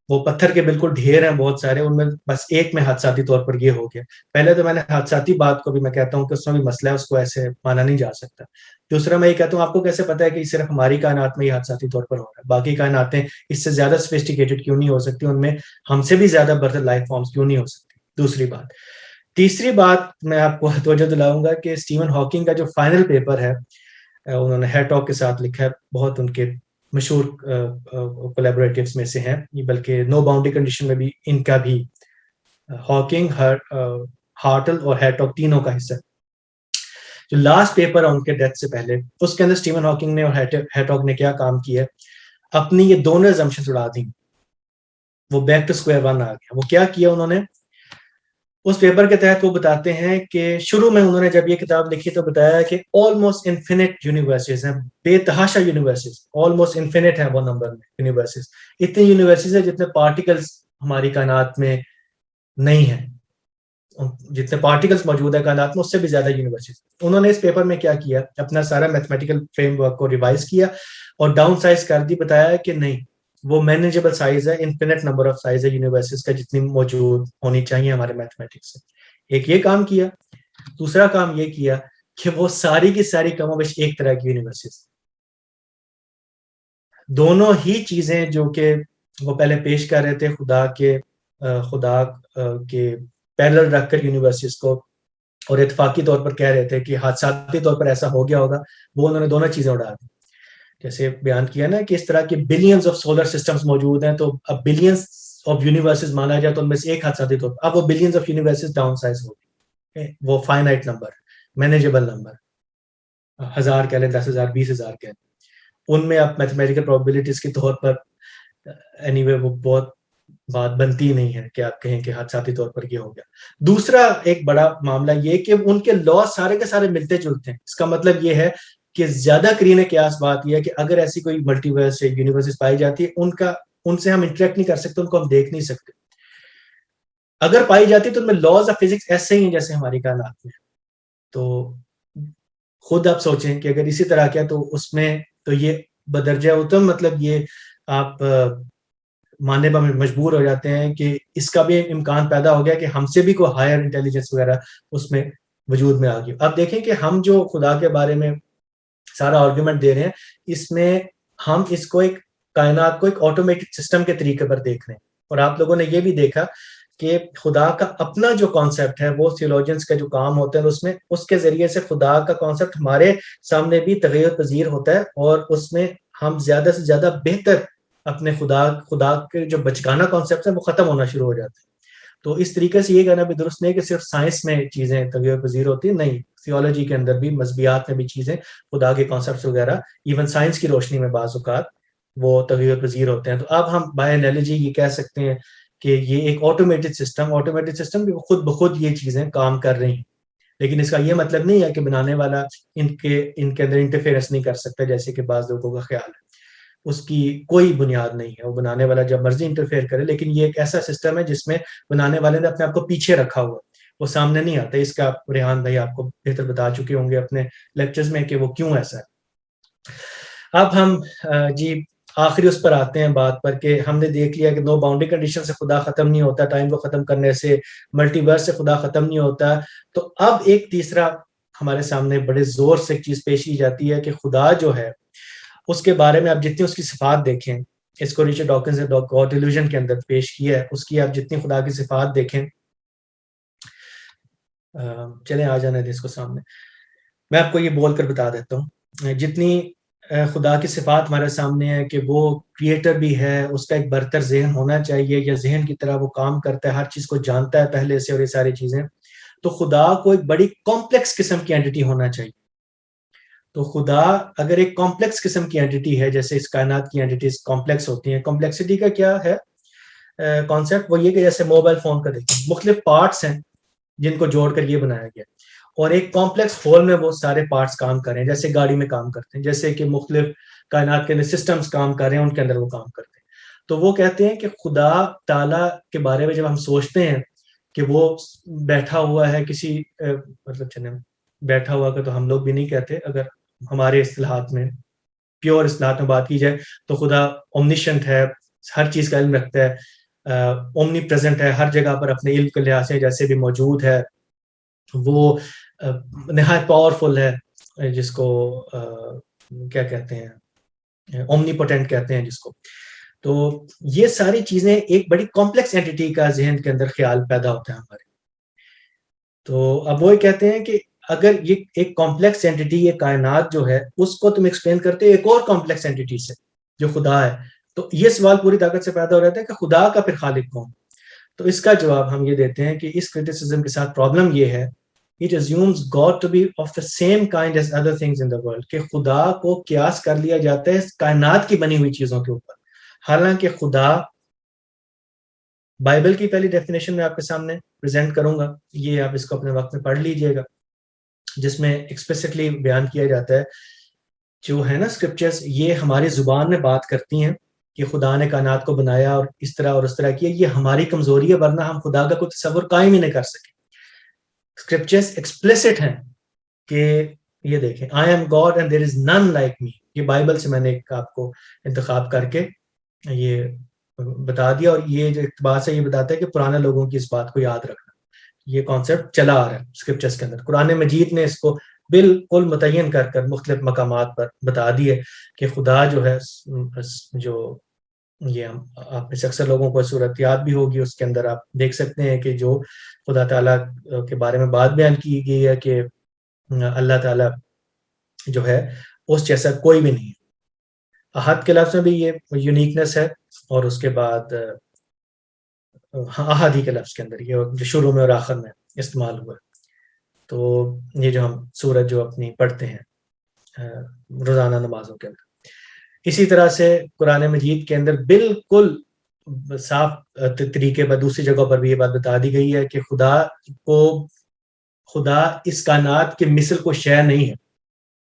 S1: وہ پتھر کے بالکل ڈھیر ہیں بہت سارے, ان میں بس ایک میں حادثاتی طور پر یہ ہو گیا. پہلے تو میں نے حادثاتی بات کو بھی میں کہتا ہوں کہ اس میں بھی مسئلہ ہے, اس کو ایسے مانا نہیں جا سکتا. دوسرا میں یہ کہتا ہوں آپ کو کیسے پتا ہے کہ صرف ہماری کائنات میں یہ حادثاتی طور پر ہو رہا ہے, باقی کائناتیں اس سے زیادہ سوفسٹیکیٹڈ کیوں نہیں ہو سکتی, ان میں ہم سے بھی زیادہ برتر لائف فارمز کیوں نہیں ہو سکتی. دوسری بات. تیسری بات میں آپ کو توجہ دلاؤں گا کہ اسٹیون ہاکنگ کا جو فائنل پیپر ہے انہوں نے ہیٹاک کے ساتھ لکھا ہے, بہت ان کے مشہور کولیبوریٹیوز میں سے ہیں, بلکہ نو باؤنڈری کنڈیشن میں بھی ان کا بھی ہاکنگ, ہارٹل اور ہیٹاک تینوں کا حصہ. جو لاسٹ پیپر ہے ان کے ڈیتھ سے پہلے، اس کے اندر اسٹیون ہاکنگ نے اور ہیٹاگ نے کیا کام کیا، اپنی یہ دونوں assumptions اڑا دیں، وہ بیک ٹو اسکوائر ون آ گیا۔ وہ کیا کیا انہوں نے اس پیپر کے تحت، وہ بتاتے ہیں کہ شروع میں انہوں نے جب یہ کتاب لکھی تو بتایا کہ آلموسٹ انفینٹ یونیورسٹیز ہیں، بے تحاشا یونیورسٹیز، آلموسٹ انفینٹ ہے وہ نمبر میں یونیورسٹیز، اتنی یونیورسٹیز ہیں جتنے پارٹیکلز ہماری کائنات میں نہیں ہیں، جتنے پارٹیکلز موجود ہیں کائنات میں اس سے بھی زیادہ یونیورسٹیز۔ انہوں نے اس پیپر میں کیا کیا، اپنا سارا میتھمیٹیکل فریم ورک کو ریوائز کیا اور ڈاؤن سائز کر دی، بتایا کہ نہیں، وہ مینیجبل سائز ہے، انفینٹ نمبر آف سائز ہے یونیورسٹیز کا جتنی موجود ہونی چاہیے ہمارے میتھمیٹکس سے۔ ایک یہ کام کیا، دوسرا کام یہ کیا کہ وہ ساری کی ساری کم و بیش ایک طرح کی یونیورسٹیز، دونوں ہی چیزیں جو کہ وہ پہلے پیش کر رہے تھے خدا کے پیرلل رکھ کر یونیورسٹیز کو، اور اتفاقی طور پر کہہ رہے تھے کہ حادثاتی طور پر ایسا ہو گیا ہوگا، وہ انہوں نے دونوں چیزیں اڑا دی۔ جیسے بیان کیا نا کہ اس طرح کے بلینز آف سولر سسٹمز موجود ہیں، تو اب بلینز آف یونیورسز مانا جائے تو ان میں سے ایک حادثاتی طور پر، اب وہ billions of universes down size ہو گئی، وہ فائنائٹ نمبر، مینیجبل نمبر، 1000 کہہ لیں، 10,000، 20,000 کہہ لیں، ان میں اب میتھمیٹیکل پروبیبلٹیز کے طور پر اینی وے وہ بہت بات بنتی نہیں ہے کہ آپ کہیں کہ حادثاتی طور پر یہ ہو گیا۔ دوسرا ایک بڑا معاملہ یہ کہ ان کے لا سارے کے سارے ملتے جلتے ہیں، اس کا مطلب یہ ہے کہ زیادہ قرین قیاس بات یہ ہے کہ اگر ایسی کوئی ملٹی ورس یا یونیورسز پائی جاتی ہے، ان سے ہم انٹریکٹ نہیں کر سکتے، ان کو ہم دیکھ نہیں سکتے، اگر پائی جاتی تو ان میں لاز آف فزکس ایسے ہی ہیں جیسے ہماری کائنات میں۔ تو خود آپ سوچیں کہ اگر اسی طرح کیا تو اس میں تو یہ بدرجہ اتم، مطلب یہ آپ ماننے پر مجبور ہو جاتے ہیں کہ اس کا بھی امکان پیدا ہو گیا کہ ہم سے بھی کوئی ہائر انٹیلیجنس وغیرہ اس میں وجود میں آ گئی۔ اب دیکھیں کہ ہم جو خدا کے بارے میں سارا آرگومنٹ دے رہے ہیں، اس میں ہم اس کو ایک کائنات کو ایک آٹومیٹک سسٹم کے طریقے پر دیکھ رہے ہیں، اور آپ لوگوں نے یہ بھی دیکھا کہ خدا کا اپنا جو کانسیپٹ ہے، وہ تھیولوجنس کا جو کام ہوتا ہے اس میں، اس کے ذریعے سے خدا کا کانسیپٹ ہمارے سامنے بھی تغیر پذیر ہوتا ہے، اور اس میں ہم زیادہ سے زیادہ بہتر اپنے خدا کے جو بچگانہ کانسیپٹ ہیں وہ ختم ہونا شروع ہو جاتے ہیں۔ تو اس طریقے سے یہ کہنا بھی درست نہیں کہ صرف سائنس میں چیزیں تغیر پذیر ہوتی ہیں، نہیں، تھیولوجی کے اندر بھی، مذہبیات میں بھی چیزیں، خدا کے کانسیپٹس وغیرہ ایون سائنس کی روشنی میں بعض اوقات وہ تغیر پذیر ہوتے ہیں۔ تو اب ہم بائی انالوجی یہ کہہ سکتے ہیں کہ یہ ایک آٹومیٹڈ سسٹم بھی خود بخود یہ چیزیں کام کر رہی ہیں، لیکن اس کا یہ مطلب نہیں ہے کہ بنانے والا ان کے اندر انٹرفیئرنس نہیں کر سکتا جیسے کہ بعض لوگوں کا خیال ہے۔ اس کی کوئی بنیاد نہیں ہے، وہ بنانے والا جب مرضی انٹرفیئر کرے، لیکن یہ ایک ایسا سسٹم ہے جس میں بنانے والے نے اپنے آپ کو پیچھے رکھا ہوا، وہ سامنے نہیں آتا۔ اس کا ریحان بھائی آپ کو بہتر بتا چکے ہوں گے اپنے لیکچرز میں کہ وہ کیوں ایسا ہے۔ اب ہم جی آخری اس پر آتے ہیں بات پر کہ ہم نے دیکھ لیا کہ نو باؤنڈری کنڈیشن سے خدا ختم نہیں ہوتا، ٹائم کو ختم کرنے سے، ملٹی ورس سے خدا ختم نہیں ہوتا۔ تو اب ایک تیسرا ہمارے سامنے بڑے زور سے ایک چیز پیش کی جاتی ہے کہ خدا جو ہے اس کے بارے میں آپ جتنی اس کی صفات دیکھیں، اس کو ریچرڈ ڈاکنز نے گاڈ ایلیوژن کے اندر پیش کیا ہے، اس کی آپ جتنی خدا کی صفات دیکھیں، چلیں آ جانے دیں اس کو سامنے، میں آپ کو یہ بول کر بتا دیتا ہوں، جتنی خدا کی صفات ہمارے سامنے ہے کہ وہ کریٹر بھی ہے، اس کا ایک برتر ذہن ہونا چاہیے، یا ذہن کی طرح وہ کام کرتا ہے، ہر چیز کو جانتا ہے پہلے سے، اور یہ ساری چیزیں، تو خدا کو ایک بڑی کمپلیکس قسم کی اینٹی ہونا چاہیے۔ تو خدا اگر ایک کمپلیکس قسم کی اینٹی ہے، جیسے اس کائنات کی اینٹیز کمپلیکس ہوتی ہیں، کمپلیکسٹی کا کیا ہے کانسیپٹ، وہ یہ کہ جیسے موبائل فون کا دیکھیں، مختلف پارٹس ہیں جن کو جوڑ کر یہ بنایا گیا، اور ایک کمپلیکس ہول میں وہ سارے پارٹس کام کر رہے ہیں، جیسے گاڑی میں کام کرتے ہیں، جیسے کہ مختلف کائنات کے اندر سسٹمز کام کر رہے ہیں، ان کے اندر وہ کام کرتے ہیں۔ تو وہ کہتے ہیں کہ خدا تعالیٰ کے بارے میں جب ہم سوچتے ہیں کہ وہ بیٹھا ہوا ہے کسی مطلب چلیں بیٹھا ہوا کا تو ہم لوگ بھی نہیں کہتے، اگر ہمارے اصطلاحات میں، پیور اصطلاحات میں بات کی جائے تو خدا اومنیشنٹ ہے، ہر چیز کا علم رکھتا ہے، اومنی پریزنٹ ہے، ہر جگہ پر اپنے علم کے لحاظ سے جیسے بھی موجود ہے، وہ نہایت پاورفل ہے، جس کو کیا کہتے ہیں، اومنی پوٹینٹ کہتے ہیں جس کو۔ تو یہ ساری چیزیں ایک بڑی کمپلیکس اینٹی کا ذہن کے اندر خیال پیدا ہوتا ہے ہمارے۔ تو اب وہ کہتے ہیں کہ اگر یہ ایک کمپلیکس اینٹی، یہ کائنات جو ہے، اس کو تم ایکسپلین کرتے ایک اور کمپلیکس اینٹی سے جو خدا ہے، تو یہ سوال پوری طاقت سے پیدا ہو رہتا ہے کہ خدا کا پھر خالق کون؟ تو اس کا جواب ہم یہ دیتے ہیں کہ اس کرٹیسزم کے ساتھ پرابلم یہ ہے it assumes God to be of the same kind as other things in the world, کہ خدا کو قیاس کر لیا جاتا ہے کائنات کی بنی ہوئی چیزوں کے اوپر. حالانکہ خدا، بائبل کی پہلی ڈیفینیشن میں آپ کے سامنے پریزنٹ کروں گا، یہ آپ اس کو اپنے وقت میں پڑھ لیجئے گا، جس میں ایکسپلیسٹلی بیان کیا جاتا ہے جو ہے نا اسکرپچرز یہ ہماری زبان میں بات کرتی ہیں کہ خدا نے کائنات کو بنایا اور اس طرح اور اس طرح کیا. یہ ہماری کمزوری ہے، ورنہ ہم خدا کا کوئی تصور قائم ہی نہیں کر سکے. اسکرپچرز ایکسپلیسٹ ہیں کہ یہ دیکھیں I am God and there is none like me. یہ بائبل سے میں نے آپ کو انتخاب کر کے یہ بتا دیا، اور یہ جو اقتباس سے یہ بتاتا ہے کہ پرانے لوگوں کی اس بات کو یاد رکھنا. یہ کانسیپٹ چلا آ رہا ہے اسکرپچرز کے اندر. قرآن مجید نے اس کو بالکل متعین کر کر مختلف مقامات پر بتا دیے کہ خدا جو ہے، جو یہ آپ میں سے اکثر لوگوں کو صورت یاد بھی ہوگی، اس کے اندر آپ دیکھ سکتے ہیں کہ جو خدا تعالیٰ کے بارے میں بات بیان کی گئی ہے کہ اللہ تعالیٰ جو ہے اس جیسا کوئی بھی نہیں ہے. احد کے لفظ میں بھی یہ یونیکنس ہے، اور اس کے بعد احادی کے لفظ کے اندر یہ جو شروع میں اور آخر میں استعمال ہوا. تو یہ جو ہم سورت جو اپنی پڑھتے ہیں روزانہ نمازوں کے اندر، اسی طرح سے قرآن مجید کے اندر بالکل صاف طریقے پر دوسری جگہوں پر بھی یہ بات بتا دی گئی ہے کہ خدا اس کائنات کے مثل کو شے نہیں ہے.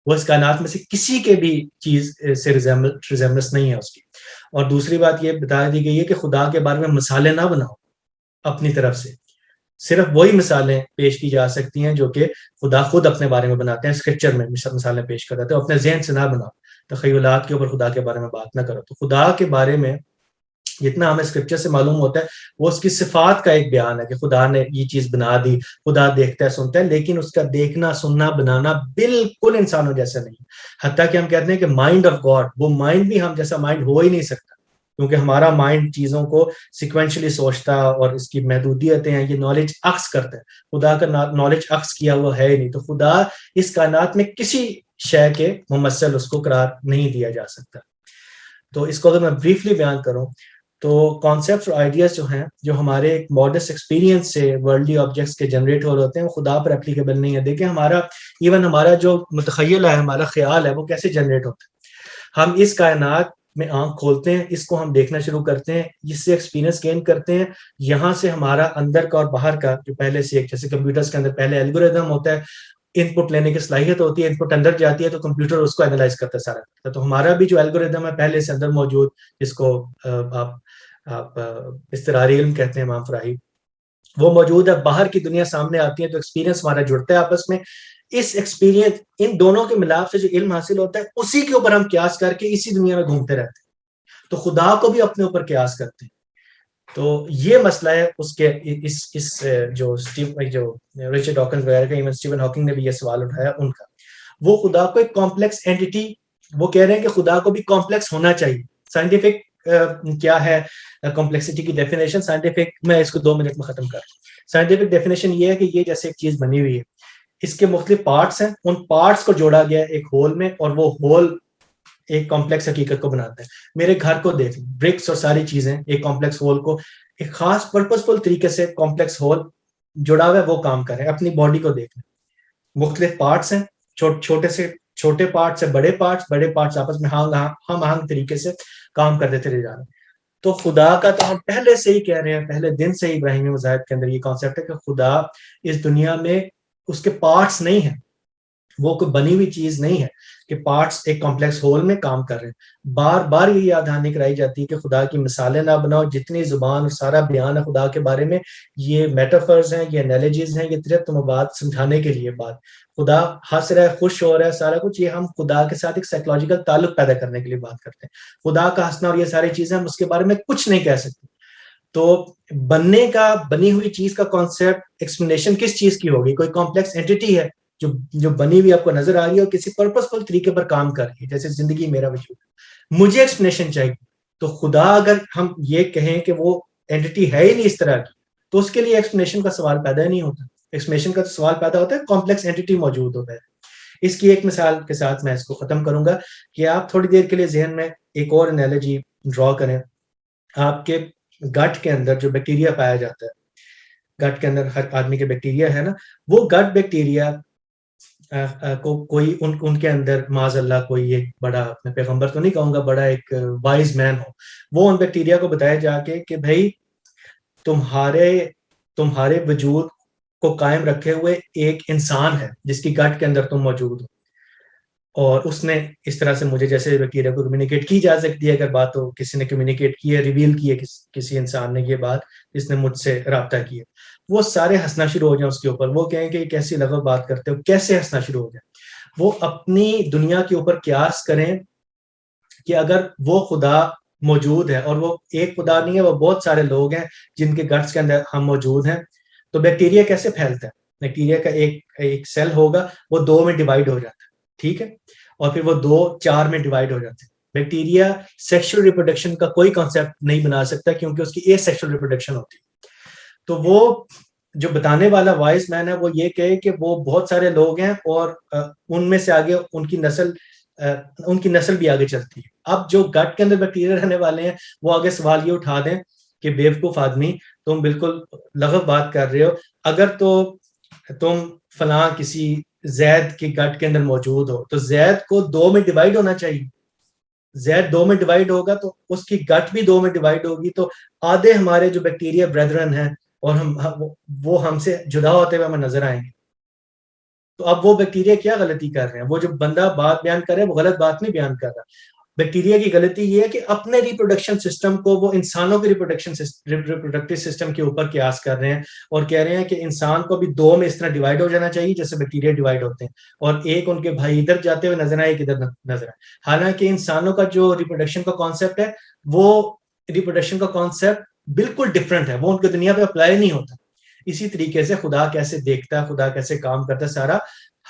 S1: وہ اس کائنات میں سے کسی کے بھی چیز سے ریزمبلنس نہیں ہے اس کی. اور دوسری بات یہ بتا دی گئی ہے کہ خدا کے بارے میں مثالیں نہ بناؤ اپنی طرف سے. صرف وہی مثالیں پیش کی جا سکتی ہیں جو کہ خدا خود اپنے بارے میں بناتے ہیں، اسکرپچر میں مثالیں پیش کر دیتے ہیں. اپنے ذہن سے نہ بناؤ، تخیلات کے اوپر خدا کے بارے میں بات نہ کرو. تو خدا کے بارے میں جتنا ہمیں اسکرپچر سے معلوم ہوتا ہے وہ اس کی صفات کا ایک بیان ہے کہ خدا نے یہ چیز بنا دی، خدا دیکھتا ہے سنتا ہے، لیکن اس کا دیکھنا سننا بنانا بالکل انسانوں جیسا نہیں. حتیٰ کہ ہم کہتے ہیں کہ مائنڈ آف گاڈ، وہ مائنڈ بھی ہم جیسا مائنڈ ہو ہی نہیں سکتا، کیونکہ ہمارا مائنڈ چیزوں کو سیکوینشلی سوچتا اور اس کی محدودیتیں ہیں، یہ نالج عکس کرتا ہے. خدا کا نالج عکس کیا ہوا ہے ہی نہیں. تو خدا اس کائنات میں کسی شے کے ممثل اس کو قرار نہیں دیا جا سکتا. تو اس کو اگر میں بریفلی بیان کروں تو کانسیپٹس اور آئیڈیاز جو ہیں جو ہمارے ایک ماڈرن ایکسپیرینس سے ورلڈلی آبجیکٹس کے جنریٹ ہو رہے ہوتے ہیں وہ خدا پر اپلیکیبل نہیں ہے. دیکھیں ہمارا جو متخیل ہے، ہمارا خیال ہے، وہ کیسے جنریٹ ہوتا ہے. ہم اس کائنات میں آنکھ کھولتے ہیں، اس کو ہم دیکھنا شروع کرتے ہیں، اس سے ایکسپیرینس گین کرتے ہیں. یہاں سے ہمارا اندر کا اور باہر کا جو پہلے سے ایک جیسے کمپیوٹرز کے اندر پہلے الگوریدم ہوتا ہے، ان پٹ لینے کی صلاحیت ہوتی ہے، ان پٹ اندر جاتی ہے تو کمپیوٹر اس کو اینالائز کرتا ہے سارا. تو ہمارا بھی جو الگوریدم ہے پہلے سے اندر موجود، جس کو آپ استراری علم کہتے ہیں امام فراہی، وہ موجود ہے. باہر کی دنیا سامنے آتی ہے تو ایکسپیرینس ہمارا جڑتا ہے آپس میں. اس ایکسپیرینس ان دونوں کے ملاپ سے جو علم حاصل ہوتا ہے اسی کے اوپر ہم قیاس کر کے اسی دنیا میں گھومتے رہتے ہیں. تو خدا کو بھی اپنے اوپر قیاس کرتے ہیں. تو یہ مسئلہ ہے اس کے اس جو رچرڈ ڈاکنز وغیرہ کا، ایون اسٹیون ہاکنگ نے بھی یہ سوال اٹھایا ان کا. وہ خدا کو ایک کمپلیکس اینٹی، وہ کہہ رہے ہیں کہ خدا کو بھی کمپلیکس ہونا چاہیے. سائنٹیفک کیا ہے کمپلیکسٹی کی ڈیفینیشن؟ سائنٹیفک میں اس کو 2 منٹ میں ختم کر. سائنٹیفک ڈیفینیشن یہ ہے کہ یہ جیسے ایک چیز بنی ہوئی ہے، اس کے مختلف پارٹس ہیں، ان پارٹس کو جوڑا گیا ایک ہول میں، اور وہ ہول ایک کمپلیکس حقیقت کو بناتا ہے. میرے گھر کو دیکھ، برکس اور ساری چیزیں ایک کمپلیکس ہول کو ایک خاص پرپزفل طریقے سے کمپلیکس ہول جڑا ہوا ہے، وہ کام کر رہے ہیں. اپنی باڈی کو دیکھ، مختلف پارٹس ہیں، چھوٹے سے چھوٹے پارٹ سے بڑے پارٹس آپس میں ہم آہنگ طریقے سے کام کرتے چلے جا رہے ہیں. تو خدا کا تو ہم پہلے سے ہی کہہ رہے ہیں، پہلے دن سے ہی ابراہیمی مذاہب کے اندر یہ کانسیپٹ ہے کہ خدا اس دنیا میں اس کے پارٹس نہیں ہیں، وہ کوئی بنی ہوئی چیز نہیں ہے کہ پارٹس ایک کمپلیکس ہول میں کام کر رہے ہیں. بار بار یہ یاد دہانی کرائی جاتی ہے کہ خدا کی مثالیں نہ بناؤ. جتنی زبان اور سارا بیان ہے خدا کے بارے میں، یہ میٹافرز ہیں، یہ انالوجیز ہیں، یہ طریقت بات سمجھانے کے لیے بات. خدا ہنس رہا ہے، خوش ہو رہا ہے، سارا کچھ، یہ ہم خدا کے ساتھ ایک سائیکولوجیکل تعلق پیدا کرنے کے لیے بات کرتے ہیں. خدا کا ہنسنا اور یہ ساری چیزیں ہم اس کے بارے میں کچھ نہیں کہہ سکتے. تو بنی ہوئی چیز کا کانسیپٹ ایکسپلینیشن کس چیز کی ہوگی؟ کوئی کمپلیکس اینٹی ہے جو بنی ہوئی آپ کو نظر آ رہی ہے اور کسی پرپسفل طریقے پر کام کر رہی ہے، جیسے زندگی میرا وجود. مجھے ایکسپلینیشن چاہیے. تو خدا اگر ہم یہ کہیں کہ وہ اینٹی ہے ہی نہیں اس طرح کی، تو اس کے لیے ایکسپلینیشن کا سوال پیدا ہی نہیں ہوتا. ایکسپلینیشن کا سوال پیدا ہوتا ہے کمپلیکس اینٹی موجود ہوتا ہے. اس کی ایک مثال کے ساتھ میں اس کو ختم کروں گا کہ آپ تھوڑی دیر کے لیے ذہن میں ایک اور انالوجی ڈرا کریں. آپ کے گٹ کے اندر جو بیکٹیریا پایا جاتا ہے، گٹ کے اندر ہر آدمی کے بیکٹیریا ہے نا, وہ گٹ بیکٹیریا کو کوئی ان کے اندر معاذ اللہ کوئی ایک بڑا, میں پیغمبر تو نہیں کہوں گا, بڑا ایک وائز مین ہو, وہ ان بیکٹیریا کو بتایا جا کے کہ بھائی تمہارے وجود کو قائم رکھے ہوئے ایک انسان ہے جس کی گٹ کے اندر تم موجود ہو, اور اس نے اس طرح سے مجھے جیسے بیکٹیریا کو کمیونیکیٹ کی جا سکتی ہے, اگر بات ہو کسی نے کمیونیکیٹ کی ہے, ریویل کی ہے کسی انسان نے یہ بات جس نے مجھ سے رابطہ کیا, وہ سارے ہنسنا شروع ہو جائیں اس کے اوپر, وہ کہیں کہ کیسی لغو بات کرتے ہو, کیسے ہنسنا شروع ہو جائیں, وہ اپنی دنیا کے اوپر قیاس کریں کہ اگر وہ خدا موجود ہے, اور وہ ایک خدا نہیں ہے, وہ بہت سارے لوگ ہیں جن کے گٹس کے اندر ہم موجود ہیں, تو بیکٹیریا کیسے پھیلتا ہے؟ بیکٹیریا کا ایک سیل ہوگا, وہ 2 میں ڈیوائڈ ہو جاتا ہے, ٹھیک ہے, اور پھر وہ 2 4 میں ڈیوائڈ ہو جاتے ہیں. بیکٹیریا سیکشل ریپروڈکشن کا کوئی کانسیپٹ نہیں بنا سکتا کیونکہ اس کی اے سیکشل ریپروڈکشن ہوتی ہے. تو وہ جو بتانے والا وائس مین ہے وہ یہ کہے کہ وہ بہت سارے لوگ ہیں اور ان میں سے آگے ان کی نسل بھی آگے چلتی ہے. اب جو گٹ کے اندر بیکٹیریا رہنے والے ہیں وہ آگے سوال یہ اٹھا دیں کہ بیوقوف آدمی, تم بالکل لغو بات کر رہے ہو, اگر تو تم فلاں کسی زید کی گٹ کے اندر موجود ہو تو زید کو 2 میں ڈیوائڈ ہونا چاہیے, زید 2 میں ڈیوائڈ ہوگا تو اس کی گٹ بھی 2 میں ڈیوائڈ ہوگی, تو آدھے ہمارے جو بیکٹیریا بریدرن ہیں اور وہ ہم سے جدا ہوتے ہوئے ہمیں نظر آئیں گے. تو اب وہ بیکٹیریا کیا غلطی کر رہے ہیں؟ وہ جو بندہ بات بیان کر رہا ہے وہ غلط بات نہیں بیان کر رہا. بیکٹیریا کی غلطی یہ ہے کہ اپنے ریپروڈکشن سسٹم کو وہ انسانوں کے ریپروڈکٹیو سسٹم کے اوپر قیاس کر رہے ہیں, اور کہہ رہے ہیں کہ انسان کو بھی 2 میں اس طرح ڈیوائڈ ہو جانا چاہیے جیسے بیکٹیریا ڈیوائڈ ہوتے ہیں, اور ایک ان کے بھائی ادھر جاتے ہوئے نظر آئے, ادھر نظر آئے. حالانکہ انسانوں کا جو ریپروڈکشن کا کانسیپٹ ہے وہ ریپروڈکشن کا کانسیپٹ بالکل ڈفرینٹ ہے, وہ ان کی دنیا پہ اپلائی نہیں ہوتا. اسی طریقے سے خدا کیسے دیکھتا ہے, خدا کیسے کام کرتا ہے, سارا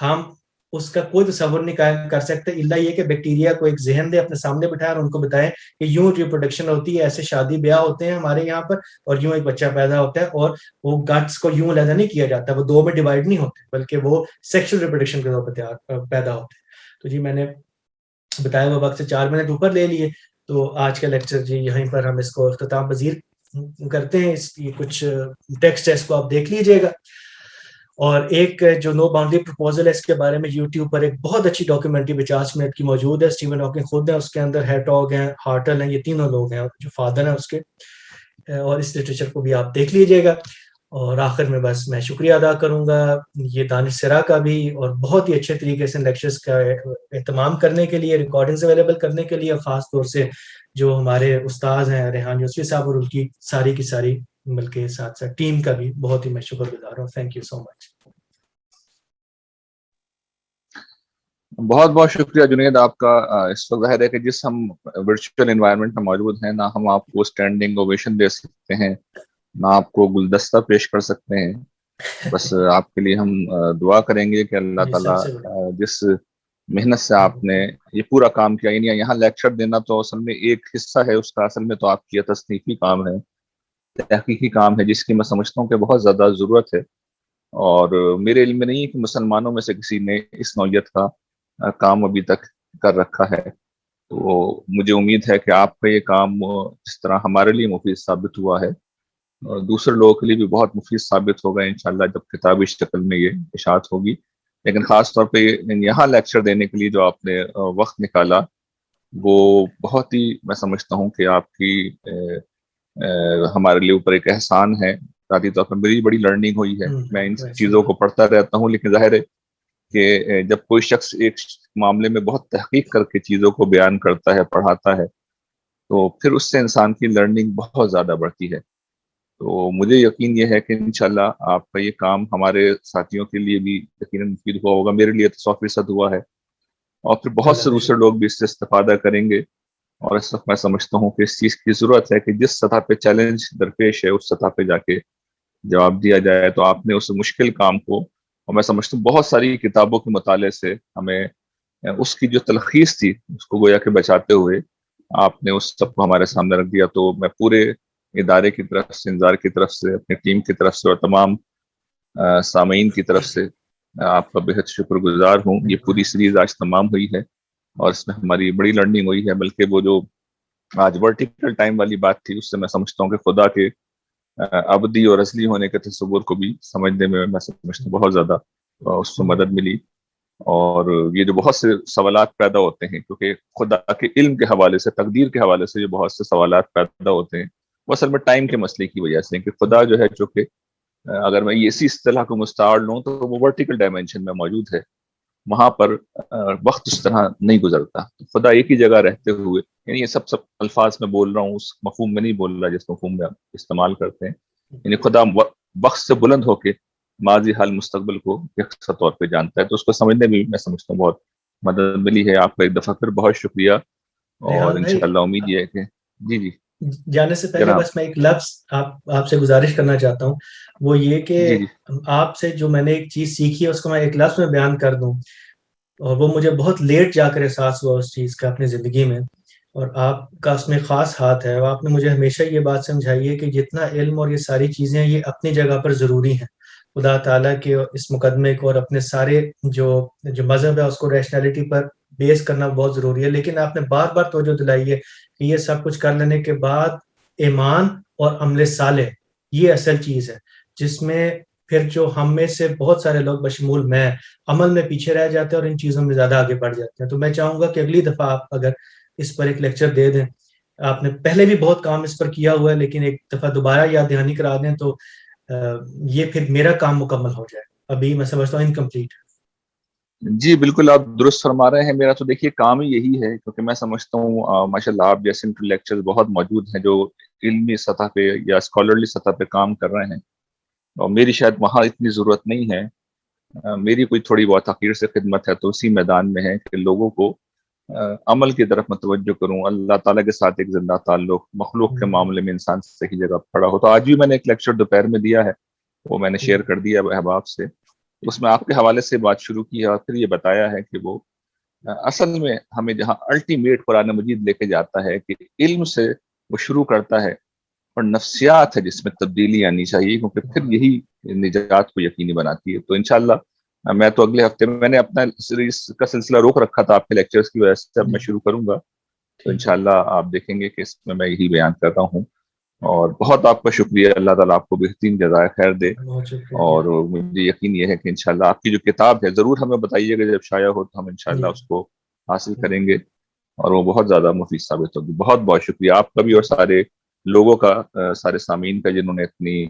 S1: ہم اس کا کوئی تصور نہیں کر سکتے الا یہ کہ بیکٹیریا کو ایک ذہن دے اپنے سامنے بٹھائے اور ان کو بتائیں کہ یوں ریپروڈکشن ہوتی ہے, ایسے شادی بیاہ ہوتے ہیں ہمارے یہاں پر, اور یوں ایک بچہ پیدا ہوتا ہے, اور وہ گٹس کو یوں علیحدہ نہیں کیا جاتا, وہ 2 میں ڈیوائڈ نہیں ہوتے بلکہ وہ سیکشل ریپروڈکشن کے طور پر پیدا ہوتے ہیں. تو جی میں نے بتایا ہوا وقت سے 4 منٹ اوپر لے لیے, تو آج کا لیکچر جی یہیں پر ہم اس کو اختتام پذیر کرتے ہیں. اس کی کچھ ٹیکسٹ ہے, اس کو آپ دیکھ لیجئے گا. اور ایک جو نو باؤنڈری پروپوزل ہے اس کے بارے میں یوٹیوب پر ایک بہت اچھی ڈاکیومنٹری 50 منٹ کی موجود ہے, اسٹیون ہاکنگ خود ہے اس کے اندر, ہیٹوگ ہیں, ہارٹل ہیں, یہ تینوں لوگ ہیں جو فادر ہیں اس کے, اور اس لٹریچر کو بھی آپ دیکھ لیجئے گا. اور آخر میں بس میں شکریہ ادا کروں گا یہ دانش سرا کا بھی, اور بہت ہی اچھے طریقے سے لیکچرز کا اہتمام کرنے کے لیے, ریکارڈنگز اویلیبل کرنے کے لیے, خاص طور سے جو ہمارے استاذ ہیں ریحان یوسفی صاحب, اور ان کی ساری کی ساری بلکہ ساتھ ساتھ ٹیم کا بھی بہت ہی میں شکر گزار ہوں. تھینک یو سو مچ.
S2: بہت بہت شکریہ جنید آپ کا. اس وقت ظاہر ہے کہ جس ہم ورچوئل انوائرمنٹ میں موجود ہیں, نہ ہم آپ کو اسٹینڈنگ اوویشن دے سکتے ہیں, نہ آپ کو گلدستہ پیش کر سکتے ہیں. بس آپ کے لیے ہم دعا کریں گے کہ اللہ تعالیٰ جس محنت سے آپ نے یہ پورا کام کیا, یعنی یہاں لیکچر دینا تو اصل میں ایک حصہ ہے اس کا, اصل میں تو آپ کی یہ تصنیفی کام ہے, تحقیقی کام ہے, جس کی میں سمجھتا ہوں کہ بہت زیادہ ضرورت ہے. اور میرے علم میں نہیں ہے کہ مسلمانوں میں سے کسی نے اس نوعیت کا کام ابھی تک کر رکھا ہے. تو مجھے امید ہے کہ آپ کا یہ کام جس طرح ہمارے لیے مفید ثابت ہوا ہے, دوسرے لوگوں کے لیے بھی بہت مفید ثابت ہوگا انشاءاللہ جب کتابی شکل میں یہ اشاعت ہوگی. لیکن خاص طور پہ یہاں لیکچر دینے کے لیے جو آپ نے وقت نکالا, وہ بہت ہی میں سمجھتا ہوں کہ آپ کی ہمارے لیے اوپر ایک احسان ہے. ذاتی طور پر میری بڑی لرننگ ہوئی ہے, میں ان چیزوں کو پڑھتا رہتا ہوں, لیکن ظاہر ہے کہ جب کوئی شخص ایک معاملے میں بہت تحقیق کر کے چیزوں کو بیان کرتا ہے, پڑھاتا ہے, تو پھر اس سے انسان کی لرننگ بہت زیادہ بڑھتی ہے. تو مجھے یقین یہ ہے کہ انشاءاللہ آپ کا یہ کام ہمارے ساتھیوں کے لیے بھی یقیناً مفید ہوا ہوگا. میرے لیے تو 100% ہوا ہے, اور پھر بہت سے دوسرے لوگ بھی اس سے استفادہ کریں گے. اور اس وقت میں سمجھتا ہوں کہ اس چیز کی ضرورت ہے کہ جس سطح پہ چیلنج درپیش ہے اس سطح پہ جا کے جواب دیا جائے. تو آپ نے اس مشکل کام کو, اور میں سمجھتا ہوں بہت ساری کتابوں کے مطالعے سے ہمیں اس کی جو تلخیص تھی اس کو گویا کہ بچاتے ہوئے آپ نے اس سب کو ہمارے سامنے رکھ دیا. تو میں پورے ادارے کی طرف سے, انظار کی طرف سے, اپنی ٹیم کی طرف سے, اور تمام سامعین کی طرف سے آپ کا بہت شکر گزار ہوں. یہ پوری سیریز آج تمام ہوئی ہے اور اس میں ہماری بڑی لرننگ ہوئی ہے. بلکہ وہ جو آج ورٹیکل ٹائم والی بات تھی, اس سے میں سمجھتا ہوں کہ خدا کے ابدی اور ازلی ہونے کے تصور کو بھی سمجھنے میں سمجھتا ہوں بہت زیادہ اس کو مدد ملی. اور یہ جو بہت سے سوالات پیدا ہوتے ہیں کیونکہ خدا کے علم کے حوالے سے، تقدیر کے حوالے سے جو بہت سے سوالات پیدا ہوتے ہیں وہ اصل میں ٹائم کے مسئلے کی وجہ سے کہ خدا جو ہے چونکہ اگر میں اسی اصطلاح کو مستعار لوں تو وہ ورٹیکل ڈائمینشن میں موجود ہے، وہاں پر وقت اس طرح نہیں گزرتا. خدا ایک ہی جگہ رہتے ہوئے، یعنی یہ سب الفاظ میں بول رہا ہوں اس مفہوم میں نہیں بول رہا جس مفہوم میں استعمال کرتے ہیں، یعنی خدا وقت سے بلند ہو کے ماضی حال مستقبل کو یکساں طور پہ جانتا ہے. تو اس کو سمجھنے میں میں سمجھتا ہوں بہت مدد ملی ہے. آپ کا ایک دفعہ پھر بہت شکریہ، اور
S1: ریحان بھائی،
S2: انشاءاللہ امید یہ ہے کہ جی جی
S1: جانے سے پہلے
S2: جناب.
S1: بس میں ایک لفظ آپ سے گزارش کرنا چاہتا ہوں، وہ یہ کہ
S2: جی جی
S1: آپ سے جو میں نے ایک چیز سیکھی ہے اس کو میں ایک لفظ میں بیان کر دوں، اور وہ مجھے بہت لیٹ جا کر احساس ہوا اس چیز کا اپنی زندگی میں، اور آپ کا اس میں خاص ہاتھ ہے. اور آپ نے مجھے ہمیشہ یہ بات سمجھائی ہے کہ جتنا علم اور یہ ساری چیزیں ہیں یہ اپنی جگہ پر ضروری ہیں. خدا تعالیٰ کے اس مقدمے کو اور اپنے سارے جو مذہب ہے اس کو ریشنلٹی پر بیس کرنا بہت ضروری ہے، لیکن آپ نے بار بار توجہ دلائی ہے کہ یہ سب کچھ کر لینے کے بعد ایمان اور عمل صالح یہ اصل چیز ہے، جس میں پھر جو ہم میں سے بہت سارے لوگ بشمول میں عمل میں پیچھے رہ جاتے ہیں اور ان چیزوں میں زیادہ آگے بڑھ جاتے ہیں. تو میں چاہوں گا کہ اگلی دفعہ آپ اگر اس پر ایک لیکچر دے دیں، آپ نے پہلے بھی بہت کام اس پر کیا ہوا ہے لیکن ایک دفعہ دوبارہ یاد دہانی کرا دیں تو یہ پھر میرا کام مکمل ہو جائے. ابھی میں سمجھتا ہوں انکمپلیٹ.
S2: جی بالکل آپ درست فرما رہے ہیں. میرا تو دیکھیے کام ہی یہی ہے، کیونکہ میں سمجھتا ہوں ماشاء اللہ آپ جیسے لیکچر بہت موجود ہیں جو علمی سطح پہ یا اسکالرلی سطح پہ کام کر رہے ہیں، اور میری شاید وہاں اتنی ضرورت نہیں ہے. میری کوئی تھوڑی بہت حقیر سے خدمت ہے تو اسی میدان میں ہے کہ لوگوں کو عمل کی طرف متوجہ کروں، اللہ تعالیٰ کے ساتھ ایک زندہ تعلق، مخلوق کے معاملے میں انسان صحیح جگہ کھڑا ہو. تو آج بھی میں نے ایک لیکچر دوپہر میں دیا ہے، وہ میں نے شیئر کر دیا احباب سے. اس میں آپ کے حوالے سے بات شروع کی ہے اور پھر یہ بتایا ہے کہ وہ اصل میں ہمیں جہاں الٹیمیٹ قرآن مجید لے کے جاتا ہے کہ علم سے وہ شروع کرتا ہے، اور نفسیات ہے جس میں تبدیلی آنی چاہیے، کیونکہ پھر یہی نجات کو یقینی بناتی ہے. تو انشاءاللہ میں تو اگلے ہفتے میں نے اپنا سیریز کا سلسلہ روک رکھا تھا آپ کے لیکچرز کی وجہ سے، اب میں شروع کروں گا. تو انشاءاللہ آپ دیکھیں گے کہ اس میں یہی بیان کر رہا ہوں. اور بہت آپ کا شکریہ، اللہ تعالیٰ آپ کو بہترین جزائے خیر دے.
S1: بہت شکریہ.
S2: اور مجھے یقین یہ ہے کہ انشاءاللہ آپ کی جو کتاب ہے ضرور ہمیں بتائیے گا جب شائع ہو، تو ہم انشاءاللہ اس کو حاصل کریں گے اور وہ بہت زیادہ مفید ثابت ہوگی. بہت بہت شکریہ آپ کا بھی، اور سارے لوگوں کا، سارے سامعین کا جنہوں نے اتنی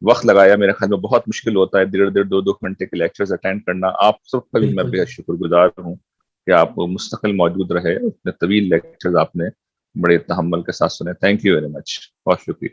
S2: وقت لگایا. میرے خیال میں بہت مشکل ہوتا ہے 1.5 2 گھنٹے کے لیکچرز اٹینڈ کرنا. آپ سب کا بھی میں بے حد شکر گزار ہوں کہ آپ مستقل موجود رہے. اتنے طویل لیکچرز آپ نے بڑے تحمل کے ساتھ سنے. تھینک یو ویری مچ، بہت شکریہ.